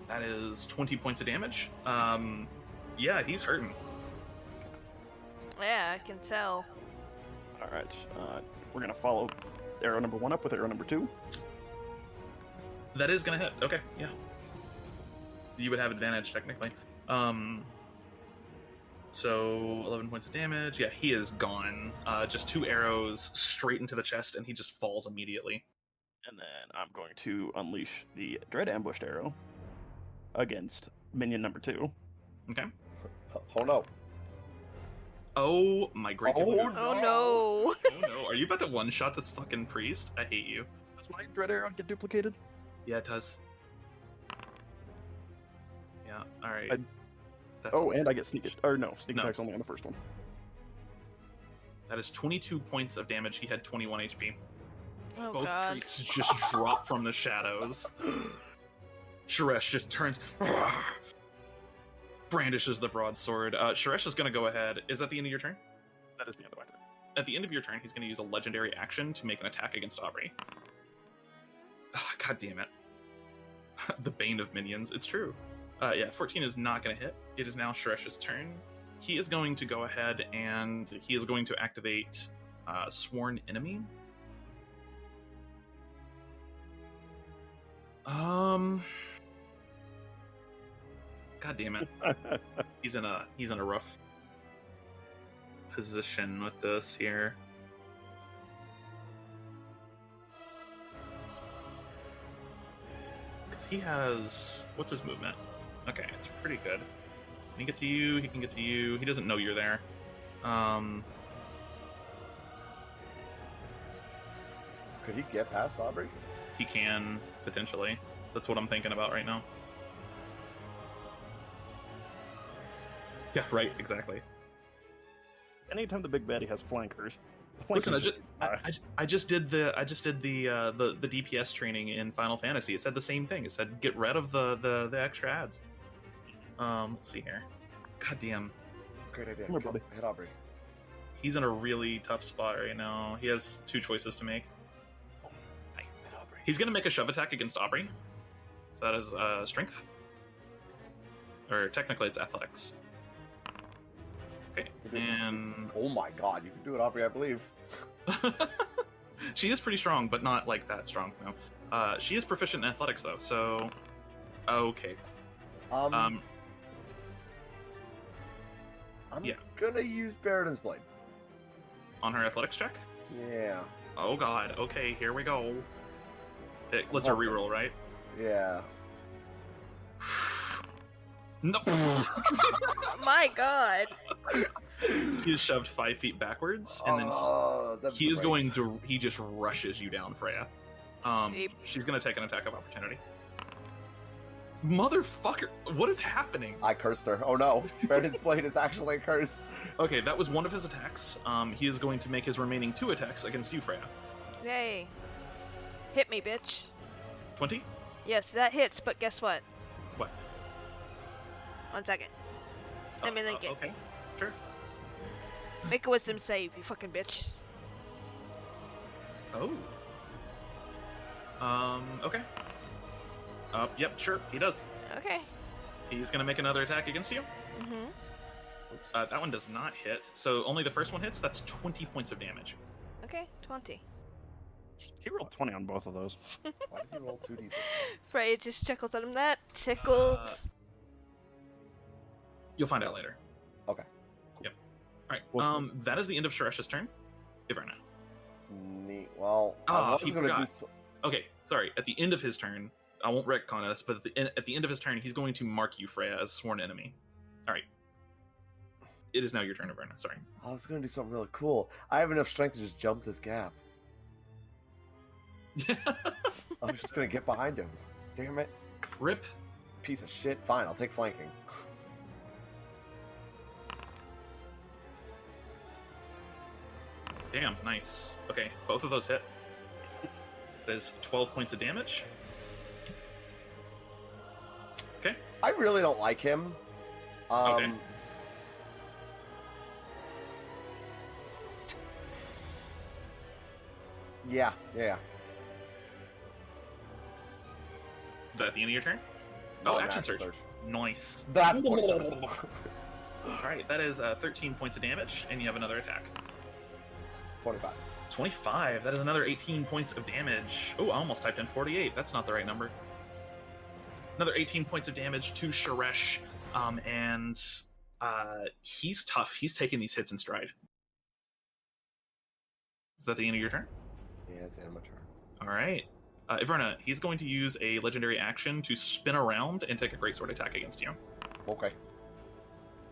That is 20 points of damage. Yeah, he's hurting. Yeah, I can tell. Alright, we're gonna follow arrow number 1 up with arrow number 2. That is gonna hit. Okay, yeah. You would have advantage, technically. So 11 points of damage. Yeah, he is gone. Just 2 arrows straight into the chest, and he just falls immediately. And then I'm going to unleash the Dread Ambushed Arrow against minion number 2. Okay. Oh no. Oh my great. Oh, God. Oh no. Oh no! Are you about to one-shot this fucking priest? I hate you. Does my dread arrow get duplicated? Yeah, it does. Yeah. All right. I- That's Oh, a- and I get sneak sneak No. attack's only on the first one. that is 22 points of damage. He had 21 HP. Oh Both god. priests just drop from the shadows. Sharesh just turns, brandishes the broadsword. Sharesh is going to go ahead. Is that the end of your turn? That is the end of my turn. At the end of your turn, he's going to use a legendary action to make an attack against Aubrey. God damn it. The bane of minions. It's true. Yeah, 14 is not going to hit. It is now Shresh's turn. He is going to go ahead and he is going to activate Sworn Enemy. God damn it. He's in a rough position with this here. Because he has... What's his movement? Okay, it's pretty good. He can get to you, he can get to you. He doesn't know you're there. Could he get past Aubrey? He can, potentially. That's what I'm thinking about right now. Yeah, right, exactly. Anytime the big baddie has flankers, the Listen, flankers I just did the DPS training in Final Fantasy. It said the same thing. It said get rid of the extra ads. Let's see here. God damn, It's a great idea. Come here, buddy. Hit Aubrey. he's in a really tough spot right now. He has two choices to make. Hit Aubrey. He's gonna make a shove attack against Aubrey. So that is strength, or technically it's athletics. Okay, and Oh my god, you can do it, Aubrey, I believe. she is pretty strong, but not like that strong. No, she is proficient in athletics though. So okay. I'm yeah. gonna use Baradin's Blade. On her athletics check. Yeah. Oh god. Okay, here we go. It lets her reroll, right? Yeah. No. My god. He is shoved 5 feet backwards, and then that's he is gross. going to. He just rushes you down, Freya. Yep. She's gonna take an attack of opportunity. Motherfucker! What is happening? I cursed her. Oh no. Baradin's Blade is actually a curse. Okay, that was one of his attacks. He is going to make his remaining 2 attacks against you, Freya. Yay. Hit me, bitch. 20. Yes, that hits, but guess what? What? 1 second. Let me think it. Okay, sure. Make a wisdom save, you fucking bitch. Oh. Okay. Yep, sure, he does. Okay. He's gonna make another attack against you. Mm-hmm. That one does not hit, so only the first one hits. That's 20 points of damage. Okay, 20. He rolled 20 on both of those. Why does he roll 2d6? Freya just chuckles at him. That tickles. You'll find out later. Okay. Yep. All right. Well- That is the end of Sharesh's turn. Y'verna. Neat. Well, Ah, I he was gonna do. forgot. Okay, sorry. At the end of his turn, I won't retcon this, but at the end of his turn, he's going to mark you, Freya, as sworn enemy. All right. It is now your turn, Y'verna. Sorry. I was gonna do something really cool. I have enough strength to just jump this gap. I was just gonna get behind him. Damn it. Rip. Piece of shit. Fine, I'll take flanking. Damn, nice. Okay, both of those hit. That is 12 points of damage. Okay. I really don't like him. Okay. Yeah. Is that at the end of your turn? No, Oh, an action surge. Nice. That's 27. Alright, that is 13 points of damage, and you have another attack. 25. 25, that is another 18 points of damage. Oh, I almost typed in 48. That's not the right number. Another 18 points of damage to Sharesh, and he's tough. He's taking these hits in stride. Is that the end of your turn? Yeah, it's the end of my turn. Alright. Y'verna, he's going to use a legendary action to spin around and take a greatsword attack against you. Okay.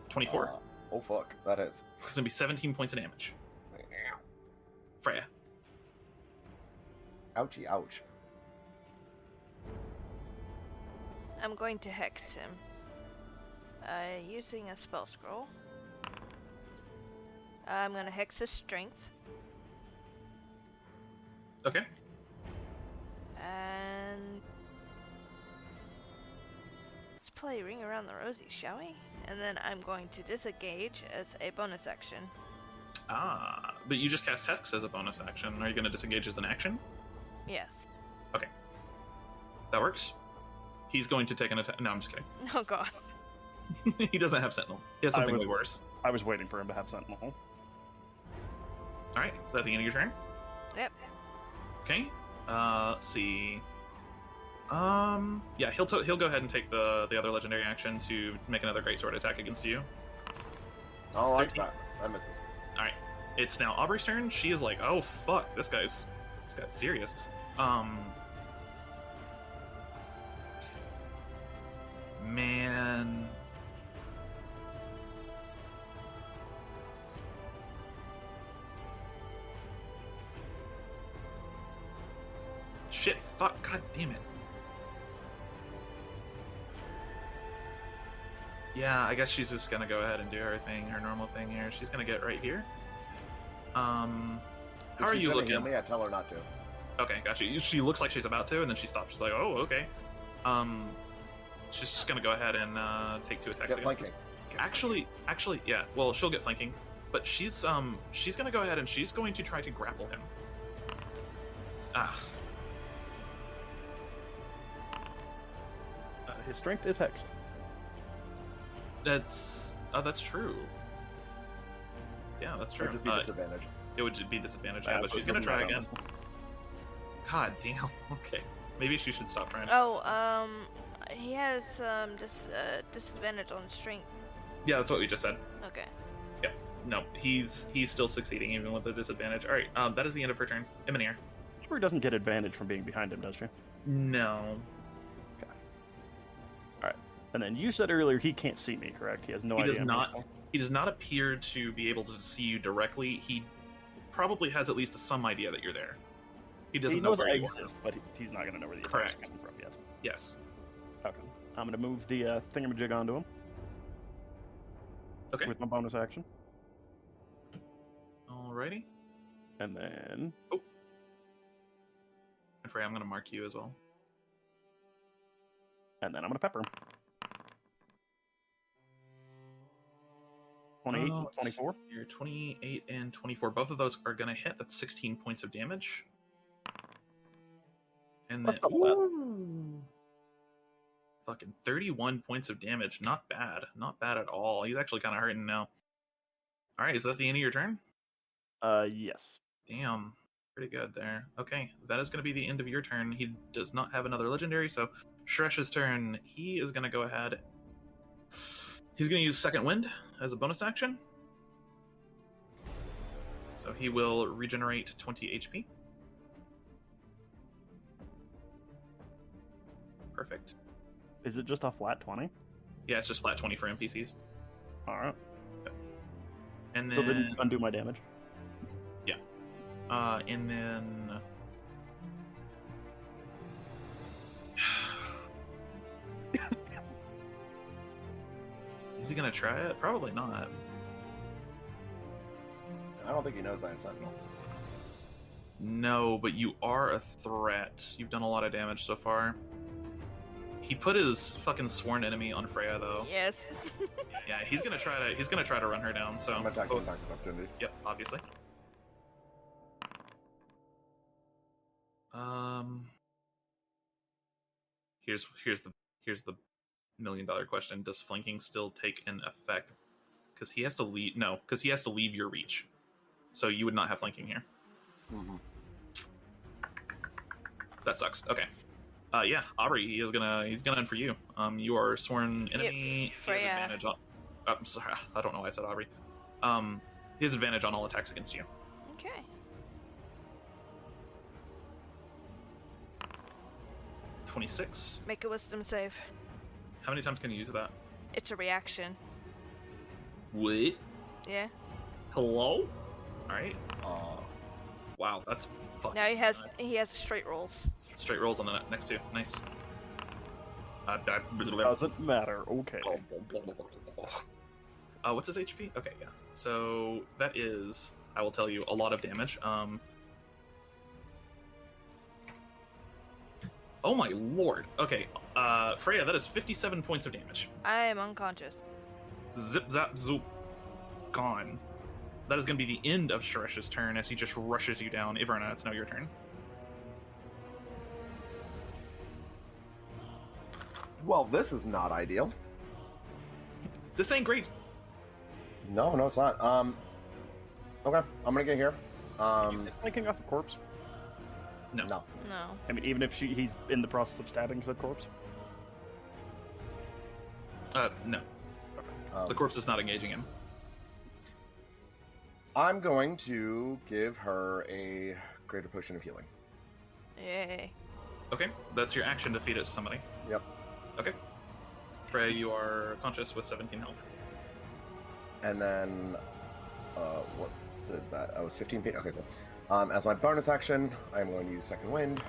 24. Oh fuck, that is. It's gonna be 17 points of damage. Freya. Ouchie, ouch. I'm going to hex him. Using a spell scroll. I'm gonna hex his strength. Okay. And let's play Ring Around the Rosie, shall we? And then I'm going to disengage as a bonus action. Ah, but you just cast Hex as a bonus action. Are you going to disengage as an action? Yes. Okay. That works. He's going to take an attack. No, I'm just kidding. Oh god. He doesn't have Sentinel. He has something way worse. I was waiting for him to have Sentinel. Alright, is that the end of your turn? Yep. Okay. Let's see. Yeah, he'll go ahead and take the other legendary action to make another greatsword attack against you. I don't like 13. that. That misses. Alright. It's now Aubrey's turn. She is like, oh fuck, this guy's serious. Man. Shit, fuck, god damn it. Yeah, I guess she's just gonna go ahead and do her thing, her normal thing here. She's gonna get right here. How are you looking? Heal me, I tell her not to. Okay, gotcha. She looks like she's about to, and then she stops. She's like, oh, okay. She's just gonna go ahead and take 2 attacks Get against flanking. this. Get Actually, yeah. Well, she'll get flanking, but she's gonna go ahead and she's going to try to grapple him. Ah. His strength is hexed. That's true. Yeah, that's true. Or just be disadvantage. It would just be disadvantage, yeah, but she's gonna try again. God damn. Okay. Maybe she should stop trying. Oh, he has disadvantage on strength. Yeah, that's what we just said. Okay. Yeah. No, he's still succeeding even with the disadvantage. All right. That is the end of her turn. Emonir. She doesn't get advantage from being behind him, does she? No. Okay. All right. And then you said earlier he can't see me, correct? He has no idea. He does not appear to be able to see you directly. He probably has at least some idea that you're there. He doesn't know knows where I you are. exist, but he's not going to know where the attack's Correct. coming from yet. Yes. Okay. I'm going to move the thingamajig onto him Okay. with my bonus action. Alrighty. And then... Oh. And Freya, I'm going to mark you as well. And then I'm going to pepper him. 28, 24. You're 28 and 24. Both of those are going to hit. That's 16 points of damage. And then... Ooh. Fucking 31 points of damage. Not bad. Not bad at all. He's actually kind of hurting now. Alright, is that the end of your turn? Yes. Damn. Pretty good there. Okay, that is going to be the end of your turn. He does not have another legendary, so Shresh's turn. He is going to go ahead. He's going to use Second Wind as a bonus action. So he will regenerate 20 HP. Perfect. Is it just a flat 20? Yeah, it's just flat 20 for NPCs. Alright. And So then... didn't undo my damage. Yeah. And then... Is he gonna try it? Probably not. I don't think he knows I have Sentinel. No, but you are a threat. You've done a lot of damage so far. He put his fucking sworn enemy on Freya though. Yes. Yeah, he's gonna try to run her down. So I'm attacking with attack of opportunity. Yep, obviously. Here's the $1 million question: does flanking still take an effect? Because he has to leave. No, because he has to leave your reach. So you would not have flanking here. Mm-hmm. That sucks. Okay. Yeah, Aubrey, he's gonna in for you. You are sworn enemy. Yep, He has advantage on. I'm sorry, I don't know why I said Aubrey. He has advantage on all attacks against you. Okay. 26. Make a wisdom save. How many times can you use that? It's a reaction. What? Yeah. Hello? Alright. Wow, that's fucking Now nuts. he has straight rolls. Straight rolls on the next two. Nice. Doesn't matter. Okay. What's his HP? Okay, yeah. So that is, I will tell you, a lot of damage. Oh my lord. Okay, Freya, that is 57 points of damage. I am unconscious. Zip, zap, zoop. Gone. That is going to be the end of Sharesh's turn as he just rushes you down. Y'verna, it's now your turn. Well, this is not ideal. This ain't great. No, it's not. Okay, I'm gonna get here. Is flanking off a corpse? No. No. I mean, even if he's in the process of stabbing said corpse? No. The corpse is not engaging him. I'm going to give her a greater potion of healing. Yay. Okay, that's your action to feed it to somebody. Yep. Okay. Freya, you are conscious with 17 health. And then, what did that? I was 15 feet. Okay, cool. As my bonus action, I'm going to use Second Wind.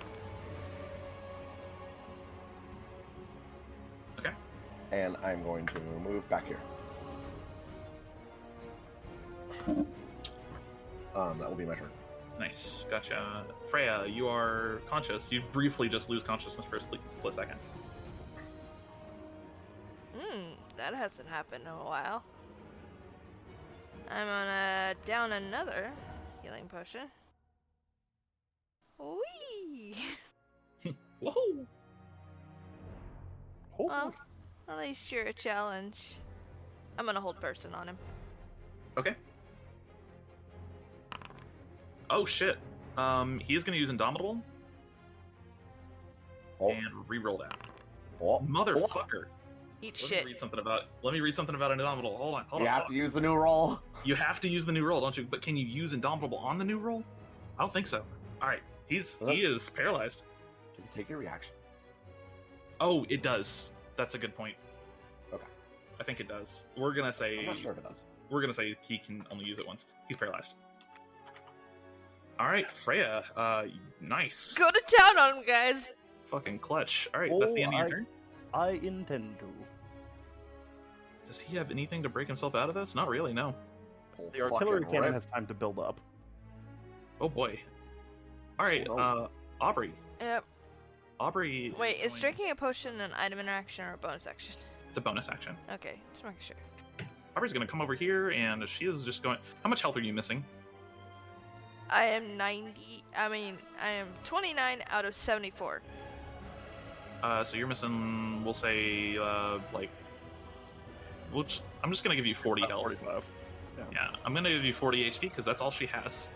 Okay. And I'm going to move back here. That will be my turn. Nice. Gotcha. Freya, you are conscious. You briefly just lose consciousness for a split second. That hasn't happened in a while. I'm gonna down another healing potion. Whee! Whoa! Well, at least you're a challenge. I'm gonna hold person on him. Okay. Oh shit. He is gonna use Indomitable and re-roll that. Motherfucker. Eat Let shit. me read something about Indomitable. Hold on. You have to use the new roll. You have to use the new roll, don't you? But can you use Indomitable on the new roll? I don't think so. Alright. He is paralyzed. Does he take your reaction? Oh, it does. That's a good point. Okay. I think it does. We're gonna say I'm not sure if it does. We're gonna say he can only use it once. He's paralyzed. Alright, Freya, nice. Go to town on him, guys. Fucking clutch. Alright, that's the end of your turn. I intend to. Does he have anything to break himself out of this? Not really, no. The artillery cannon has time to build up. Oh boy. Alright, Aubrey. Yep. Aubrey. Wait, is drinking a potion an item interaction or a bonus action? It's a bonus action. Okay, just making sure. Aubrey's gonna come over here and she is just going. How much health are you missing? I am 29 out of 74. So you're missing, we'll say, I'm just gonna give you 40 health. 45. Yeah, I'm gonna give you 40 HP because that's all she has.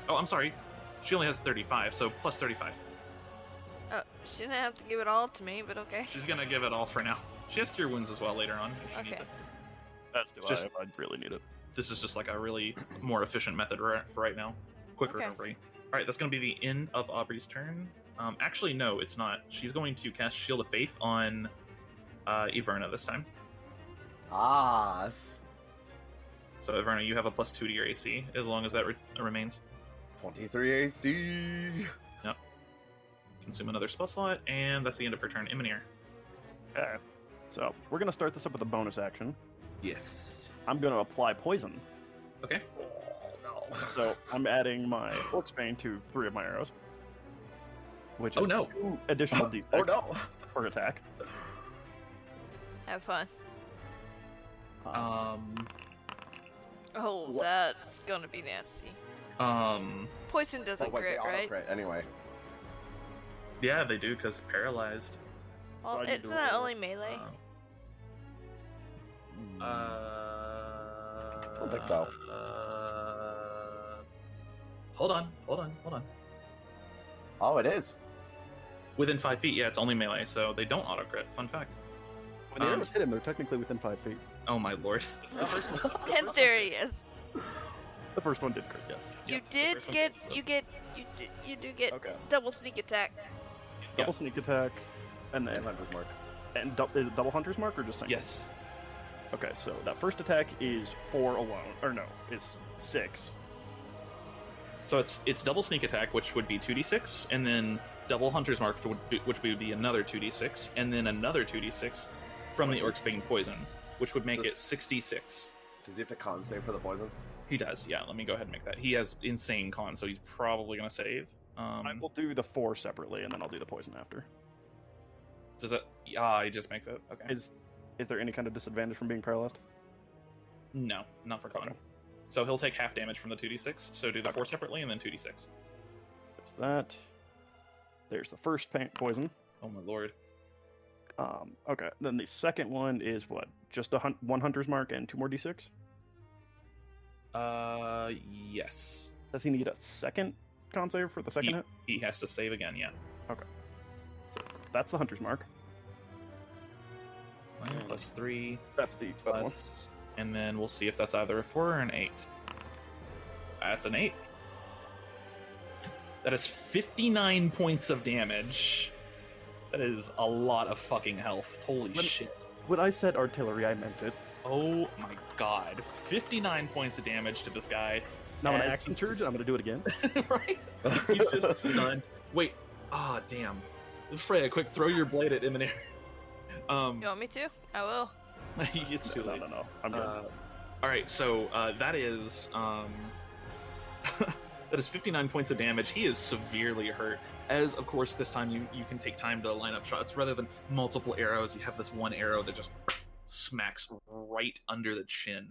Oh, I'm sorry. She only has 35, so plus 35. Oh, she didn't have to give it all to me, but okay. She's gonna give it all for now. She has Cure Wounds as well later on if she needs it. As do Just- I if I'd really need it. This is just like a really more efficient method for right now. Quick recovery. Alright, that's gonna be the end of Aubrey's turn. Actually, no, it's not. She's going to cast Shield of Faith on Y'verna this time. So, Y'verna, you have a +2 to your AC, as long as that remains. 23 AC. Yep. Consume another spell slot, and that's the end of her turn. Emonir. Okay. So, we're going to start this up with a bonus action. Yes. I'm going to apply poison. Okay. Oh, no. So, I'm adding my Orc's Bane to 3 of my arrows. Which is 2 additional d6 Oh, no. per attack. Have fun. Um, Oh, that's gonna be nasty. Poison doesn't Wait, crit, they right? auto-crit anyway. yeah, they do, because paralyzed. Well, So I need it's to not roll. only melee. I don't think so. Hold on. Oh, it is. Within 5 feet, yeah, it's only melee, so they don't auto-crit. Fun fact. When the arrows hit him, they're technically within 5 feet. Oh my lord. In theory, yes. The first one did crit, yes. You Yeah, did the first one get, did, so- you do get Okay. double sneak attack. Yeah. Double sneak attack, and then And Hunter's Mark. is it double hunter's mark or just single? Yes. Okay, so that first attack is 4 alone. Or no, it's 6. So it's double sneak attack, which would be 2d6, and then double hunter's mark, which would be another 2d6, and then another 2d6 from the orc's bane poison, which would make it 66. Does he have to con save for the poison? He does, yeah. Let me go ahead and make that. He has insane con, so he's probably going to save. I will do the 4 separately, and then I'll do the poison after. Does it? He just makes it. Okay. Is there any kind of disadvantage from being paralyzed? No, not for con. Okay. So he'll take half damage from the 2d6. So do the 4 separately, and then 2d6. There's that. There's the first poison. Oh my lord. Okay, then the second one is what? Just one hunter's mark and 2 more d6? Yes. Does he need a second con save for the second hit? He has to save again, yeah. Okay. So that's the hunter's mark. 9 plus 3 That's the other one. plus, and then we'll see if that's either a 4 or an 8. That's an 8. That is 59 points of damage. That is a lot of fucking health. Holy shit. When I said artillery, I meant it. Oh my god. 59 points of damage to this guy. Now an As action he surge, I'm gonna do it again. right? He's just stunned. Wait. Ah, damn. Freya, quick, throw your blade at Emonir. You want me to? I will. It's too late. No. I'm good. Alright, so that is that is 59 points of damage. He is severely hurt. As of course this time you can take time to line up shots rather than multiple arrows. You have this one arrow that just smacks right under the chin.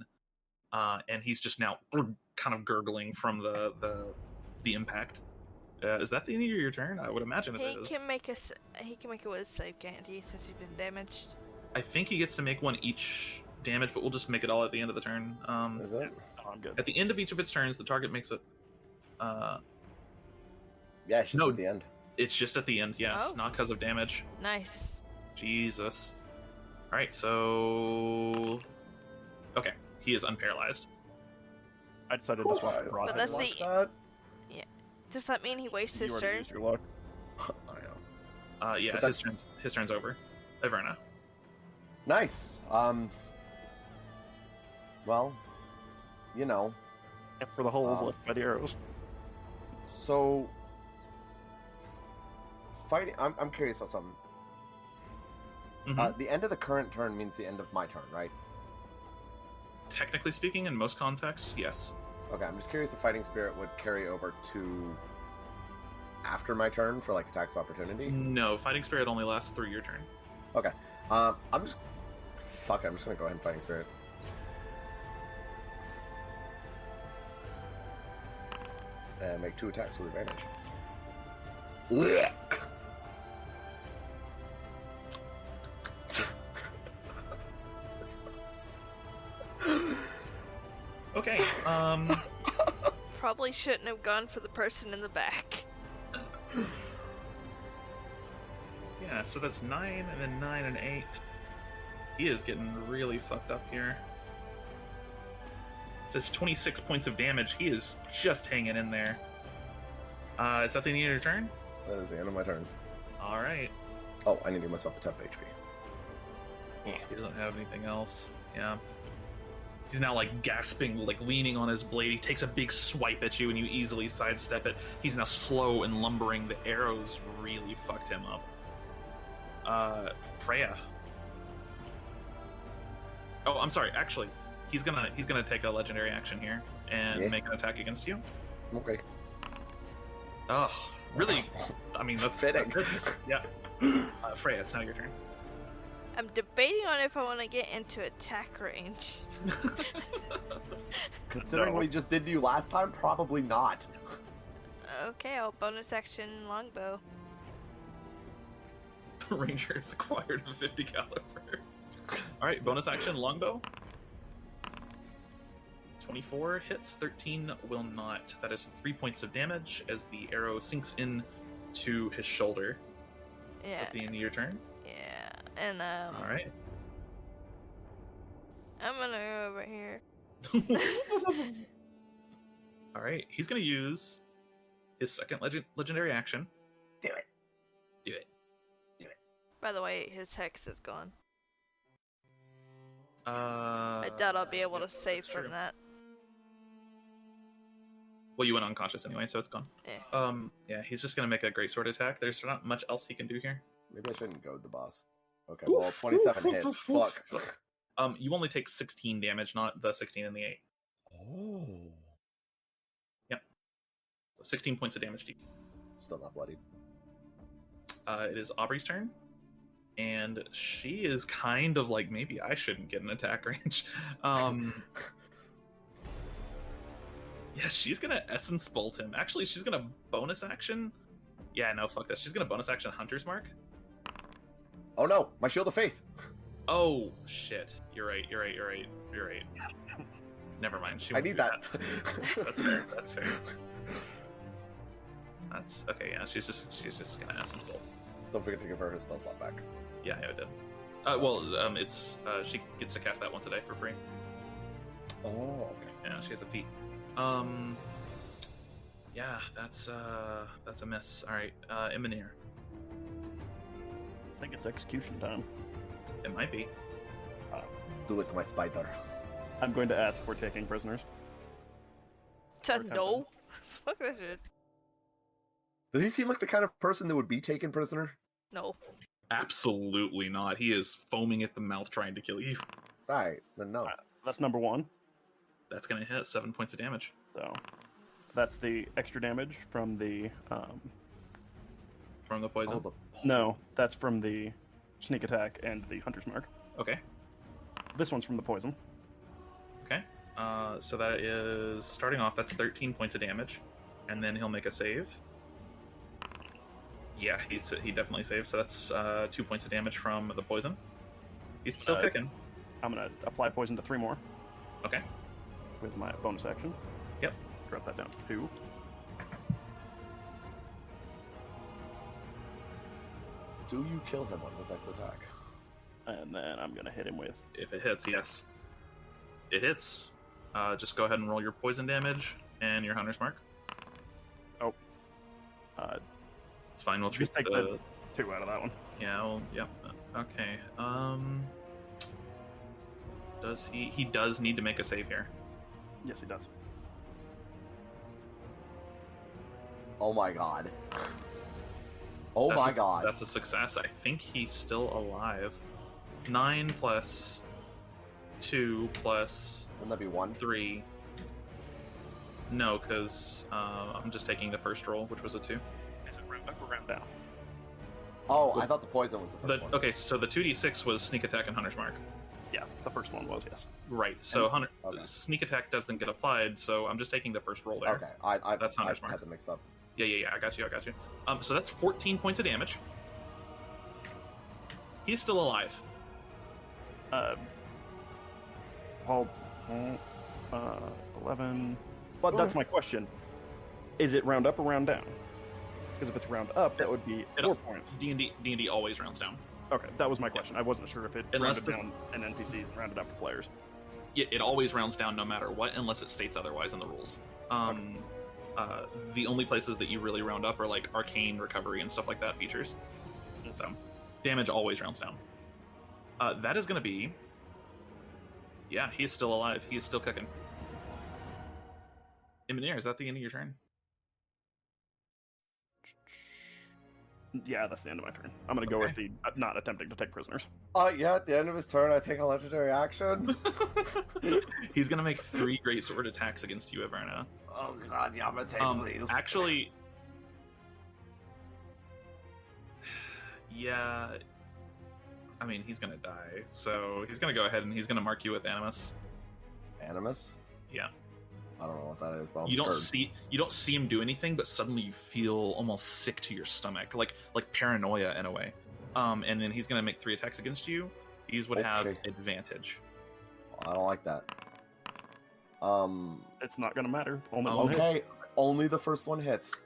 And he's just now kind of gurgling from the impact. Is that the end of your turn? I would imagine it is. He can make a will save, can't he, since he's been damaged? I think he gets to make one each damage, but we'll just make it all at the end of the turn. Is it? Oh, I'm good. At the end of each of its turns, the target makes it. Yeah, it's just No. at the end. It's just at the end. Yeah, Oh. it's not because of damage. Nice. Jesus. All right, so okay, he is unparalyzed. I decided to swap Cool. broad. But that's Like the- that. Does that mean he wastes his You already turn? used your luck. I know. Yeah, But his turn's over. Y'verna. Nice. Well, you know, Except for the holes left by the arrows. so fighting. I'm curious about something. Mhm. The end of the current turn means the end of my turn, right? Technically speaking, in most contexts, yes. Okay, I'm just curious if Fighting Spirit would carry over to after my turn for like attacks of opportunity. No, Fighting Spirit only lasts through your turn. Okay. I'm just fuck it, I'm just gonna go ahead and Fighting Spirit. And make 2 attacks with advantage. Blech. Okay. Probably shouldn't have gone for the person in the back. Yeah, so that's 9, and then 9 and 8. He is getting really fucked up here. That's 26 points of damage. He is just hanging in there. Is that the end of your turn? That is the end of my turn. All right. Oh, I need to give myself a temp HP. He doesn't have anything else. Yeah. He's now like gasping, like leaning on his blade. He takes a big swipe at you, and you easily sidestep it. He's now slow and lumbering. The arrows really fucked him up. Freya. Oh, I'm sorry. Actually, he's gonna take a legendary action here and Yeah. make an attack against you. Okay. Ugh, really? I mean, that's Fitting. yeah. Freya, it's now your turn. I'm debating on if I want to get into attack range. Considering what he just did to you last time, probably not. Okay, I'll bonus action longbow. The ranger has acquired a 50 caliber. All right, bonus action longbow. 24 hits, 13 will not. That is 3 points of damage as the arrow sinks in to his shoulder. Yeah, At the end of your turn. yeah, and All right. I'm gonna go over here. All right, he's gonna use his second legendary action. Do it. Do it. By the way, his hex is gone. I doubt I'll be able to save that's true. from that. Well, you went unconscious anyway, so it's gone. Eh. Yeah, he's just gonna make a great sword attack. There's not much else he can do here. Maybe I shouldn't goad the boss. Okay, well, 27 hits. Fuck. You only take 16 damage, not the 16 and the 8. Oh. Yep. So 16 points of damage to you. Still not bloodied. It is Aubrey's turn. And she is kind of like, maybe I shouldn't get an attack range. Yeah, she's gonna Essence Bolt him. Actually, she's gonna bonus action. Yeah, no, fuck that. She's gonna bonus action Hunter's Mark. Oh no, my Shield of Faith. Oh, shit. You're right. Never mind. I need that. That's fair. That's okay. Yeah, she's just gonna Essence Bolt. Don't forget to give her her spell slot back. Yeah, I did. It's she gets to cast that once a day for free. Oh, okay. Yeah, she has a feat. Yeah, that's a miss. All right, Emonir. I think it's execution time. It might be. Do it to my spider. I'm going to ask for taking prisoners. No. Fuck that shit. Does he seem like the kind of person that would be taken prisoner? No. Absolutely not. He is foaming at the mouth trying to kill you. Right, then no. That's number 1. That's gonna hit 7 points of damage. So that's the extra damage from the From the poison. Oh, No, that's from the sneak attack and the hunter's mark. Okay. This one's from the poison. Okay. So that is starting off. That's 13 points of damage, and then he'll make a save. Yeah, he definitely saves. So that's 2 points of damage from the poison. He's still kicking. I'm gonna apply poison to 3 more Okay. with my bonus action. Yep. Drop that down to 2. Do you kill him on his next attack? And then I'm gonna hit him with. If it hits, yes. It hits. Just go ahead and roll your poison damage and your hunter's mark. Oh. It's fine. We'll treat Just take the 2 out of that one. Yeah. Well, yep. Okay. Does he does need to make a save here? Yes, he does. Oh my god. Oh my god. That's a success. I think he's still alive. 9 plus 2 plus Wouldn't that be 1? 3. No, because I'm just taking the first roll, which was a 2. Is it round up or round down? Oh, I thought the poison was the first one. Okay, so the 2d6 was sneak attack and hunter's mark. Yeah, the first one was, yes. Right. So Okay. sneak attack doesn't get applied, so I'm just taking the first roll there. Okay, That's I Hunter's Mark. had them mixed up. Yeah. I got you. So that's 14 points of damage. He's still alive. Hold. 11. But that's my question. Is it round up or round down? Because if it's round up, that would be 4 points. D&D always rounds down. Okay, that was my question. I wasn't sure if it Unless rounded down an NPCs and rounded up for players. It always rounds down no matter what, unless it states otherwise in the rules. The only places that you really round up are like arcane recovery and stuff like that features. So damage always rounds down. That is going to be... Yeah, he's still alive. He's still cooking. Emonir, is that the end of your turn? Yeah, that's the end of my turn. I'm going to go with the not attempting to take prisoners. Yeah, at the end of his turn, I take a legendary action. He's gonna make 3 great sword attacks against you, Y'verna. Oh god, Yamate, please. Actually, yeah. I mean, he's gonna die, so he's gonna go ahead and he's gonna mark you with Animus. Animus? Yeah. I don't know what that is, but I'm You don't scared. see him do anything, but suddenly you feel almost sick to your stomach, like paranoia in a way. And then he's gonna make 3 attacks against you. These would have advantage. I don't like that. It's not going to matter. Only one hits. Okay, only the first one hits.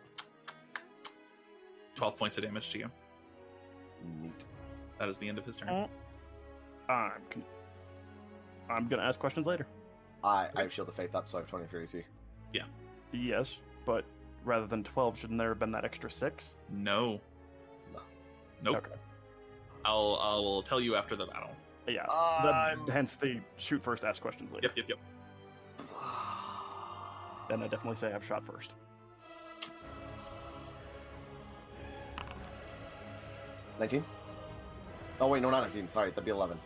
12 points of damage to you. Neat. That is the end of his turn. I'm going to ask questions later. I have Shield of Faith up, so I have 23 AC. Yeah. Yes, but rather than 12, shouldn't there have been that extra 6? No. No. Nope. Okay. I'll tell you after the battle. Yeah. I'm- Hence the shoot first, ask questions later. Yep. Then I definitely say I've shot first. 19? Oh, wait, no, not 19. Sorry, that'd be 11.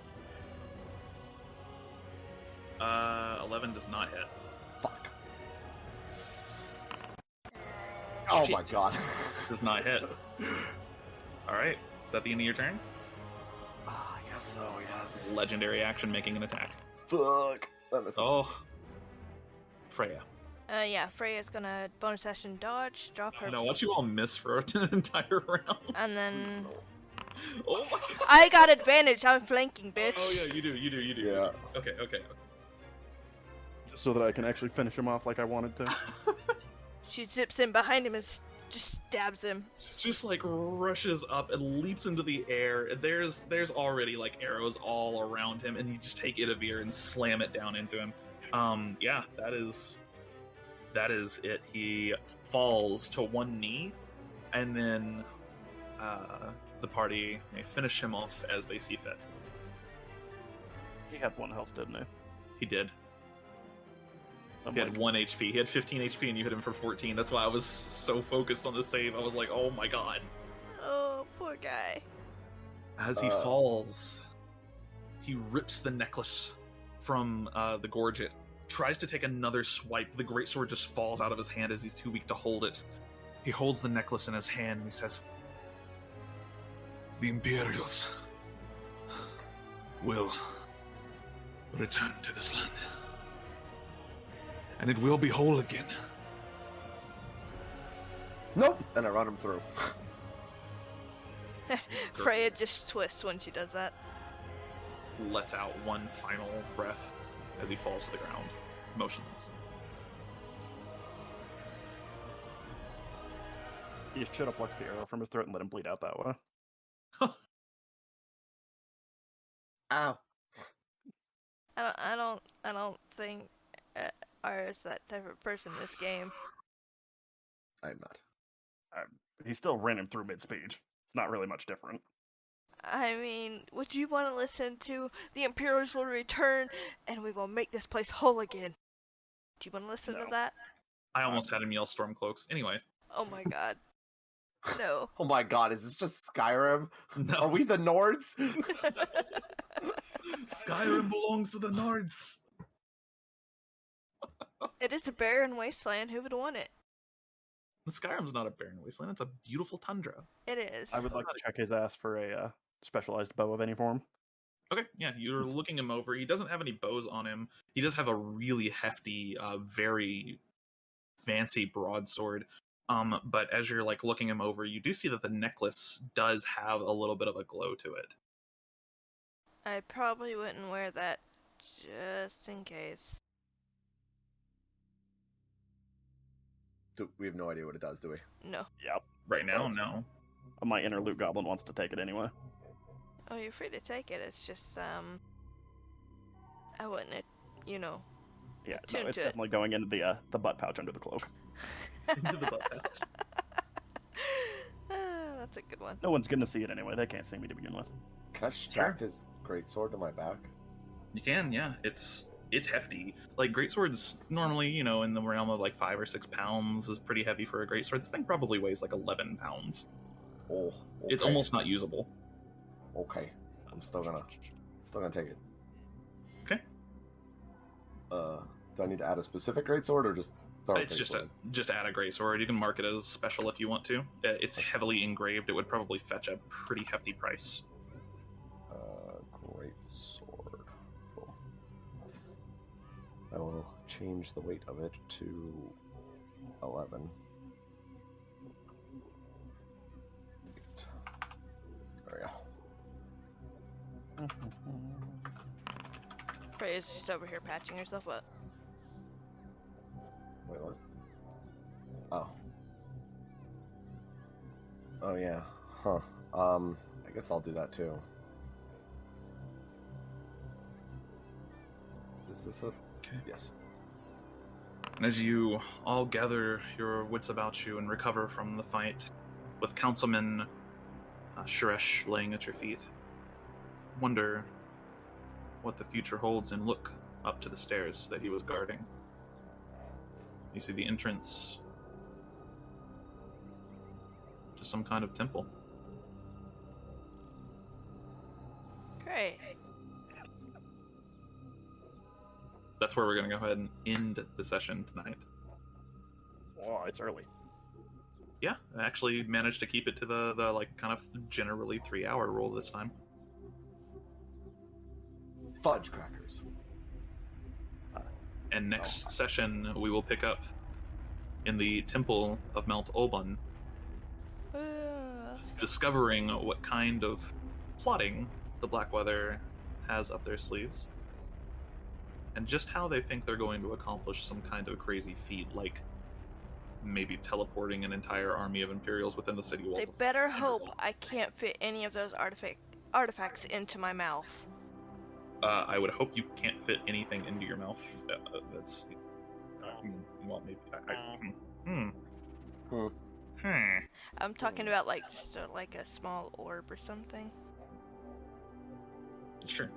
11 does not hit. Fuck. Oh Shit. my god. Does not hit. Alright. Is that the end of your turn? I guess so, yes. Legendary action, making an attack. Fuck. That misses. Oh. Freya. Yeah, Freya's gonna bonus action dodge, drop her, No, watch you all miss for an entire round. and then Oh my god. I got advantage. I'm flanking, bitch. Oh yeah, you do. Yeah. Okay. So that I can actually finish him off like I wanted to. She zips in behind him and just stabs him. Just like rushes up and leaps into the air. There's already like arrows all around him, and you just take Itavir and slam it down into him. Yeah, that is it. He falls to one knee, and then the party may finish him off as they see fit. He had 1 health, didn't he? He did. I'm He like, had 1 HP. He had 15 HP, and you hit him for 14. That's why I was so focused on the save. I was like, oh my god. Oh, poor guy. As he falls, he rips the necklace from the gorget, tries to take another swipe. The greatsword just falls out of his hand as he's too weak to hold it. He holds the necklace in his hand, and he says, "The Imperials will return to this land, and it will be whole again." Nope! And I run him through. Freya just twists when she does that. Lets out one final breath as he falls to the ground, motionless. You should have plucked the arrow from his throat and let him bleed out that way. Ow. I don't think Ara's that type of person in this game. I'm not. He still ran him through mid-speech. It's not really much different. I mean, would you want to listen to the Imperials will return and we will make this place whole again? Do you want to listen to No. that? I almost had him yell Stormcloaks. Anyways. Oh my god. No. Oh my god, is this just Skyrim? No. Are we the Nords? Skyrim belongs to the Nords. It is a barren wasteland. Who would want it? Skyrim's not a barren wasteland. It's a beautiful tundra. It is. I would like to check his ass for a specialized bow of any form. Okay, yeah, you're looking him over. He doesn't have any bows on him. He does have a really hefty, very fancy broadsword. But as you're like looking him over, you do see that the necklace does have a little bit of a glow to it. I probably wouldn't wear that just in case. We have no idea what it does, do we? No. Yep. Right now, no. My inner loot goblin wants to take it anyway. Oh, you're free to take it. It's just I wouldn't, Yeah, no, Tune it's to it. definitely going into the butt pouch under the cloak. Into the butt pouch. That's a good one. No one's gonna see it anyway. They can't see me to begin with. Can I strap his greatsword to my back? You can, yeah. It's hefty. Like greatswords normally, in the realm of like 5 or 6 pounds is pretty heavy for a greatsword. This thing probably weighs like 11 pounds. Oh, okay. It's almost not usable. Okay. I'm still gonna take it. Okay. Do I need to add a specific greatsword or just throw It's just add a greatsword. You can mark it as special if you want to. It's heavily engraved. It would probably fetch a pretty hefty price. Greatsword. Cool. I will change the weight of it to 11. There we go. Freya's just over here patching herself up. Wait, what? Oh. Oh yeah. Huh. I guess I'll do that too. Is this a... Okay. Yes. And as you all gather your wits about you and recover from the fight, with Councilman Suresh laying at your feet, wonder what the future holds and look up to the stairs that he was guarding. You see the entrance to some kind of temple. Great. That's where we're going to go ahead and end the session tonight. Oh, it's early. Yeah, I actually managed to keep it to the like kind of generally 3-hour rule this time. Fudge crackers. And next session we will pick up in the Temple of Mount Olbun, discovering what kind of plotting the Blackweather has up their sleeves, and just how they think they're going to accomplish some kind of crazy feat, like maybe teleporting an entire army of Imperials within the city walls. They better hope I can't fit any of those artifacts into my mouth. I would hope you can't fit anything into your mouth. That's well, maybe. I'm talking about like just like a small orb or something. It's true.